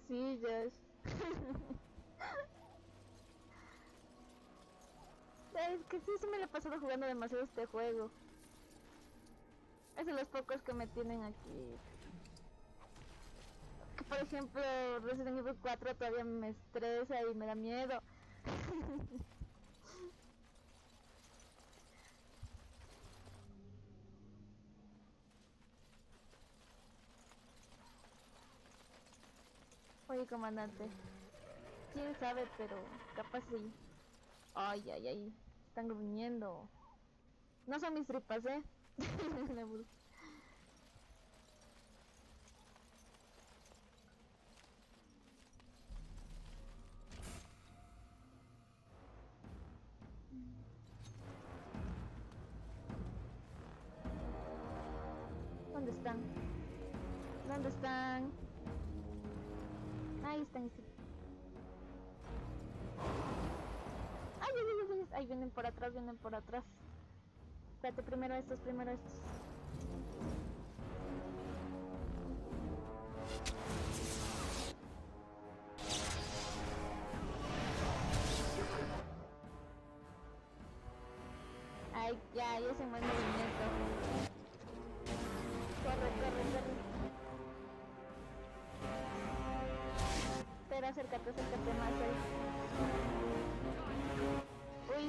Sí, Josh. Es que sí me la he pasado jugando demasiado este juego. Es de los pocos que me tienen aquí. Que por ejemplo Resident Evil 4 todavía me estresa y me da miedo. Oye, comandante, quién sabe, pero capaz sí. Ay, ay, ay, están gruñendo. No son mis tripas, ¿Dónde están? ¿Dónde están? Ahí están. Ay, ay, ay, ay, ay, vienen por atrás, vienen por atrás. Espérate, primero estos, primero estos. Ay, ya se mueve el movimiento. Corre, corre, corre. Pero acércate más ahí. Uy,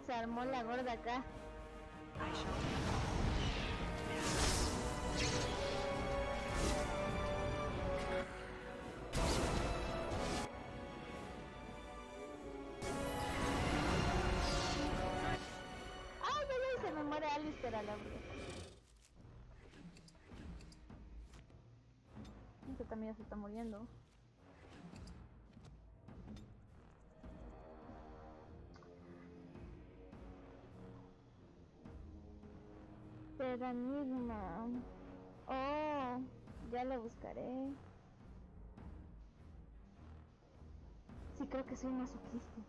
se armó la gorda acá. Ay, ay, ay, se me muere Alistair a la verdad. Este también ya se está muriendo. Pero enigma. Oh, ya lo buscaré. Sí, creo que soy masoquista.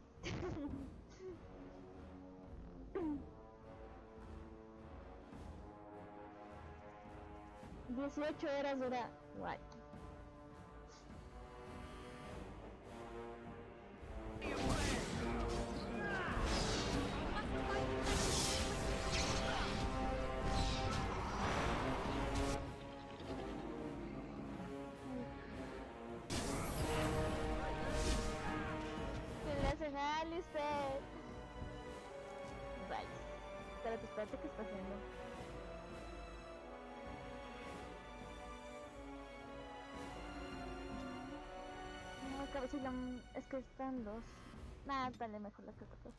18 horas dura. Guay. Alistair. Vale. Espérate, ¿qué está haciendo? No, cabecilla, es que están dos. Nah, dale mejor la que otra cosa.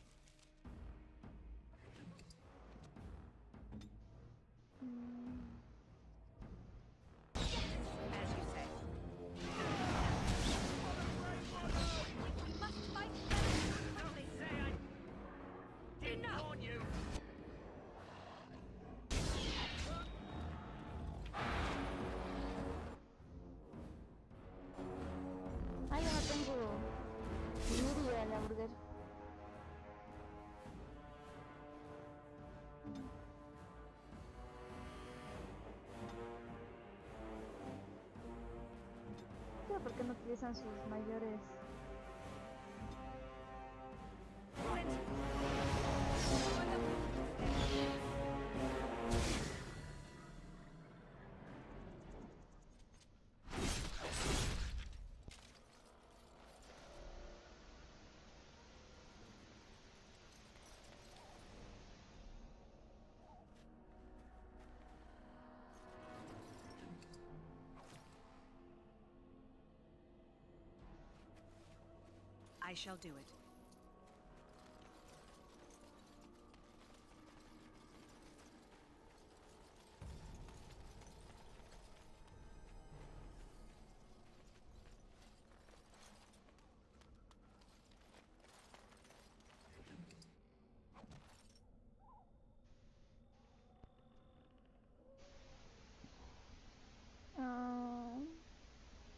que no utilizan sus mayores. I shall do it.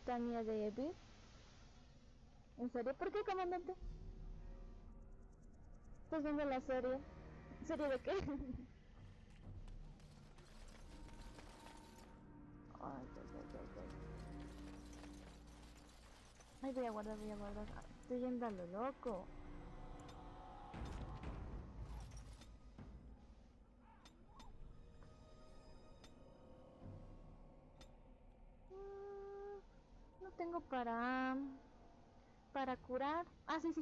Tania David. ¿En serio? ¿Por qué, comandante? ¿Estás viendo la serie? ¿Serie de qué? Ay, ay, voy a guardar. Estoy yendo a lo loco. No tengo para curar. Ah, sí.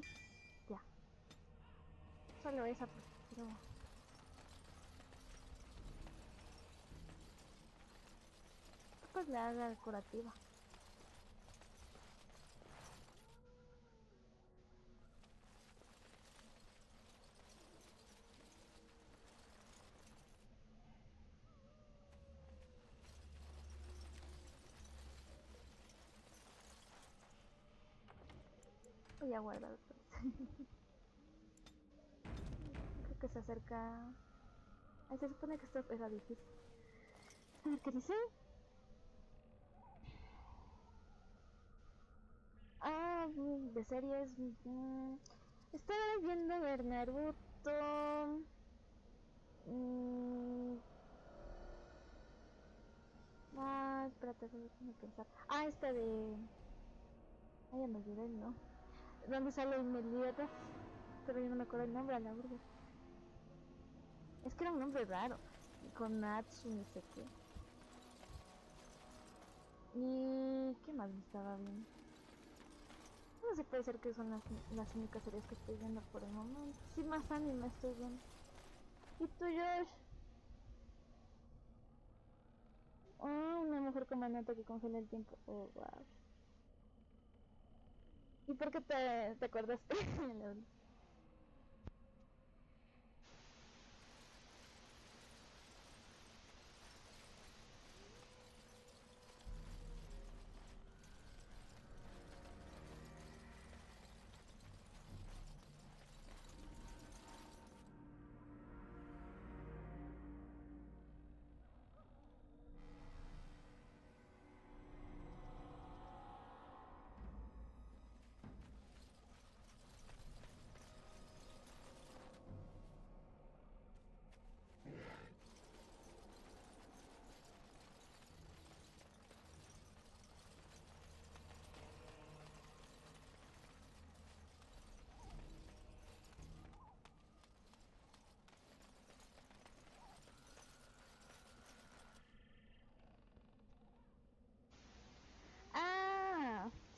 Ya. Solo esa, pero... pues le haga curativa. Voy a guardar pues. Creo que se acerca. Ay, se supone que esto era difícil. A ver qué dice. De series. Estaba viendo ver Naruto. Espérate, déjame pensar. Esta de... ay, ya me olvidé, ¿no? ¿Dónde sale Meliodas? Pero yo no me acuerdo el nombre, a la verdad. Es que era un nombre raro. Con Natsu, no sé qué. ¿Y qué más me estaba viendo? No sé, puede ser que son las únicas series que estoy viendo por el momento. Sí, más anime estoy viendo. ¿Y tú, Josh? Una mujer comandante que congela el tiempo. Oh, wow. ¿Y por qué te acordaste?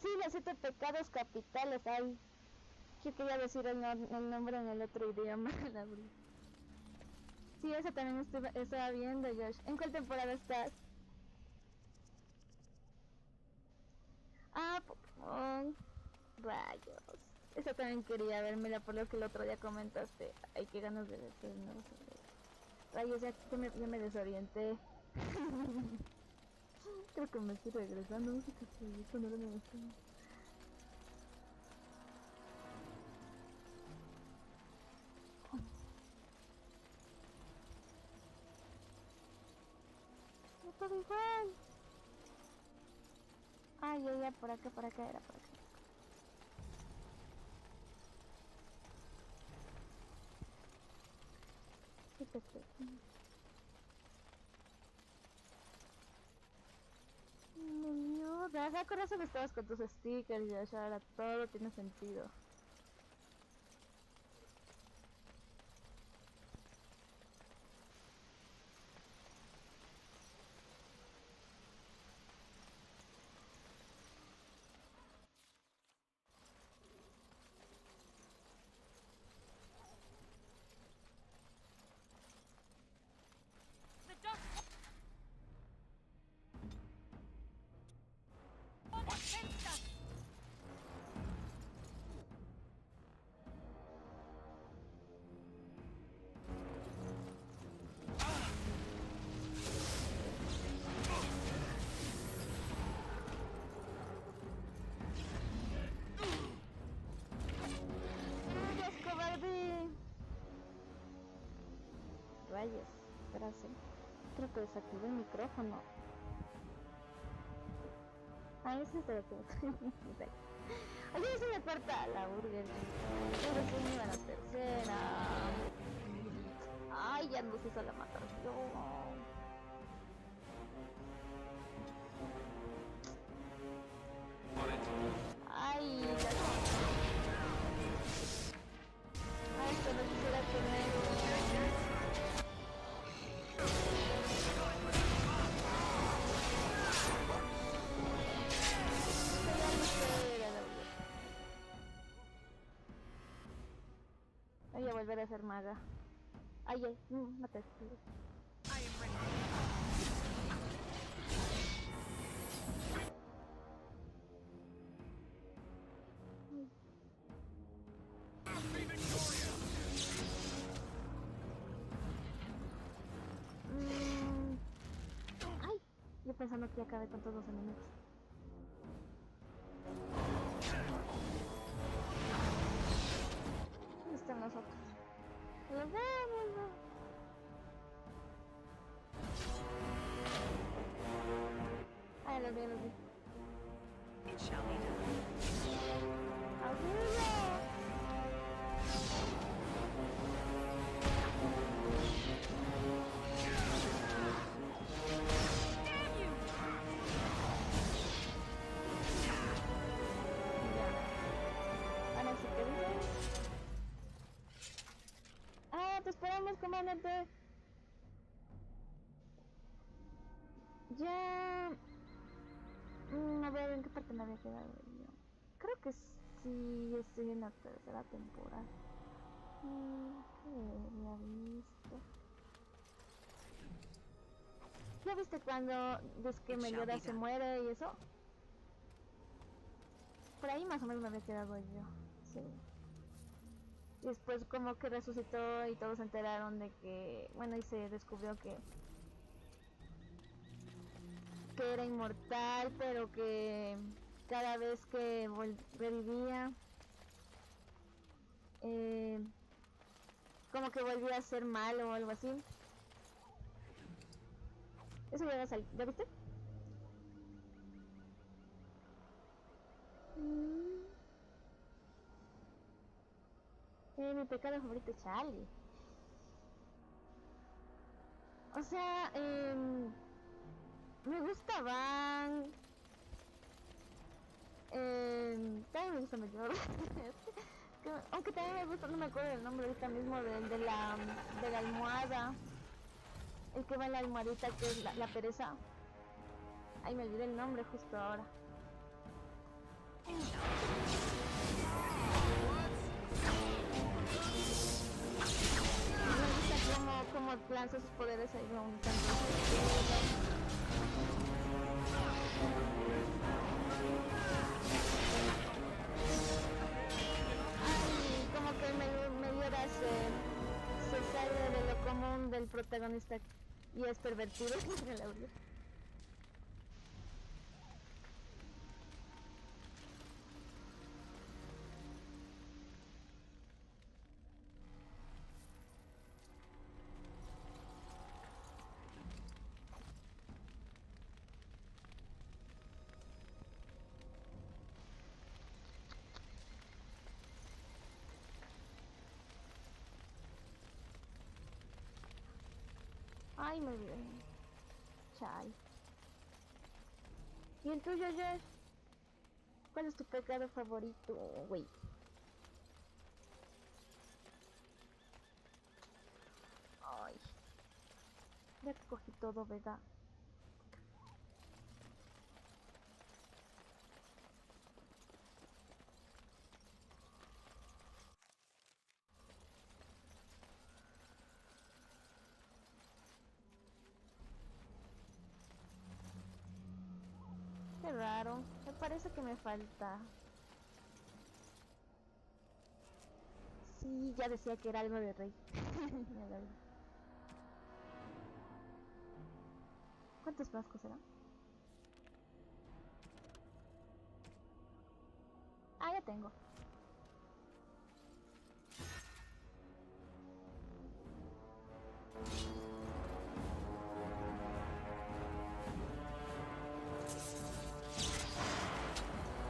Sí, los 7 pecados capitales. Ay, yo quería decir el nombre en el otro idioma. La verdad. Sí, esa también estaba viendo, Josh. ¿En cuál temporada estás? Pokémon. Rayos. Esa también quería vérmela por lo que el otro día comentaste. Ay, qué ganas de ver, no sé. Rayos, ya me desorienté. Creo que me estoy regresando. No sé qué estoy viendo, no me gusta. No todo igual. Ya, por acá era, por acá. me acuerdo que estabas con tus stickers y ya ahora todo tiene sentido. Rayos, gracias. Creo que desactivé el micrófono. Ahí sí se lo tengo. Oye, se me corta la Burger King. Yo recién iba a la tercera. Ay, ya nos hizo la matar yo. Ay, la... Ay, que no quisiera tener... Voy a volver a ser maga. Ay, ay, mate. Ay, yo pensando que acabé con todos los enemigos. ¿Dónde están los otros? ¡Los vemos! Ah, los vi, los vi. It shall be done. ¡Ayuda! Ahora sí que dice. ¡Ah, te esperamos, comandante! Ya... a ver, ¿en qué parte me había quedado yo? Creo que sí estoy en la tercera temporada. ¿Qué había visto? ¿Ya viste cuando ves que Meliodas se muere y eso? Por ahí más o menos me había quedado yo. Sí. Y después como que resucitó y todos se enteraron de que... Bueno, y se descubrió que era inmortal, pero que cada vez que revivía como que volvía a ser malo o algo así. Eso ya va a salir, ¿ya viste? Mi pecado favorito es Charlie. O sea, me gusta Van. También me gusta Mayor. Aunque también me gusta, no me acuerdo el nombre ahorita mismo de la almohada. El que va en la almohadita, que es la pereza. Ay, me olvidé el nombre justo ahora. Me gusta cómo lanza sus poderes ahí. Ay, como que Meliodas se sale de lo común del protagonista y es pervertido. El audio. Ay, me olvidé. Chal. ¿Y el tuyo, Jess? ¿Cuál es tu pecado favorito, güey? Ay. Ya cogí todo, ¿verdad? Qué raro, me parece que me falta. Sí, ya decía que era algo de rey. ¿Cuántos frascos serán? Ah, ya tengo.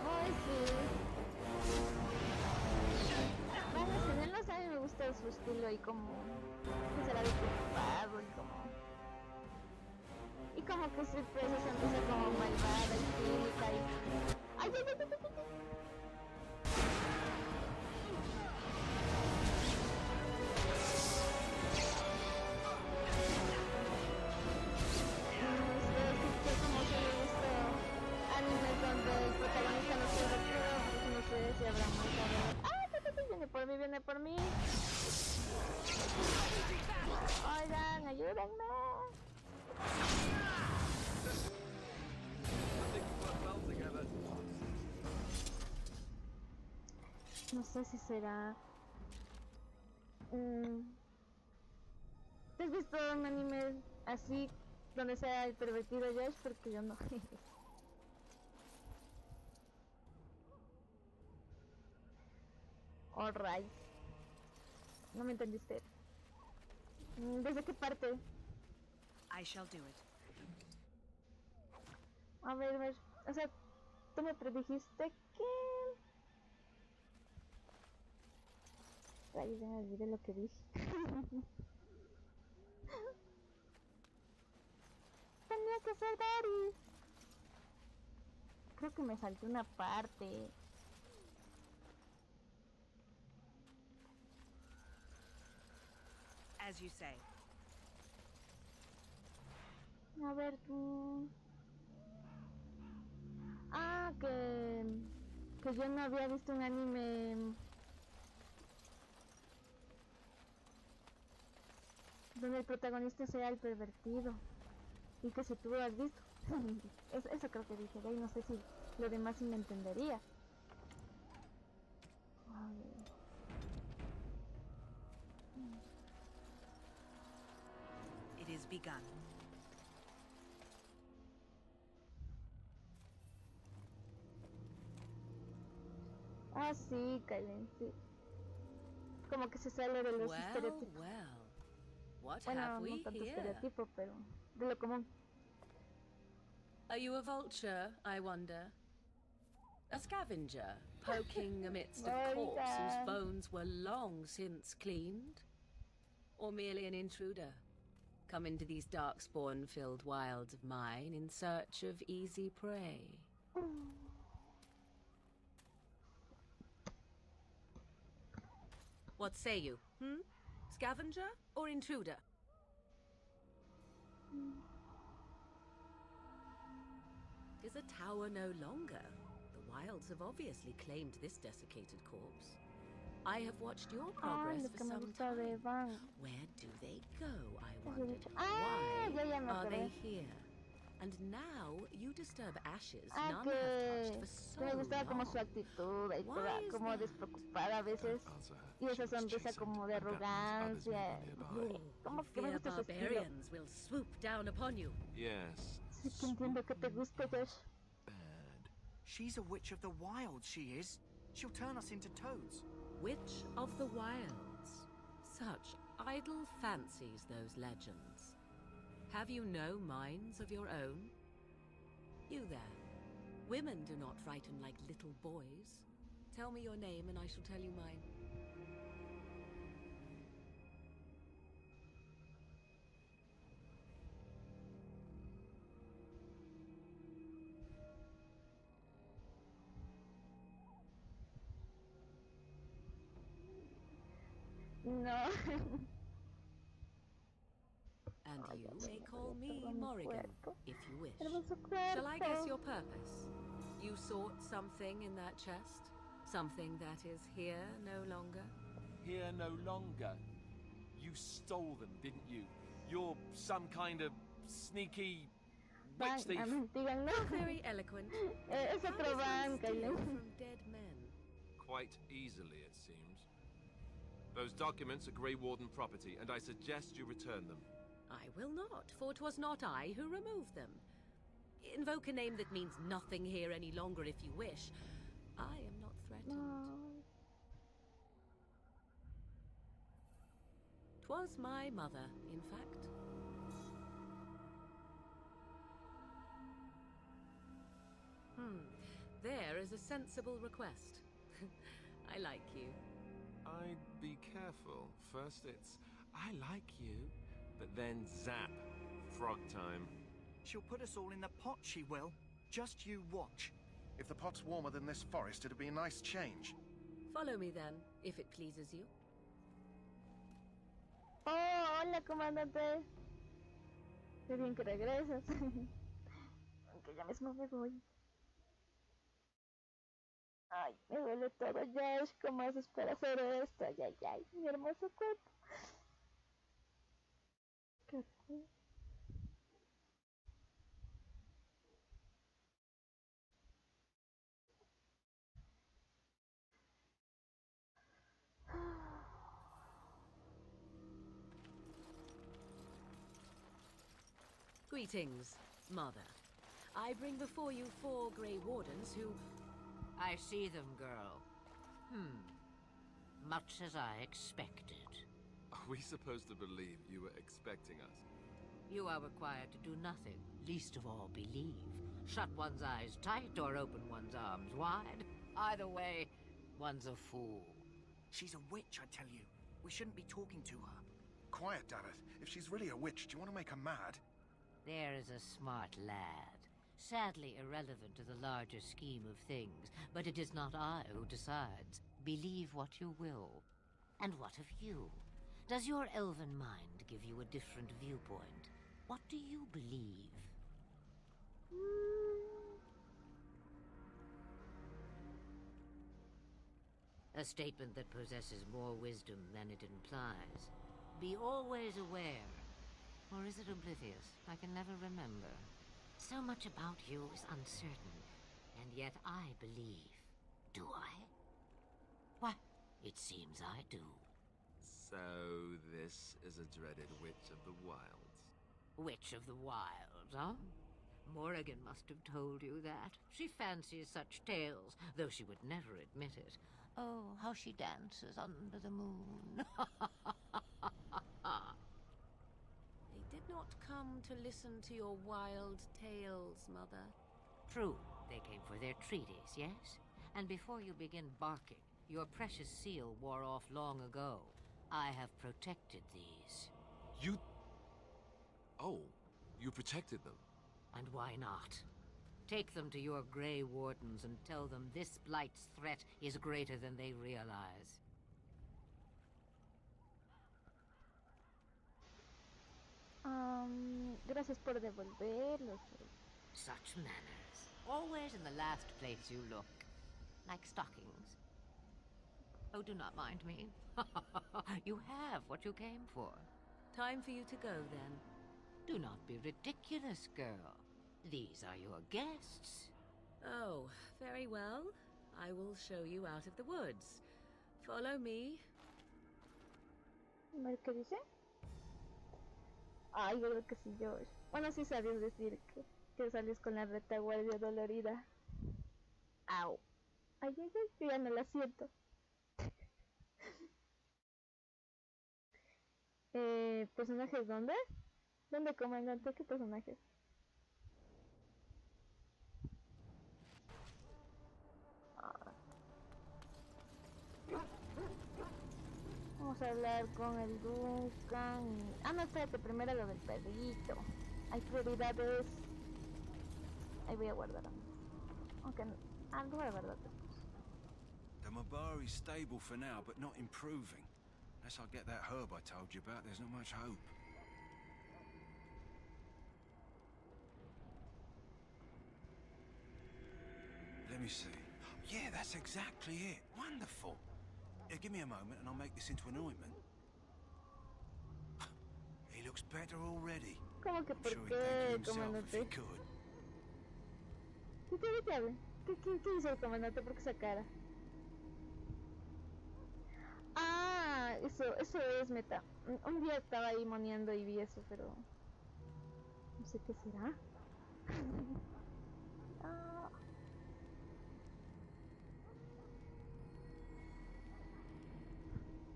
Ay, sí. Bueno, si bien no sabe, me gusta su estilo y como que será despreocupado y como que se empieza como malvada y cínica y... ¡Ay, ay, ay, ay, ay, ay! Como que he visto animes donde el protagonista no se recrea, pues no sé si habrá más a ver. ¡Ah! Viene por mí. Oigan, ayúdenme. No sé si será... ¿Te has visto un anime así donde sea el pervertido Josh? Porque yo no. Alright. No me entendiste. ¿Desde qué parte? I shall do it. A ver. O sea, tú me predijiste que... Ay, ya me olvidé lo que dije. Tenía que ser Dory. Creo que me salté una parte. As you say. A ver, tú... Ah, que yo no había visto un anime donde el protagonista sea el pervertido y que si tú lo has visto. Eso creo que dije, y no sé si lo demás sí me entendería. A ver. It is begun. Ah, sí, Kylen, sí. Como que se sale de los estereotipos. What bueno, have we no tanto here? estereotipo, pero de lo común. Are you a vulture, I wonder? A scavenger, poking amidst a corpse whose bones were long since cleaned? Or merely an intruder, come into these darkspawn-filled wilds of mine in search of easy prey? What say you, Scavenger or intruder? Is a tower no longer? The wilds have obviously claimed this desiccated corpse. I have watched your progress for some time. Where do they go, I wondered? Why are they here? And now you disturb ashes none have touched for so me gustaba como long. su actitud, como despreocupada a veces, y esa sonrisa como de arrogancia. Como que me gusta su estilo. Barbarians will swoop down upon you. Yes. Sí que entiendo que te guste, Josh. She's a witch of the wilds, she is. She'll turn us into toads. Witch of the wilds. Such idle fancies, those legends. Have you no minds of your own? You there. Women do not frighten like little boys. Tell me your name and I shall tell you mine. No. And you may call me Morrigan, if you wish. Hermoso cuerpo. Shall I guess your purpose? You sought something in that chest? Something that is here no longer? Here no longer? You stole them, didn't you? You're some kind of sneaky witch thief. Very eloquent. Es otro banco. From dead men. Quite easily, it seems. Those documents are Grey Warden property, and I suggest you return them. I will not, for 'twas not I who removed them. Invoke a name that means nothing here any longer if you wish. I am not threatened. No. 'Twas my mother, in fact. There is a sensible request. I like you. I'd be careful. First it's, I like you, but then zap. Frog time. She'll put us all in the pot, she will. Just you watch. If the pot's warmer than this forest, it'd be a nice change. Follow me then, if it pleases you. Oh, hola, comandante. Qué bien que regresas. Aunque ya mismo me voy. Ay, me duele todo, Josh. ¿Cómo haces para hacer esto? Ay, ay, ay, mi hermoso cuerpo. ¿Qué fue? Greetings, Mother. I bring before you 4 Grey Wardens who... I see them, girl. Much as I expected. Are we supposed to believe you were expecting us? You are required to do nothing, least of all believe. Shut one's eyes tight or open one's arms wide. Either way, one's a fool. She's a witch, I tell you. We shouldn't be talking to her. Quiet, Davith. If she's really a witch, do you want to make her mad? There is a smart lad. Sadly irrelevant to the larger scheme of things, but it is not I who decides. Believe what you will. And what of you? Does your elven mind give you a different viewpoint? What do you believe? A statement that possesses more wisdom than it implies. Be always aware. Or is it oblivious? I can never remember. So much about you is uncertain, and yet I believe. Do I? Why, it seems I do. So this is a dreaded Witch of the Wilds. Witch of the Wilds, huh? Morrigan must have told you that. She fancies such tales, though she would never admit it. Oh, how she dances under the moon. They did not come to listen to your wild tales, Mother. True, they came for their treaties, yes? And before you begin barking, your precious seal wore off long ago. I have protected these. You... Oh, you protected them? And why not? Take them to your Grey Wardens and tell them this Blight's threat is greater than they realize. Gracias por devolverlos. Such manners. Always in the last place you look. Like stockings. Oh, do not mind me. You have what you came for. Time for you to go, then. Do not be ridiculous, girl. These are your guests. Oh, very well. I will show you out of the woods. Follow me. A ver qué dice. Ay, verdad que sí, Josh. Bueno, sí sabías decir que sales con la retaguardia dolorida. Au. Ay, ay, ay, que ya no la siento. ¿Personajes dónde? ¿Dónde, comandante? ¿Qué personajes? Vamos a hablar con el Duncan. Ah, no, espérate, primero lo del perrito. Hay prioridades. Ahí voy a guardar. Aunque no. Ah, no voy a guardar. The Mabari's stable for now, but not improving. Unless I get that herb I told you about, there's not much hope. Let me see. Yeah, that's exactly it. Wonderful. Give me a moment and I'll make this into an ointment. He looks better already. ¿Cómo que I'm por sure he'd qué, thank you himself if comandante? he could. ¿Qué habla? ¿Qué dice el comandante? ¿Por qué esa cara? Ah, eso es meta. Un día estaba ahí moneando y vi eso, pero no sé qué será. Ah.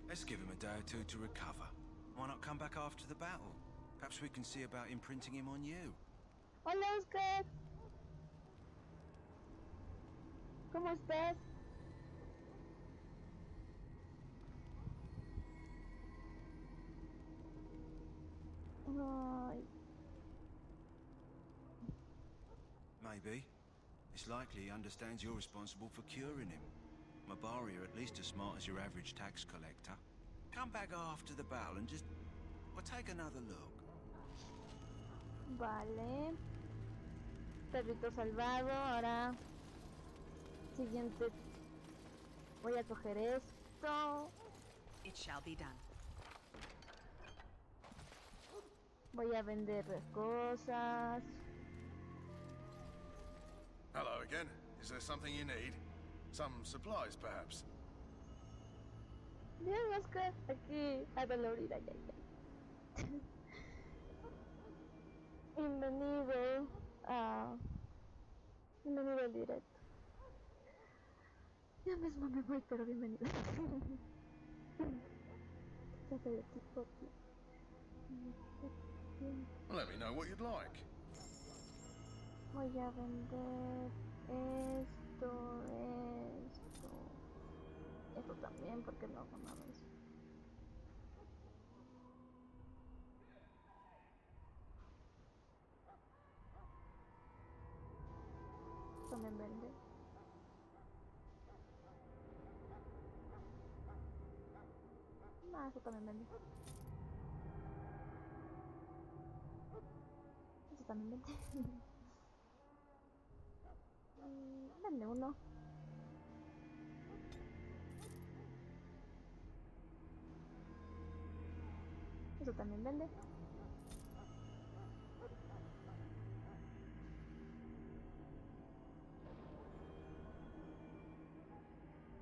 Let's give him a day or two to recover. Why not come back after the battle? Perhaps we can see about imprinting him on you. Hola, Oscar. ¿Cómo estás? Ay. Maybe. It's likely he understands you're responsible for curing him. Mabari are at least as smart as your average tax collector. Come back after the battle and just... well, take another look. Vale. Perrito salvado. Ahora... siguiente. Voy a coger esto. It shall be done. Voy a vender cosas. Hello again. Is there something you need? Some supplies, perhaps? Bien, Oscar. Aquí a dolorir. Ay, ay, ay. Bienvenido a... bienvenido al directo. Ya mismo me voy, pero bienvenido. Let me know what you'd like. Voy a vender esto. Esto también, porque no con nada más. Esto también vende. No, eso también vende. Eso también vende. Vende uno. Eso también vende.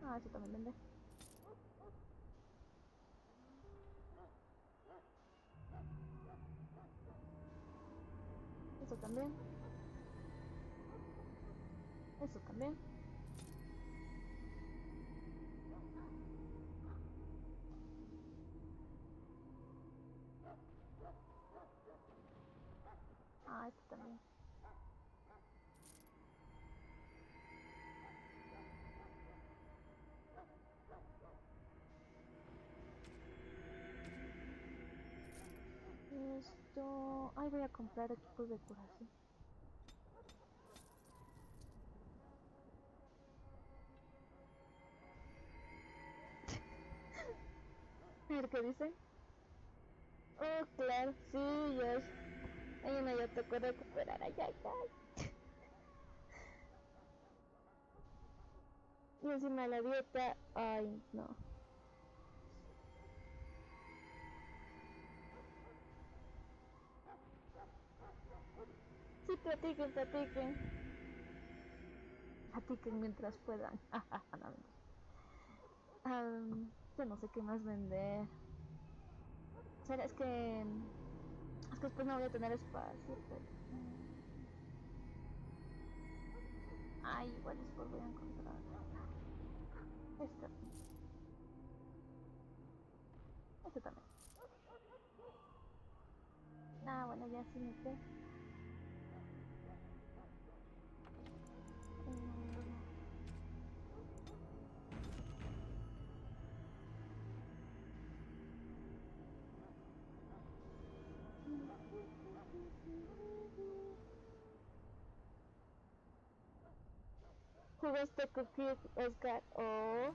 Ah, eso también vende. Eso también. Eso también. Ah, esto también. Esto... ay, voy a comprar equipos de curación. A ver qué dicen. Oh, claro, sí, Josh. Hay una ya tocó recuperar. Ay, ay, ay. Y encima la dieta. Ay, no. Sí, platiquen. Platiquen mientras puedan. No, yo no sé qué más vender. O sea, es que después no voy a tener espacio, pero... ay, igual después voy a encontrar este también. Ah, bueno, ya sí me quedé. ¿Jugaste Cookie, Oscar? Oh,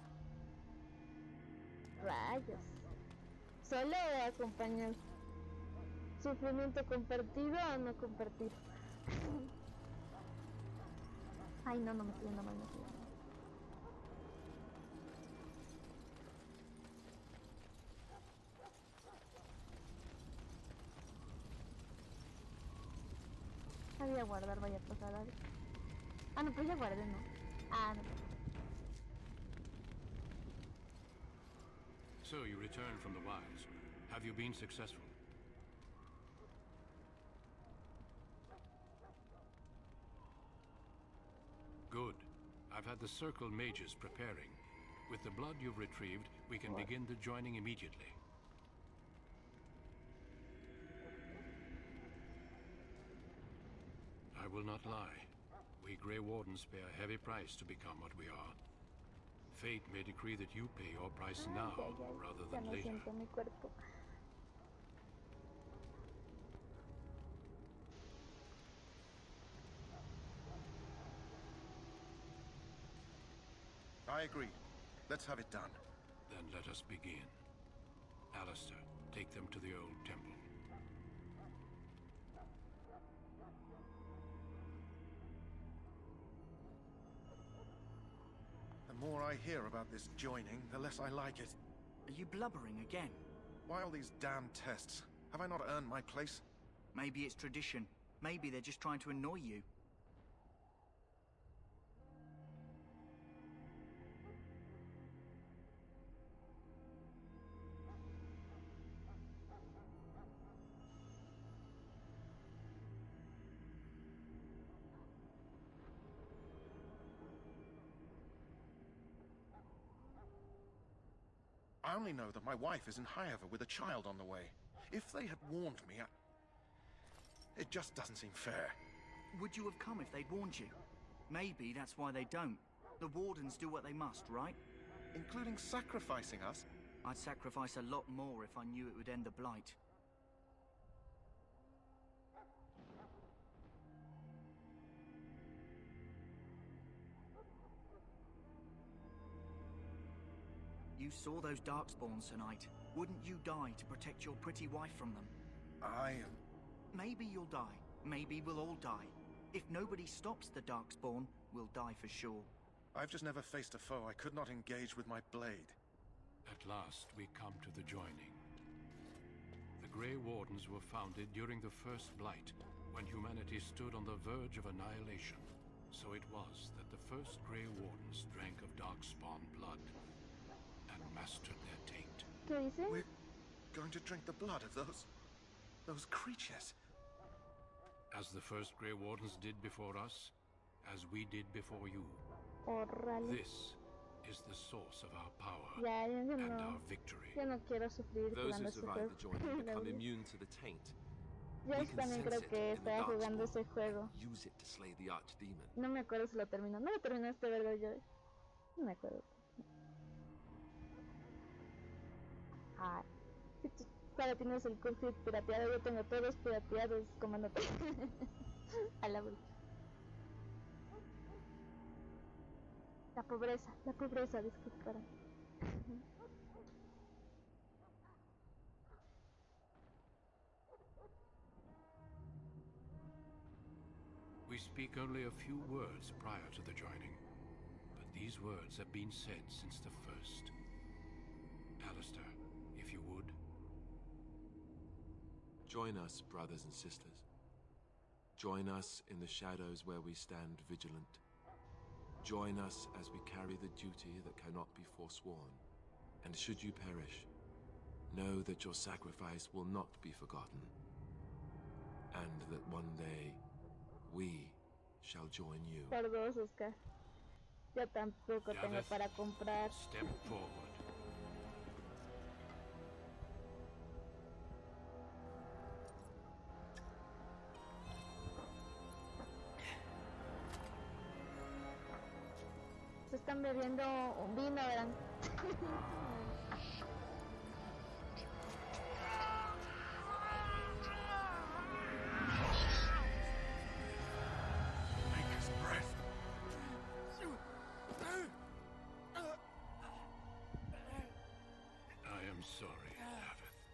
rayos. Solo o acompañar. Sufrimiento compartido o no compartido. Ay, no me estoy yendo mal, no estoy yendo mal. Voy a guardar, vaya a pasar algo. Ah, no, pues ya guardé, ¿no? Ah, no. So you returned from the wilds. Have you been successful? Good. I've had the Circle mages preparing. With the blood you've retrieved, we can begin the joining immediately. I will not lie. We Grey Wardens pay a heavy price to become what we are. Fate may decree that you pay your price now, rather than later. I agree. Let's have it done. Then let us begin. Alistair, take them to the old temple. The more I hear about this joining, the less I like it. Are you blubbering again? Why all these damn tests? Have I not earned my place? Maybe it's tradition. Maybe they're just trying to annoy you. I only know that my wife is in Haciendo with a child on the way. If they had warned me, it just doesn't seem fair. Would you have come if they'd warned you? Maybe that's why they don't. The Wardens do what they must, right? Including sacrificing us? I'd sacrifice a lot more if I knew it would end the Blight. You saw those Darkspawns tonight. Wouldn't you die to protect your pretty wife from them? Maybe you'll die. Maybe we'll all die. If nobody stops the Darkspawn, we'll die for sure. I've just never faced a foe I could not engage with my blade. At last, we come to the joining. The Grey Wardens were founded during the First Blight, when humanity stood on the verge of annihilation. So it was that the first Grey Wardens drank of Darkspawn blood and mastered their taint. We're going to drink the blood of those creatures. As the first Grey Wardens did before us, as we did before you. This is the source of our power and our victory. Yo no quiero sufrir Those jugando who ese survive juego. the joining become immune to the taint. Yo We can también sense creo it que in the estaba jugando ese Darkspawn juego. and use it to slay the archdemon. No me acuerdo si lo terminó. No lo terminaste, ¿verdad, yo? No me acuerdo. Ah, claro, tienes el cúpido pirateado. Yo tengo todos pirateados, comándote. A la bruja. La pobreza, disculpa. We speak only a few words prior to the joining, but these words have been said since the first. Alistair, if you would. Join us, brothers and sisters. Join us in the shadows where we stand vigilant. Join us as we carry the duty that cannot be forsworn. And should you perish, know that your sacrifice will not be forgotten. And that one day, we shall join you. Por dos, Oscar. Yo tampoco tengo para comprar. Step forward. Se están bebiendo un vino, verán. I am sorry, Aveth.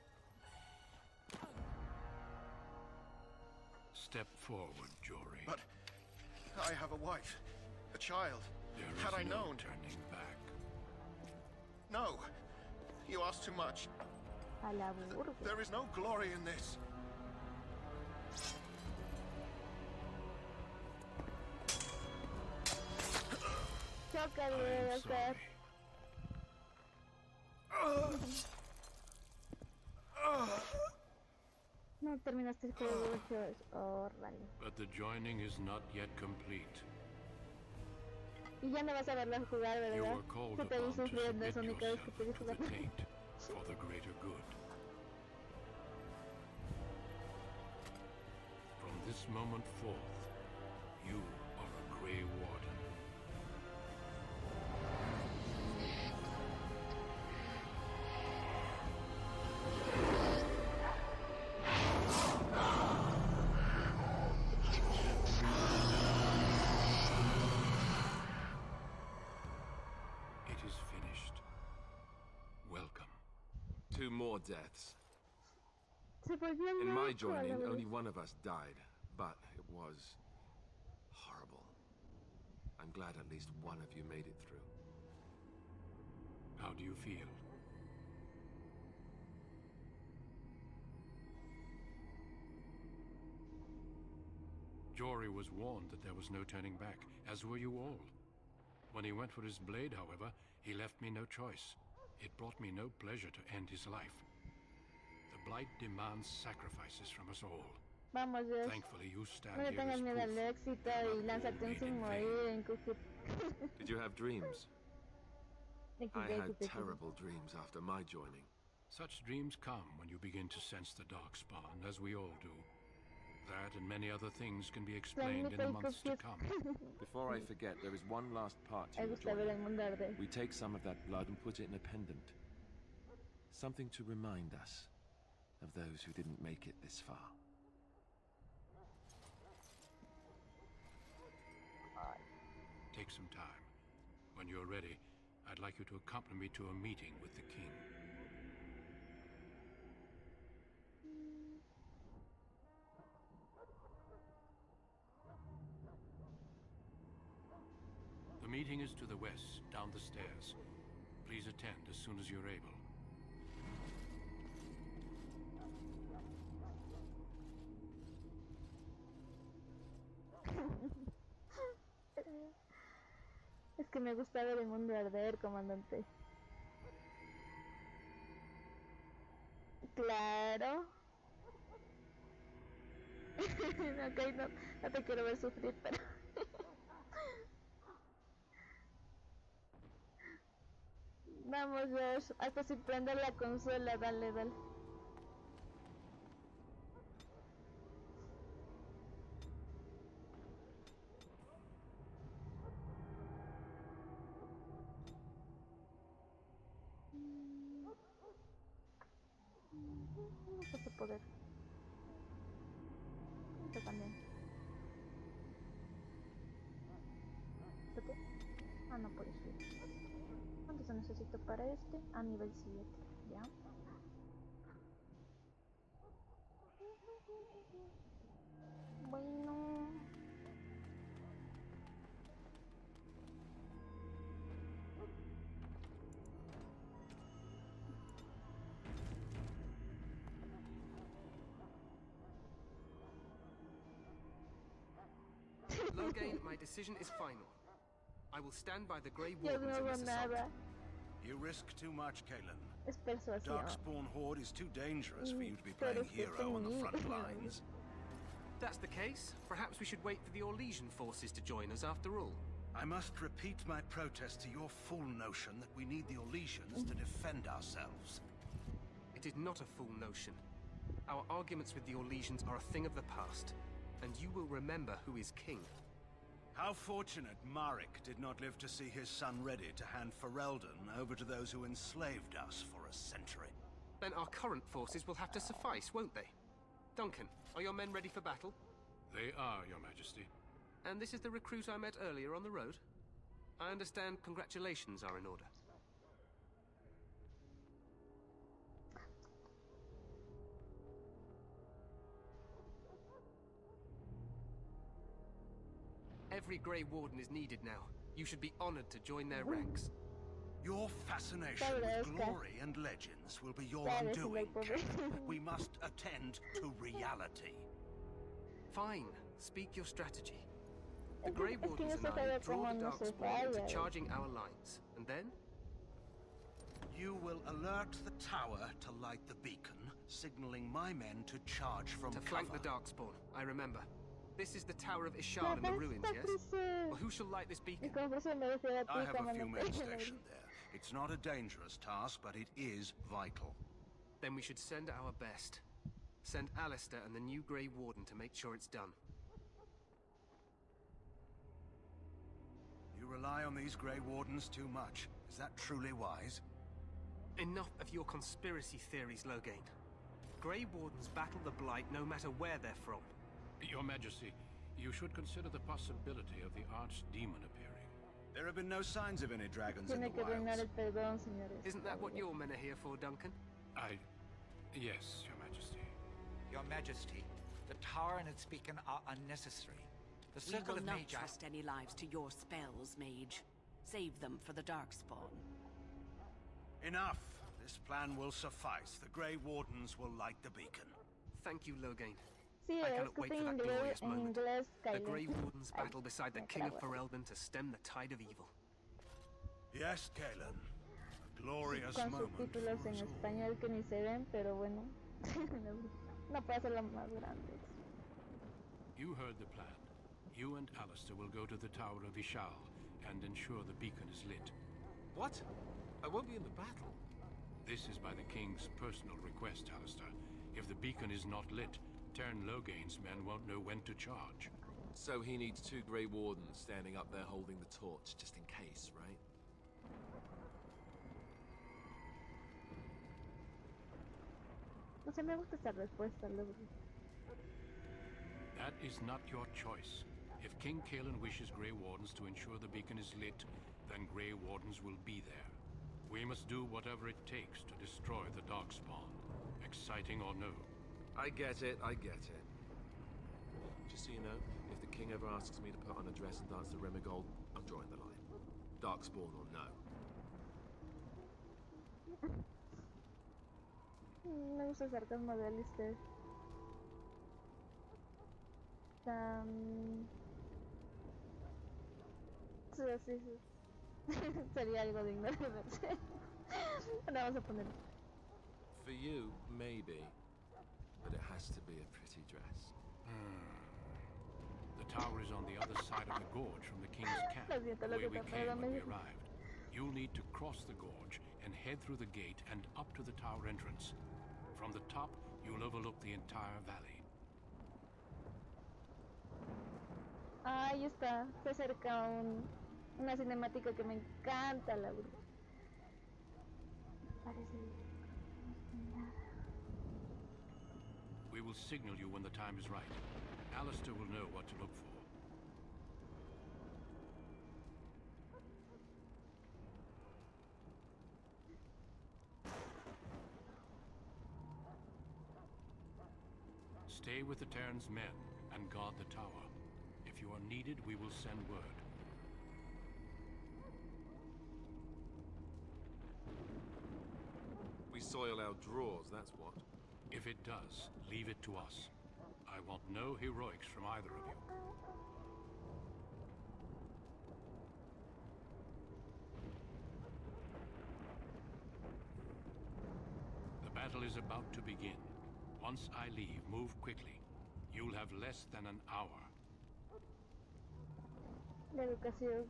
Step forward, Jory. But I have a wife, a child. Had I known... turning back. No, you ask too much. There is no glory in this. Chócale, Oscar. No terminaste el juego, George. Oh, vale. But the joining is not yet complete. Y ya no vas a verla jugar, ¿verdad? You are called No te upon vi to sufriendo, es submit la única vez que te vi yourself to the jugar. taint for the greater good. From this moment forth, you are a Grey Warden. It is finished. Welcome. 2 more deaths. Se volvió In my loco, joining, la only verdad. one of us died, but it was horrible. I'm glad at least one of you made it through. How do you feel? Jory was warned that there was no turning back, as were you all. When he went for his blade, however, he left me no choice. It brought me no pleasure to end his life. The Blight demands sacrifices from us all. Vamos, Dios. Thankfully, you stand No le here as tengas miedo proof. al éxito y lánzate un sin morir en Cúpido. Did you have dreams? I had terrible dreams after my joining. Such dreams come when you begin to sense the Darkspawn, as we all do. That and many other things can be explained in the months to come. Before I forget, there is one last part to Me your gusta ver el joining. mundo arder. We take some of that blood and put it in a pendant. Something to remind us of those who didn't make it this far. Take some time. When you're ready, I'd like you to accompany me to a meeting with the king. The meeting is to the west, down the stairs. Please attend as soon as you're able. Es que me gusta ver el mundo arder, comandante. Claro. Ok, no te quiero ver sufrir, pero... Vamos, Josh. Hasta sin prender la consola, dale, dale. No sé poder. Esto también. ¿Este? Ah, no puedes subir. ¿Cuánto se necesito para este? A nivel 7, ¿ya? Bueno... Logain, my decision is final. I will stand by the Grey Yo Wardens no in hago this assault. nada. You risk too much, Kalen. Es persuasión. Darkspawn Horde is too dangerous for you to be Pero playing es que hero on the tengo front miedo. lines. If that's the case, perhaps we should wait for the Orlesian forces to join us after all. I must repeat my protest to your fool notion that we need the Orlesians to defend ourselves. It is not a fool notion. Our arguments with the Orlesians are a thing of the past, and you will remember who is king. How fortunate Marek did not live to see his son ready to hand Ferelden over to those who enslaved us for a century. Then our current forces will have to suffice, won't they? Duncan, are your men ready for battle? They are, Your Majesty. And this is the recruit I met earlier on the road? I understand congratulations are in order. Every Grey Warden is needed now. You should be honored to join their ranks. Your fascination with glory and legends will be your undoing, Caleb. We must attend to reality. Fine. Speak your strategy. The Grey Wardens and I draw the Darkspawn into charging our lines, and then? You will alert the tower to light the beacon, signaling my men to charge from to cover. Flank the Darkspawn, I remember. This is the Tower of Ishal in the ruins, yes? Well, who shall light this beacon? I have a few men stationed there. It's not a dangerous task, but it is vital. Then we should send our best. Send Alistair and the new Grey Warden to make sure it's done. You rely on these Grey Wardens too much. Is that truly wise? Enough of your conspiracy theories, Loghain. Grey Wardens battle the Blight no matter where they're from. Your Majesty, you should consider the possibility of the Archdemon appearing. There have been no signs of any dragons in the wilds. Isn't that what your men are here for, Duncan? Yes, Your Majesty. Your Majesty, the tower and its beacon are unnecessary. The circle of not Magi... trust any lives to your spells, Mage. Save them for the Darkspawn. Enough. This plan will suffice. The Grey Wardens will light the beacon. Thank you, Loghain. Sí, I cannot wait for that glorious moment. Inglés, the Grey Wardens battle beside the King of Ferelden to stem the tide of evil. Yes, Galen. A glorious con moment. subtítulos en español que ni se ven, pero bueno. No puedo hacerlo más grande. You heard the plan. You and Alistair will go to the Tower of Ishal and ensure the beacon is lit. What? I won't be in the battle. This is by the King's personal request, Alistair. If the beacon is not lit, Tern Loghain's men won't know when to charge. So he needs 2 Grey Wardens standing up there holding the torch, just in case, right? No sé, me gusta esta respuesta, luego. That is not your choice. If King Cailan wishes Grey Wardens to ensure the beacon is lit, then Grey Wardens will be there. We must do whatever it takes to destroy the Darkspawn, exciting or no. I get it, I get it. Just so you know, if the King ever asks me to put on a dress and dance to Remigold, I'm drawing the line. Darkspawn or no. Me gusta el sarcasmo de Alistair. Sí. Sería algo digno de verse. Vamos a poner. For you, maybe. But it has to be a pretty dress. The tower is on the other side of the gorge from the King's camp, the way we came when we arrived. You'll need to cross the gorge and head through the gate and up to the tower entrance. From the top, you'll overlook the entire valley. Ahí está, se acerca una cinemática que me encanta, la verdad. Parece nada. We will signal you when the time is right. Alistair will know what to look for. Stay with the Terran's men and guard the tower. If you are needed, we will send word. We soil our drawers, that's what. If it does, leave it to us. I want no heroics from either of you. The battle is about to begin. Once I leave, move quickly. You'll have less than an hour. La educación.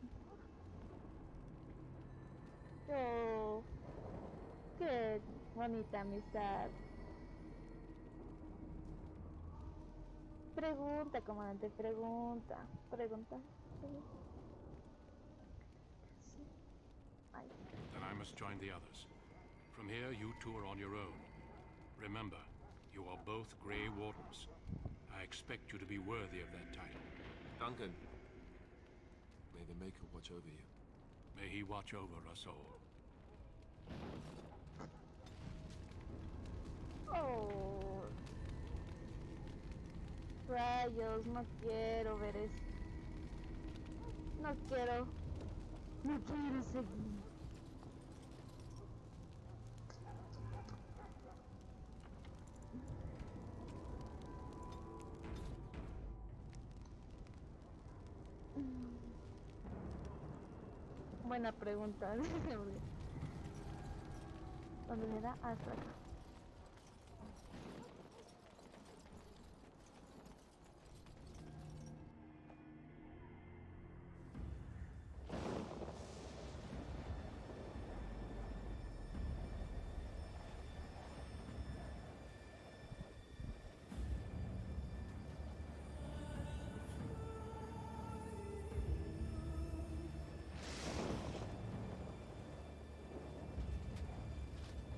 Oh, qué bonita amistad. Pregunta, comandante, pregunta. Then I must join the others. From here, you two are on your own. Remember, you are both Grey Wardens. I expect you to be worthy of that title. Duncan, may the Maker watch over you. May he watch over us all. Oh. Rayos, no quiero ver eso. No quiero seguir. Buena pregunta. ¿Dónde le da? Hasta acá.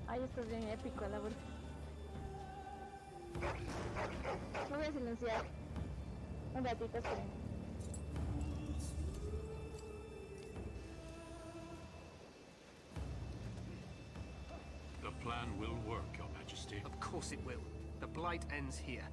Ay, esto es bien épico, la verdad. No voy a silenciar. Un ratito, esperen. The plan will work, Your Majesty. Of course it will. The blight ends here.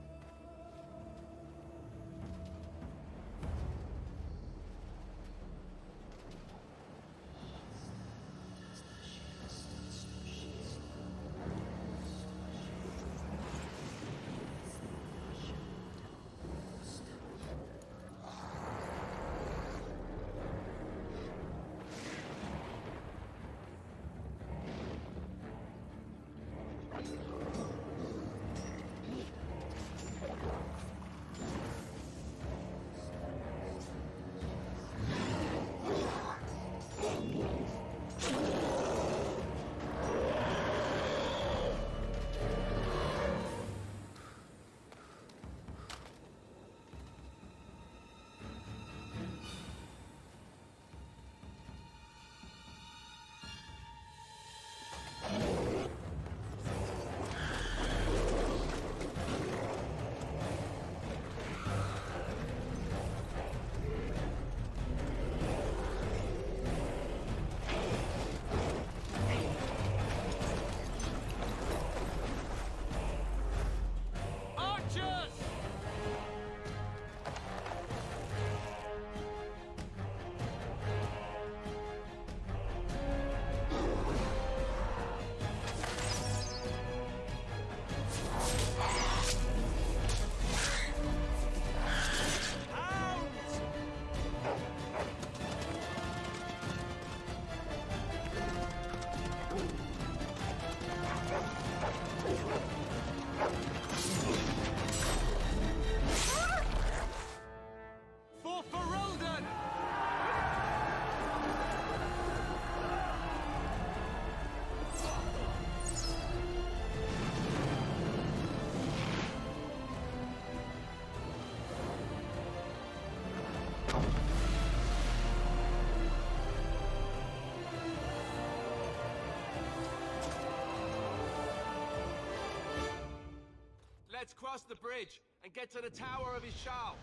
Let's cross the bridge and get to the Tower of Ishal.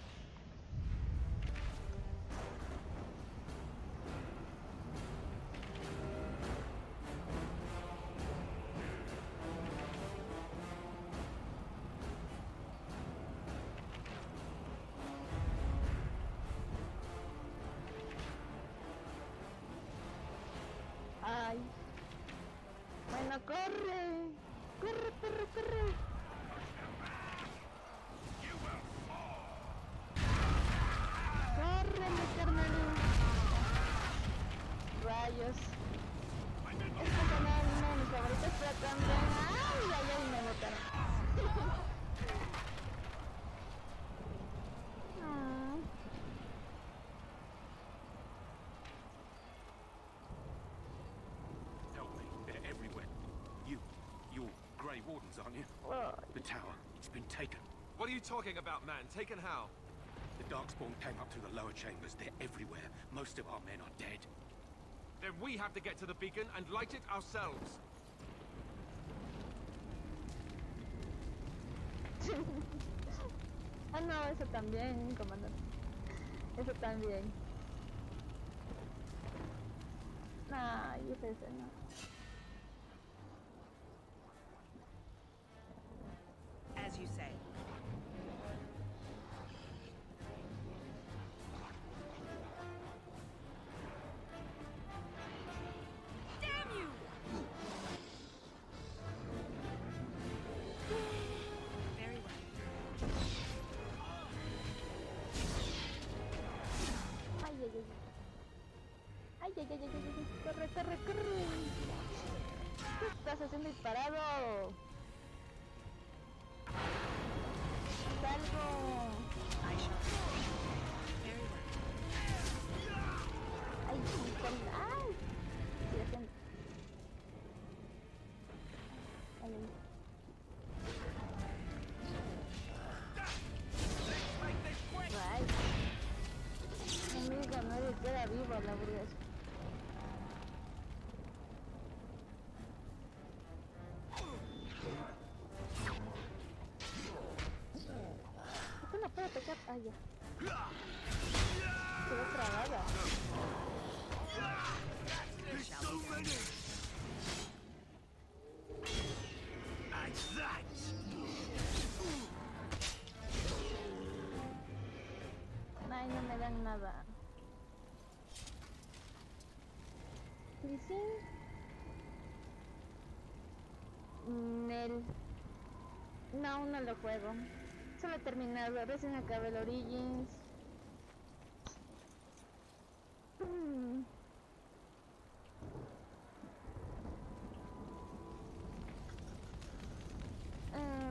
Ay. Bueno, corre. Corre, corre, corre. Corre, mi carnal. Rayos. Este canal es uno de mis favoritos, pero también... ¡Ay, ay, ay! Me mataron. Ah. Help me. They're everywhere. You're Grey Wardens, aren't you? The tower. It's been taken. What are you talking about, man? Taken how? The Darkspawn came up through the lower chambers. They're everywhere. Most of our men are dead. Then we have to get to the beacon and light it ourselves. Ah, no, eso también, comandante. Eso también. Ay, esa escena. As you say. ay, ay, ay, ay, corre, corre, corre. ¿Qué estás haciendo disparado? Salgo. Ay, ay, sigue haciendo. Ay, ay. Ay. Amiga, nadie queda vivo a la hamburguesa. ¿Por qué no puedo pegar? Ah, ya. Quedó trabada. Ay, no me dan nada. ¿Y sí? No, aún no lo juego. Solo he terminado, recién acabé el Origins.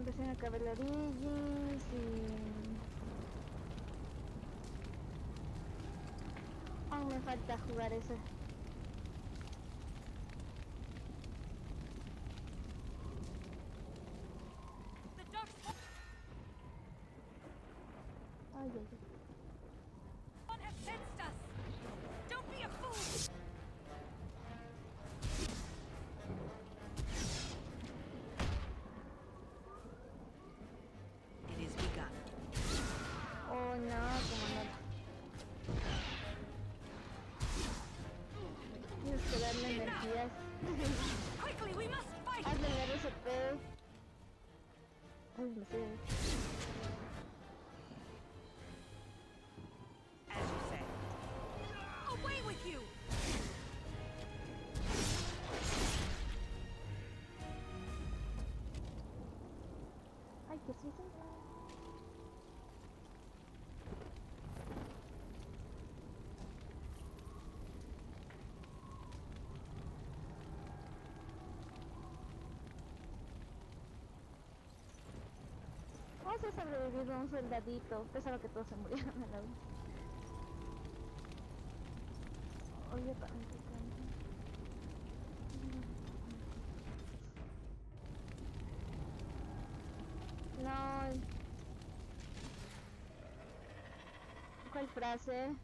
Recién acabé el Origins y... aún me falta jugar ese. Ay, ay, ay. One has sensed us. Don't be a fool. It is begun. Oh no, como no. Tienes que darle energías. Quickly, we must fight. Hazle el RCP. Ay, me sé. As you say. Away with you. Ay, que sí, sí. Vamos a sobrevivir a un soldadito. Pensaba que todos se murieron en la vida. Oye, no. ¿Cuál frase?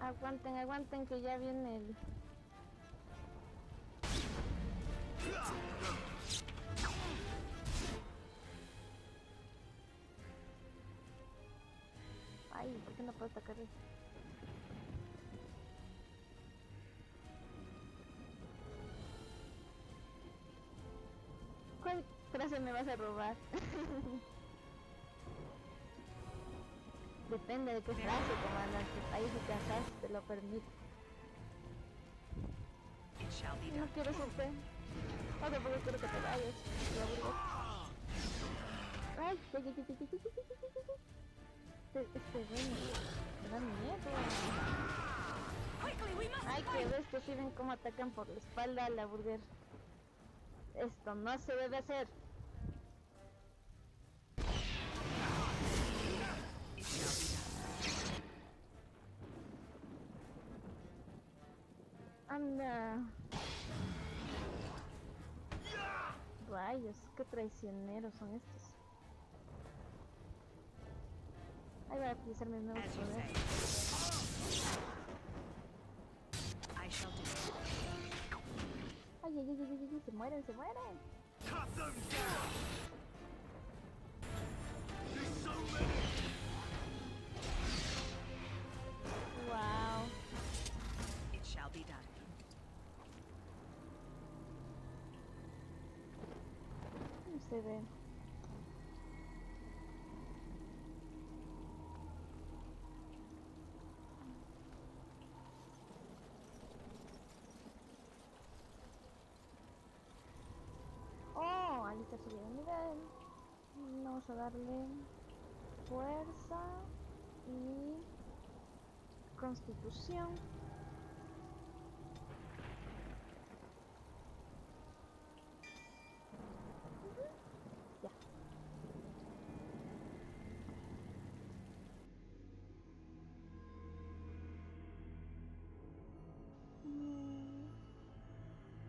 Aguanten, aguanten que ya viene el... Ay, ¿por qué no puedo atacar eso? ¿Cuál frase me vas a robar? Depende de qué frase, comandante. Ahí si cansas, te lo permito. No quiero suerte. Otra porque quiero que te vayas. Ay, este me da miedo. Ay, que ves que si ven cómo atacan por la espalda a la burger. Esto no se debe hacer. Anda. Rayos, qué traicioneros son estos. Ahí voy a utilizar mis nuevos poderes. Ay, ay, ay, ay, ay, se mueren, se mueren. Wow. It shall be done. No se ve. Oh, ahorita subí de nivel. Vamos a darle fuerza y constitución. Ya.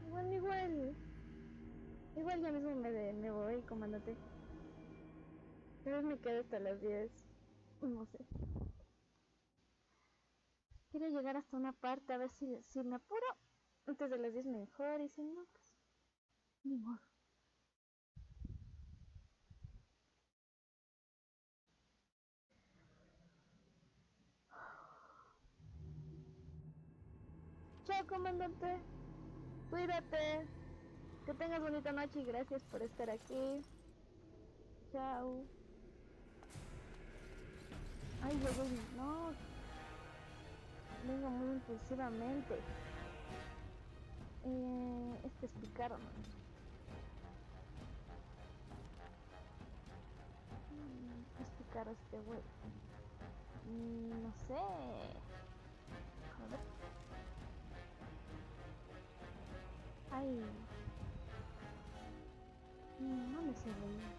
Bueno, igual ya mismo me voy, comandante. Tal vez me quedo hasta las 10. No sé. Quiero llegar hasta una parte, a ver si me apuro. Antes de las 10 mejor, y si no, pues ni modo. Chao, comandante. Cuídate. Que tengas bonita noche y gracias por estar aquí. Chao. Ay, no. Vengo muy impulsivamente. Este es picaro, ¿no? Es picaro este güey. No sé. A ver. Ay. No me sé reír.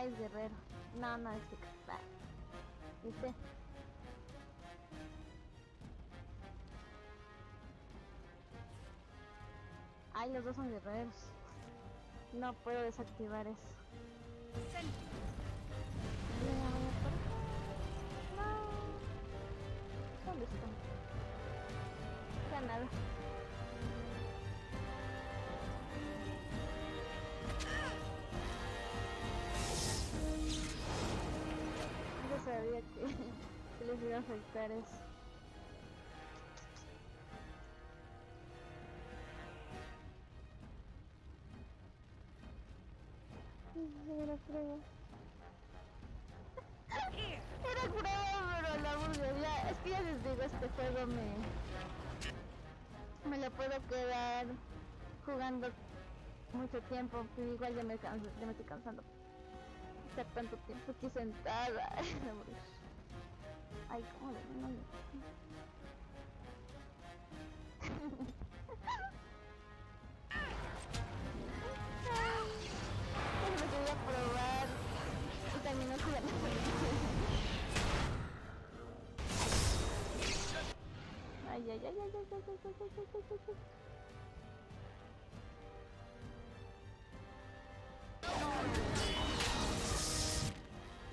Es guerrero. No, es picaro. ¿Viste? Ay, los dos son guerreros. No puedo desactivar eso. No. ¿Dónde está? Ya nada. Yo sabía que les iba a afectar eso. Era prueba. Era prueba, pero la burguería. Es que ya les digo, este juego me lo puedo quedar jugando mucho tiempo. Igual ya me estoy cansando. Estar tanto tiempo aquí sentada. Ay, cómo de no. Me quería probar y terminó jugando. Ay.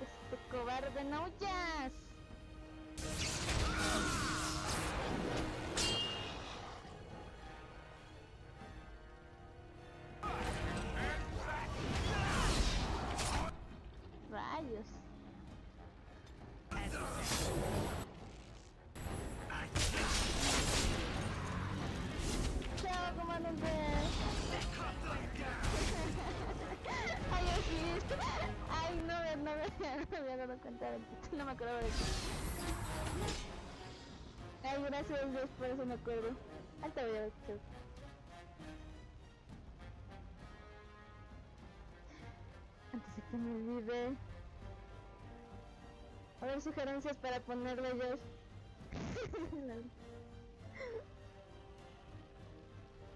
Este cobarde, no huyas. Rayos. Chao, comandante. Ay, así. Ay, no me había dado cuenta del título, no me acuerdo de eso. Ay, gracias Dios, por eso me acuerdo. Hasta voy a ver. Antes de que me olvide. A ver, sugerencias para ponerle yo.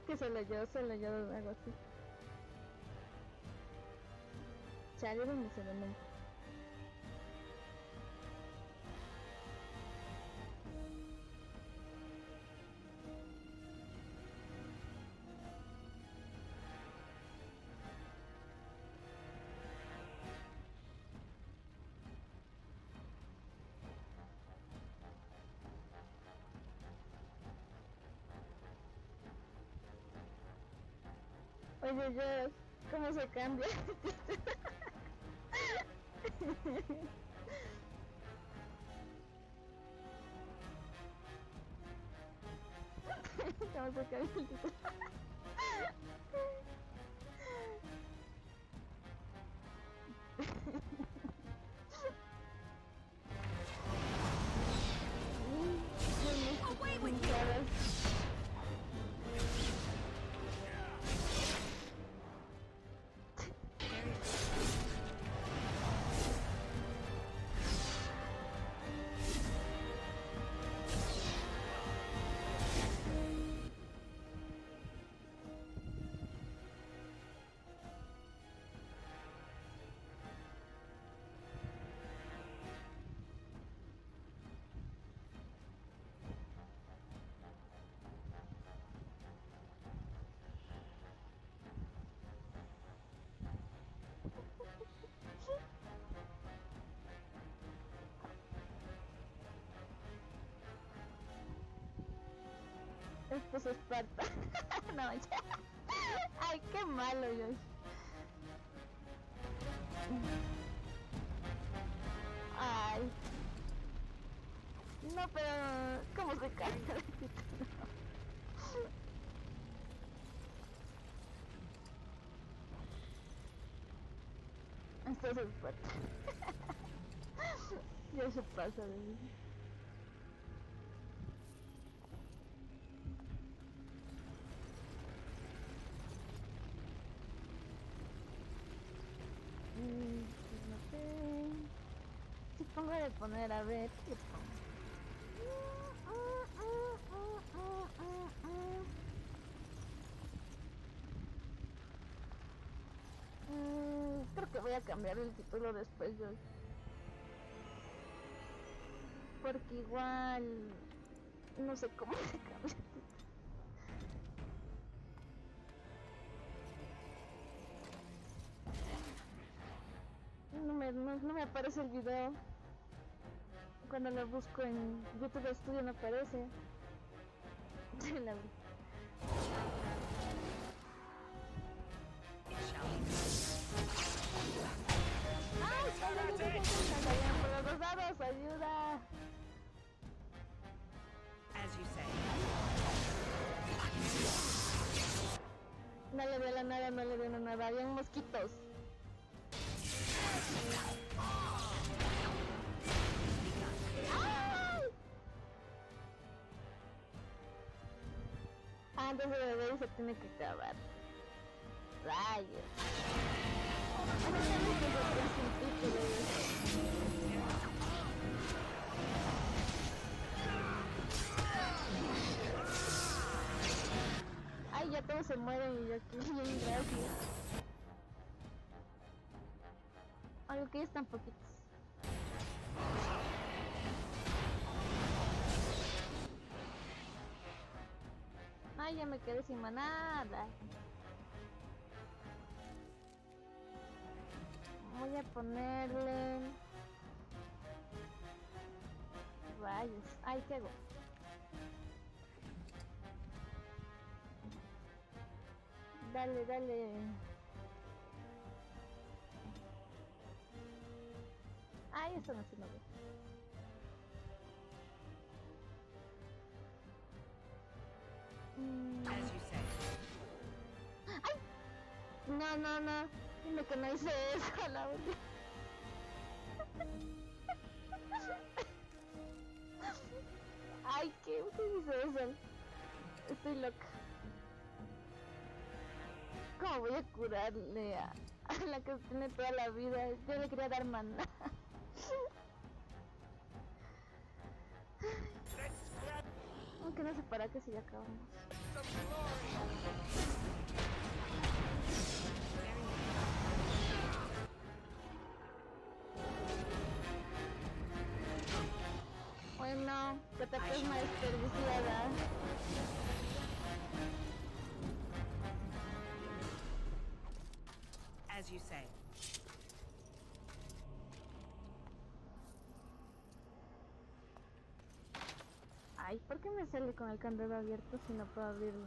Que solo yo hago así. Chale, ¿dónde se ven? Oye, Dios, ¿cómo se cambia? ¿Cómo se cambia el título? Away with you! Esto es Esparta. No, ya. Ay, qué malo, Josh. Ay. No, pero... ¿Cómo se cae? Esto es Esparta. Ya se pasa de mí. No sé. Si pongo de poner, a ver, ¿qué pongo? Creo que voy a cambiar el título después, yo. Porque igual... No sé cómo se cambia el título. No me aparece el video. Cuando lo busco en YouTube Studio no aparece. La vi. ¡Ay! ¡Por los dos dados! ¡Ayuda! As you say. No le veo la nada, no le veo la nada. Habían mosquitos. Antes de beber se tiene que acabar. Rayos. Ay, ya todos se mueren y yo aquí bien, gracias. Algo que ya están poquitos. Ay, ya me quedé sin manada. Voy a ponerle... Rayos. Ay, ¿qué hago? Dale, dale. Ay, esto no se me ve. As you say. ¡Ay! No. Dime que no hice eso, la verdad. Ay, ¿qué hice eso? Estoy loca. ¿Cómo voy a curarle a la que tiene toda la vida? Yo le quería dar maná. Aunque no sé para qué si ya acabamos. Bueno, que te pues más desperdiciada. As you say. Ay, ¿por qué me sale con el candado abierto si no puedo abrirlo?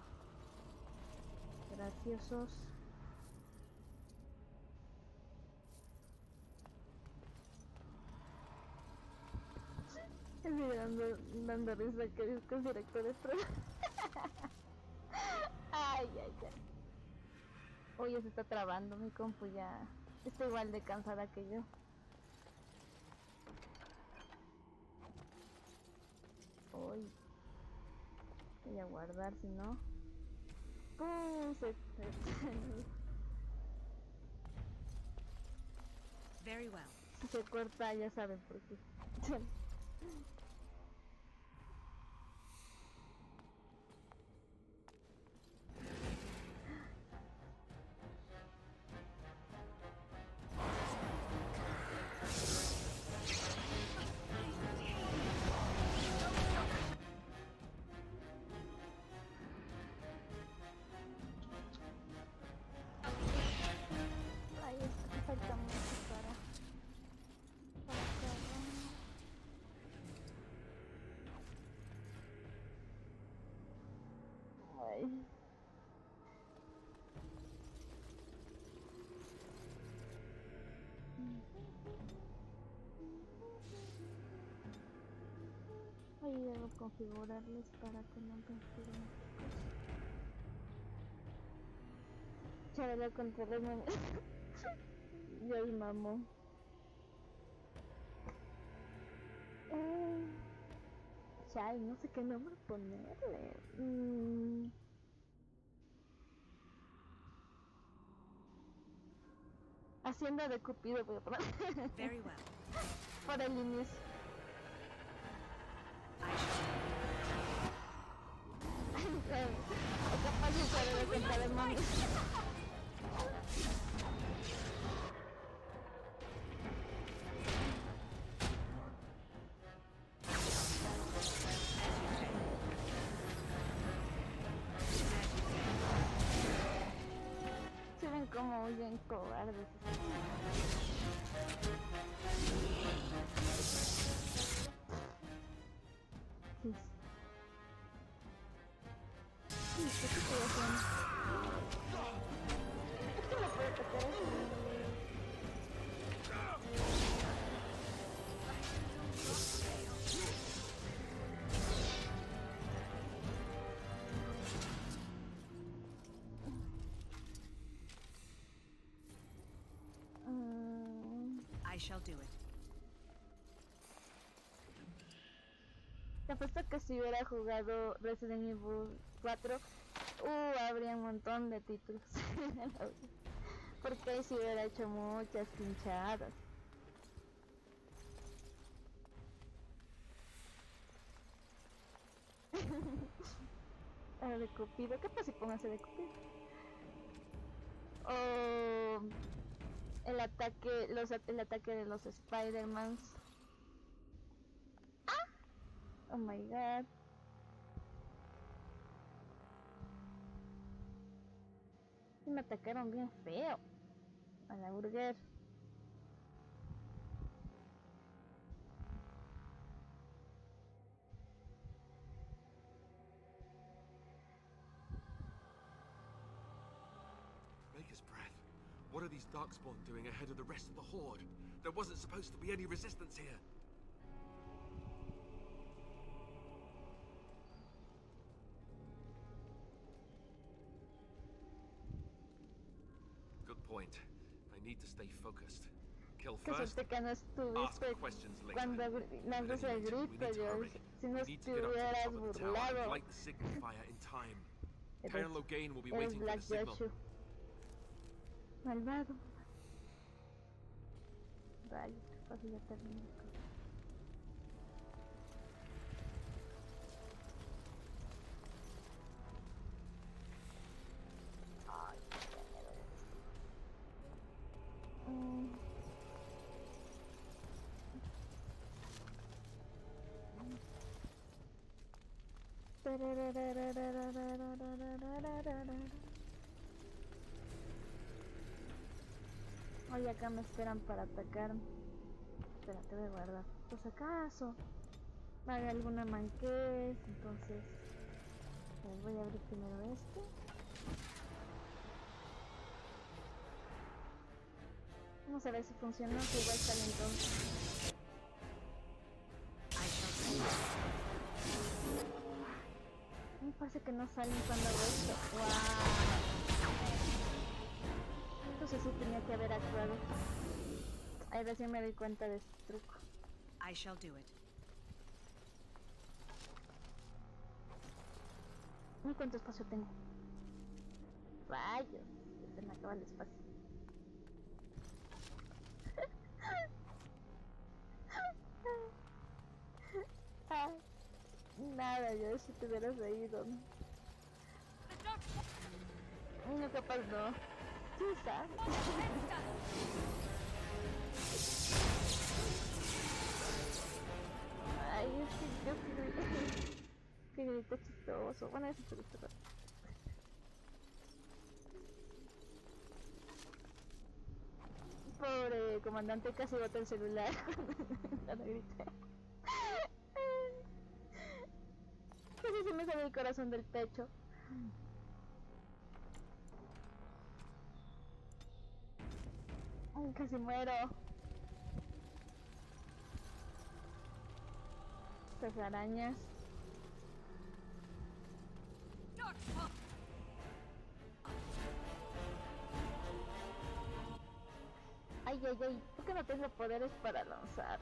Graciosos. Estoy dando risa que es con director de prueba. Ay. Oye, se está trabando mi compu ya. Está igual de cansada que yo. Uy. Voy a guardar, si no. ¡Pum! Very well. Si se corta, ya saben por qué. configurarles para que no configuren cosas. Chavela contra los mames. Dios mamó. Chai, no sé qué nombre ponerle. Haciendo de Cúpido voy a poner. Very well. Por el inicio. O capaz de saber de cuenta de mami. Se ven como huyen cobardes. Sí. ¿Qué estoy haciendo? Es que me puede tocar así. I shall do it. Te apuesto que si hubiera jugado Resident Evil 4, habría un montón de títulos. Porque ahí sí hubiera hecho muchas pinchadas. De Cúpido, ¿qué pasa si pongo ese de Cúpido? O el ataque de los Spidermans. Oh my god. Y me atacaron bien feo. A la burger. Maker's breath. What are these Darkspawn doing ahead of the rest of the Horde? There wasn't supposed to be any resistance here. Good point. I need to stay focused. Kill first, Que no estuviste ask questions later. cuando lanzas el grito, yo. Si no estuvieras burlado. Light the signal fire in time. Karen Logain will be waiting for the signal. Malvado. Rayos, fácil ya terminé. Oye, acá me esperan para atacar. Espérate, voy a guardar. Pues acaso haga alguna manquez, entonces voy a abrir primero este. Vamos a ver si funciona, que igual sale entonces. Me parece que no salen cuando hago esto. ¡Wow! Entonces sí tenía que haber actuado. Ahí recién me di cuenta de este truco. I shall do it. ¿Y cuánto espacio tengo? Rayos, se me acaba el espacio. Nada, yo si te hubieras reído, ¿no? No, capaz no. Sí, ¿sabes? Ay, es que yo que grito chistoso. Bueno, eso se gusta. Pobre comandante, casi bota el celular cuando grité. Casi se me sale el corazón del pecho. Ay, casi muero. Estas arañas. Ay, ay, ay, ¿por qué no tengo poderes para lanzar?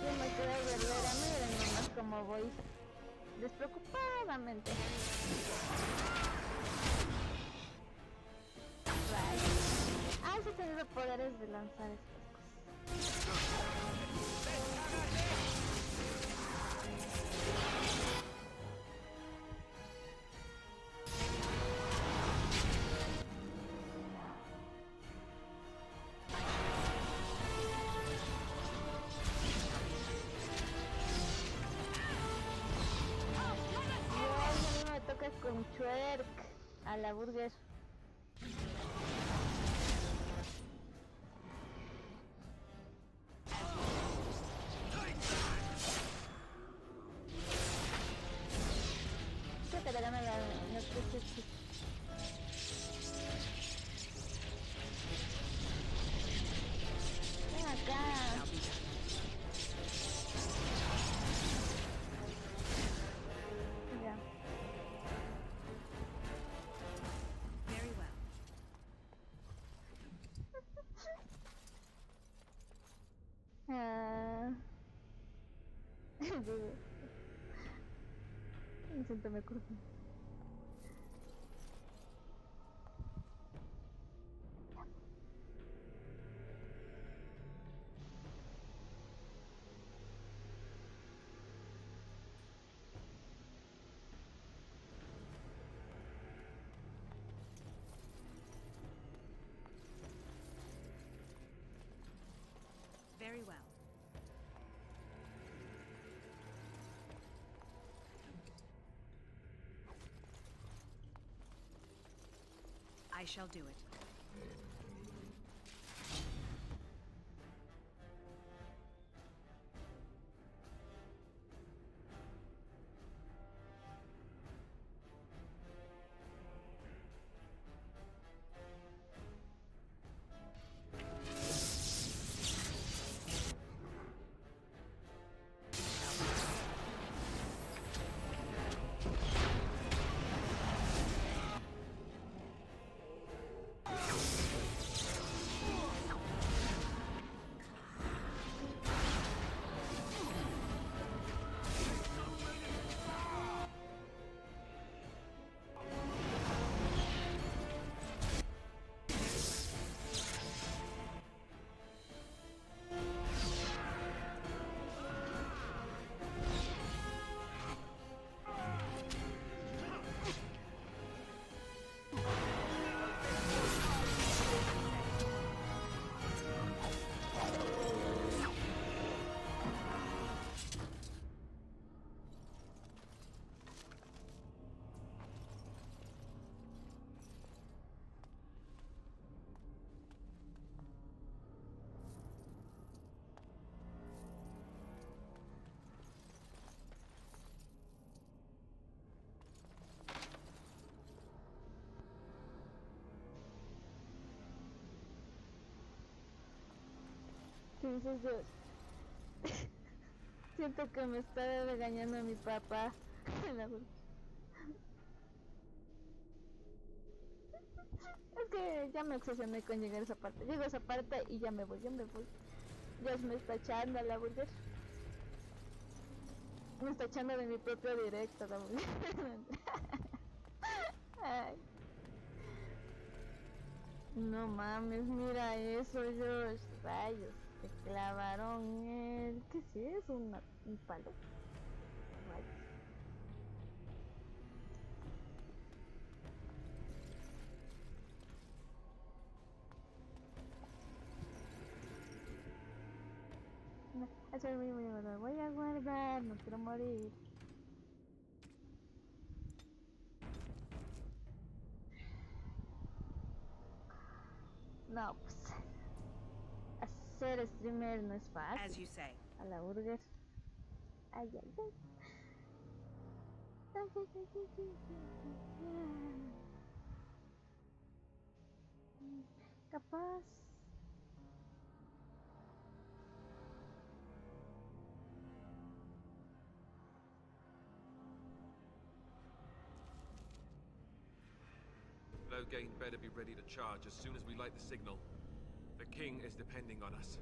Yo me quedo guerrera, miren nomás como voy despreocupadamente. Ah, sí he tenido poderes de lanzar estas cosas. Con Twerk a la burger. Creo que le gana la ven acá. Ya. Me siento me acuerdo. Very well. I shall do it. ¿Qué dices yo? Siento que me está regañando mi papá. Es que ya me obsesioné con llegar a esa parte. Llego a esa parte y ya me voy. Ya me está echando a la burger. Me está echando de mi propio directo la burger. Ay. No mames, mira eso, Josh. Rayos, te clavaron el... ¿Qué es? ¿Un palo? Rayos. No, eso lo voy a guardar, no quiero morir. No, pues... Hacer streamer no es fácil. As you say. A la burger. Ay, ay, ay. Capaz. Gain better be ready to charge as soon as we light the signal. The king is depending on us.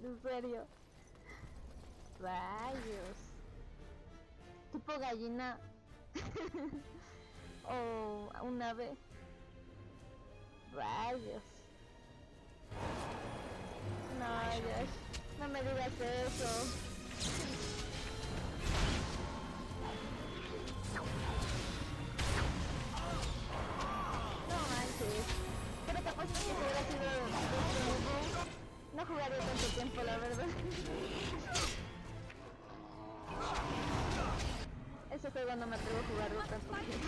En serio. Rayos. Tipo gallina. O un ave. Rayos. No, Dios. No me digas eso. No manches. Pero te apuesto que si hubiera sido no jugaría tanto tiempo, la verdad. Ese juego no me atrevo a jugarlo tanto tiempo.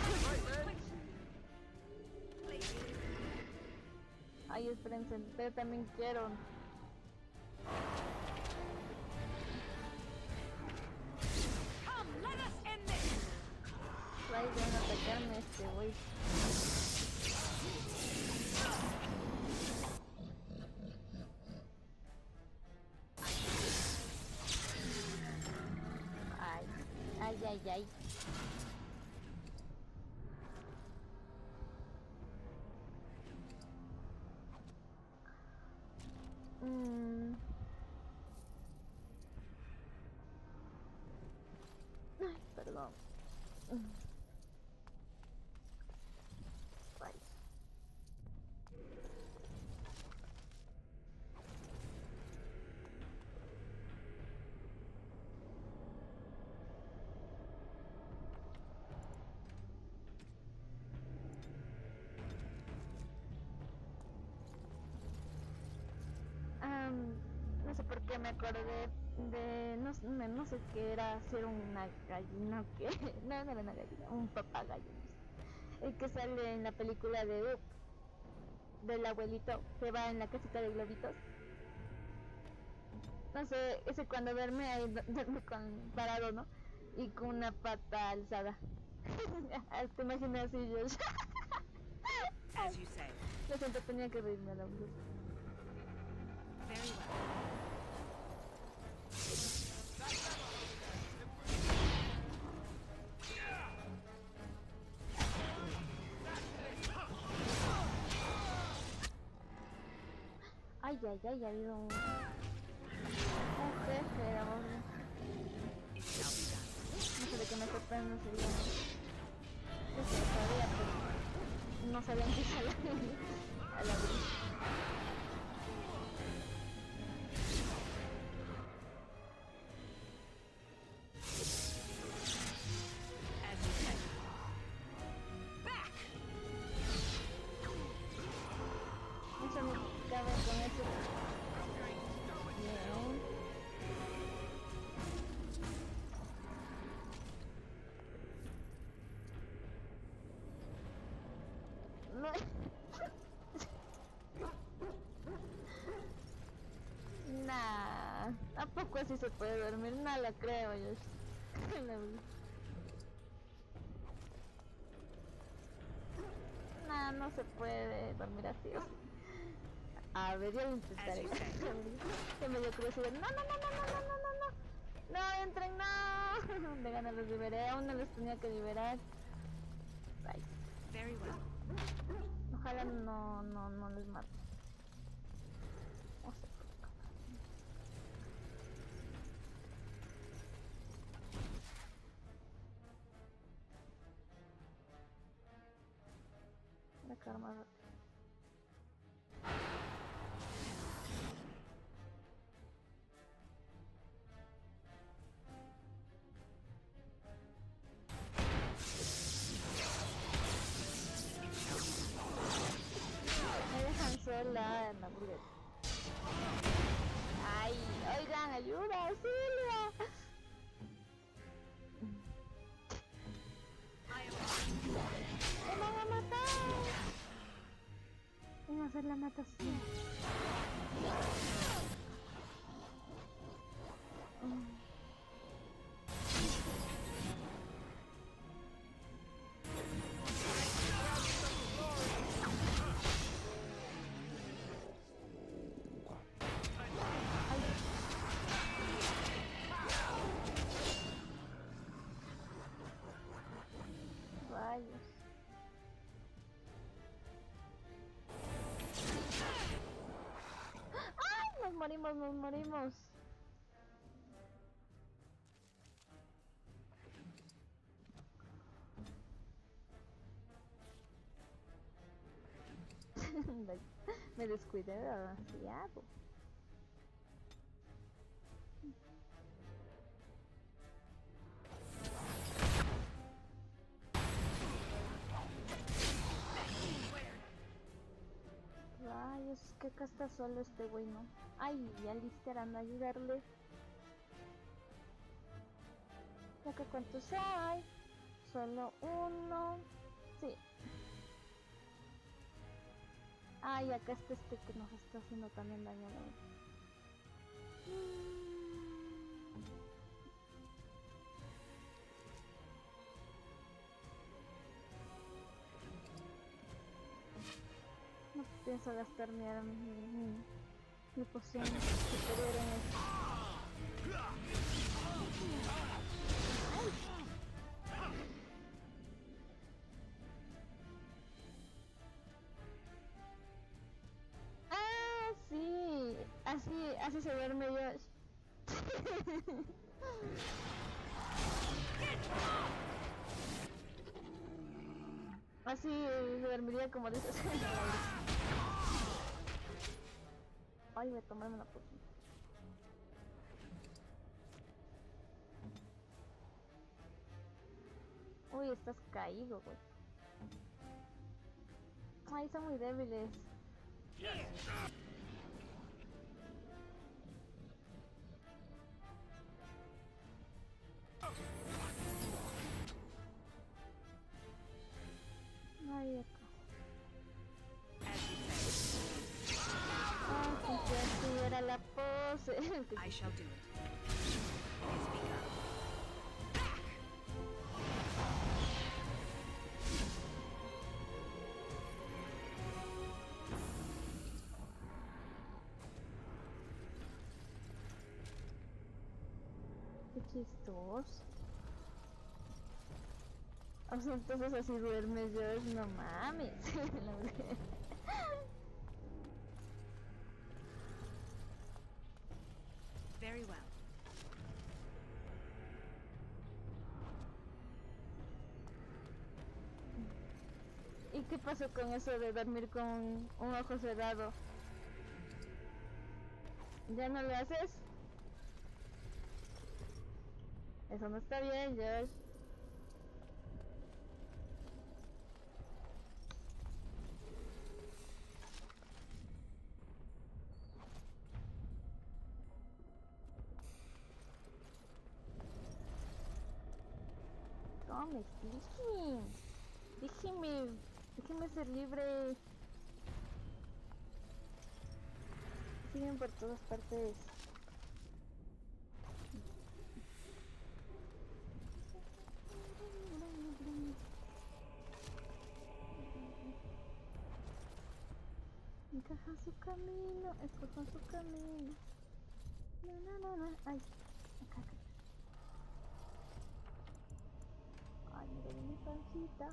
Ay, espérense, yo también quiero. Ay, van a atacarme este güey. Ay. Ay, perdón. Ay. No sé por qué me acordé de no sé qué era, si era una gallina o qué. No era una gallina, un papagayo. El que sale en la película de Up, del abuelito que va en la casita de globitos. No sé, ese cuando duerme ahí, duerme parado, ¿no? Y con una pata alzada. Te imaginas así, yo. Lo siento, tenía que reírme a la luz. Very well. Ay, ha habido un jefe, no sé de qué me sorprende, sería. Yo sí lo sabía, pero no sabían que salía a la brisa. Nah, ¿a poco así se puede dormir? No la creo yo. Nah, no se puede dormir así. A ver, yo lo intentaré. Que me dio curiosidad. No. No, entren, no. De ganas los liberé, aún no los tenía que liberar. Bye. Very well. Ojalá no les mate. No sé. La karma. La hamburguesa. Ay, oigan, ayuda, auxilio. Me van a matar. Voy a hacer la matación. Ambos nos morimos. Me descuidé demasiado. Rayos, es que acá está solo este güey, ¿no? Ay, Alistair anda a ayudarle. ¿Y acá cuántos hay? Solo uno. Sí. Ay, acá está este que nos está haciendo también daño. No pienso gastar mi poción superior en esto. Ah, sí, así se duerme Josh. Así dormiría como dices. Ay, voy a tomarme una poción. Uy, estás caído, güey. Ay, son muy débiles. Ay, acá. Ah, sí, que así era la pose. I shall do it. Qué chistoso. O sea, entonces así duermes, Josh, no mames. Very well. ¿Y qué pasó con eso de dormir con un ojo cerrado? ¿Ya no lo haces? Eso no está bien, Josh. No me exigen. Déjeme ser libre. Siguen por todas partes. Encaja su camino, escoja su camino. No. Ay, acá. Ay, mira mi pancita.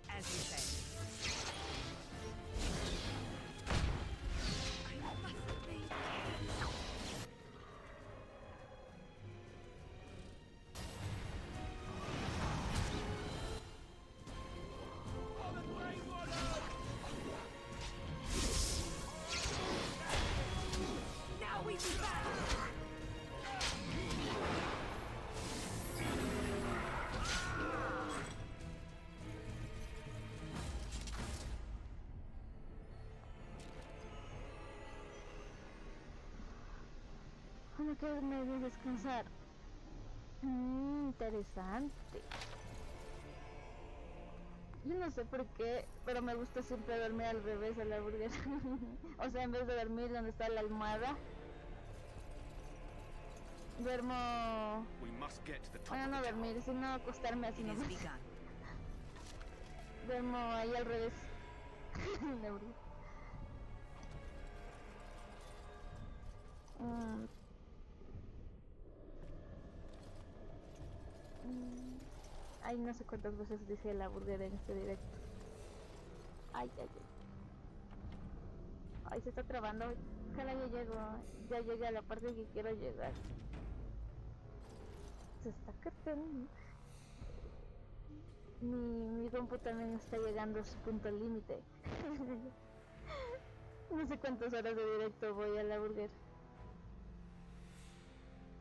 As you say. Bueno, que me voy a descansar. Interesante. Yo no sé por qué, pero me gusta siempre dormir al revés de la hamburguesa. O sea, en vez de dormir donde está la almohada. Duermo... Bueno, no dormir, sino acostarme así nomás. Duermo ahí al revés. Ay, no sé cuántas veces dije la burger en este directo. Ay, ay, ay. Ay, se está trabando. Ojalá ya llegue a la parte que quiero llegar. Se está cargando. Mi compu también está llegando a su punto límite. No sé cuántas horas de directo voy a la burger.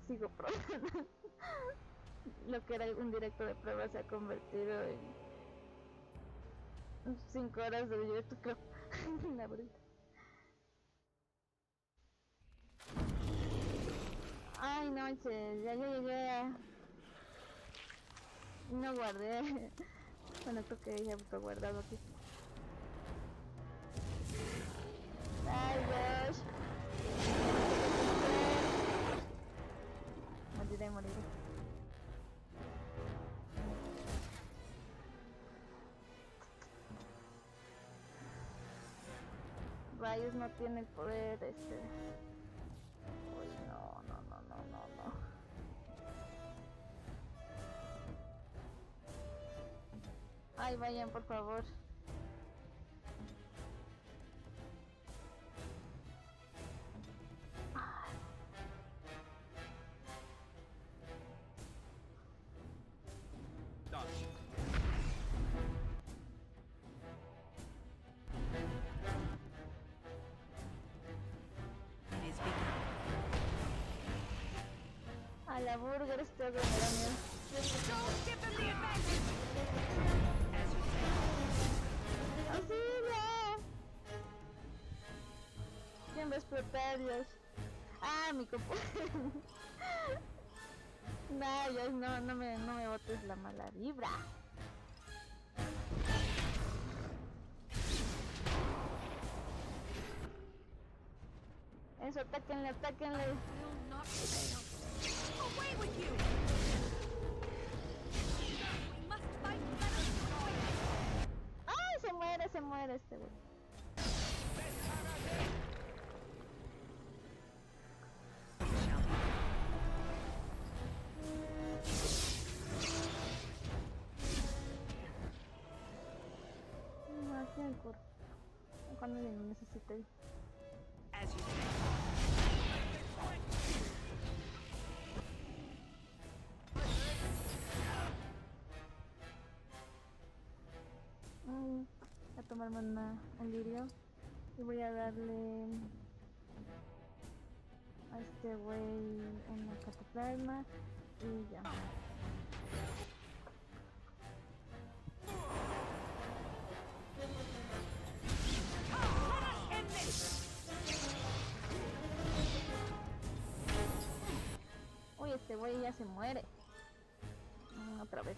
Sigo probando. Lo que era un directo de prueba se ha convertido en 5 horas de directo, creo. La burger. Ay, no, ya llegué a... No guardé. Bueno, creo que ya está guardado aquí. Ay, Dios. Moriré. Rayos, no tiene el poder este. Uy, no. Ay, vayan, por favor. A la burger estoy de ¡auxilio! ¿Quién va a explotar, Dios? Ah, mi compu. No, Dios, no me botes la mala vibra. Eso, atáquenle. Away with you! We must fight ¡Ay, se muere este güey! No, aquí en el curso. Cuando lo necesite. Voy a tomarme un lirio y voy a darle a este güey una cataplasma y ya. Uy, este güey ya se muere. Otra vez.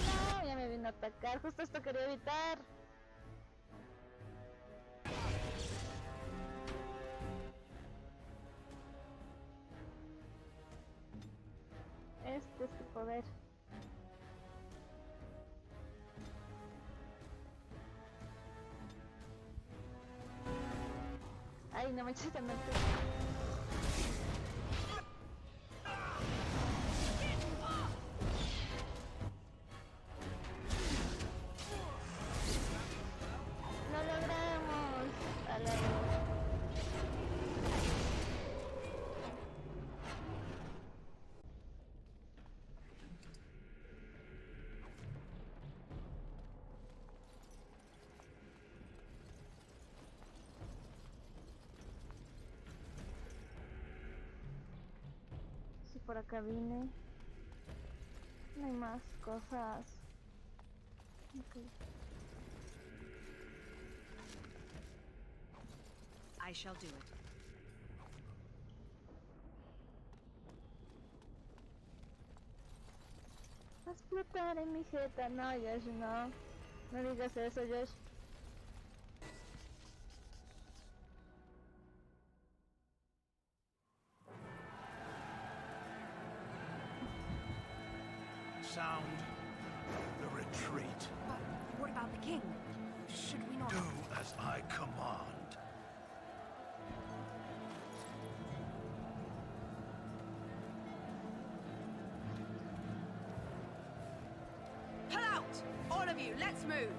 No, ya me vino a atacar. Justo esto quería evitar. Este es tu poder. Ay, no me eches tan alto. Lo logramos. A la vez. Si por acá vine, no hay más cosas. Okay. I shall do it. explotar en mi jeta. No, Josh, no. No digas eso, Josh. Sound the retreat. But what about the king? Should we not... Do as I command. Pull out! All of you, let's move!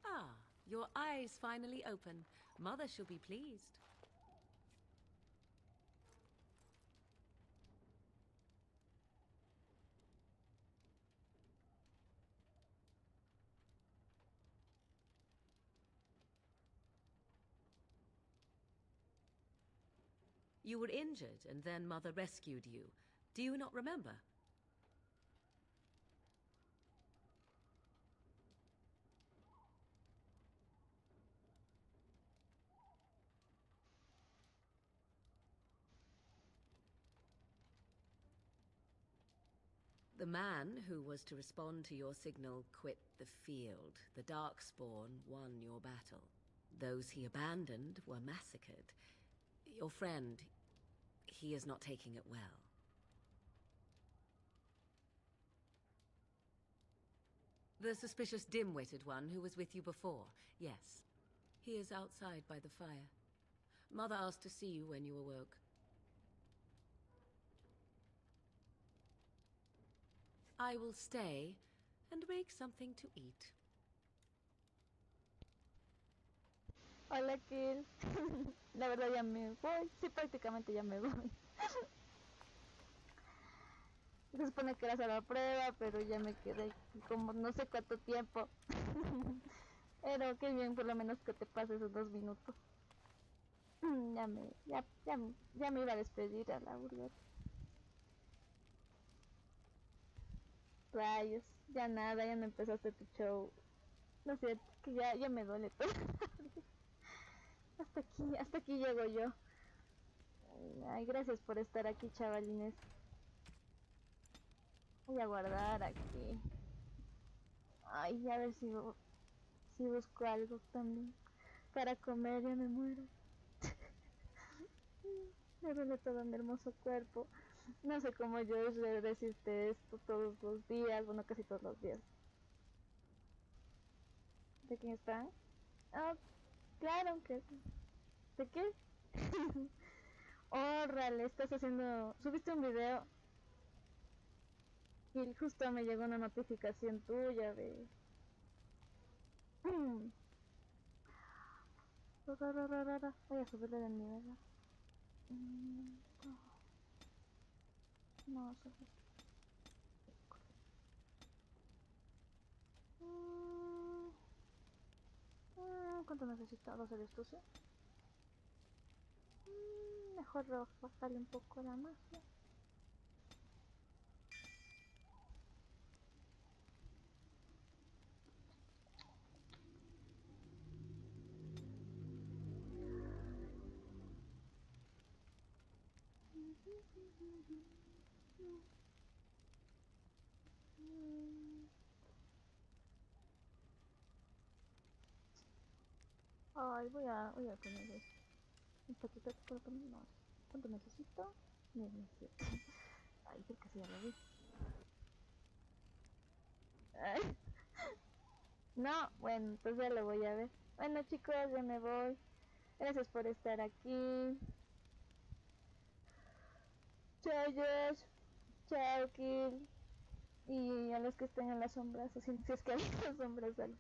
Ah, your eyes finally open. Mother shall be pleased. You were injured, and then Mother rescued you. Do you not remember? The man who was to respond to your signal quit the field. The Darkspawn won your battle. Those he abandoned were massacred. Your friend, he is not taking it well. The suspicious dim-witted one who was with you before, yes. He is outside by the fire. Mother asked to see you when you awoke. I will stay and make something to eat. Hola, Kill. La verdad ya me voy. Sí, prácticamente ya me voy. Se supone que era hacer la prueba, pero ya me quedé como no sé cuánto tiempo. Pero qué bien, por lo menos que te pases esos 2 minutos. Ya me iba a despedir a la burger. Rayos, ya nada, ya no empezaste tu show. No sé, que ya me duele todo. Hasta aquí llego yo. Ay, gracias por estar aquí, chavalines. Voy a guardar aquí. Ay, a ver si busco algo también para comer, ya me muero. Me duele todo mi hermoso cuerpo. No sé cómo yo decirte esto todos los días, bueno, casi todos los días. ¿De quién está? Ah, claro que... ¿De qué? Órale, estás haciendo... Subiste un video y justo me llegó una notificación tuya de... Voy a subirle de nivel. No, subir. ¿Cuánto necesito? 2 de astucia. Mejor bajarle un poco la magia. Ay, voy a poner un poquito por no. ¿Cuánto necesito? 17. Ay, creo que sí ya lo vi. Ay. No, bueno, entonces ya lo voy a ver. Bueno, chicos, ya me voy. Gracias por estar aquí. Chao, Josh. Chao, Kill. Y a los que estén en las sombras, o si es que hay en las sombras, dale.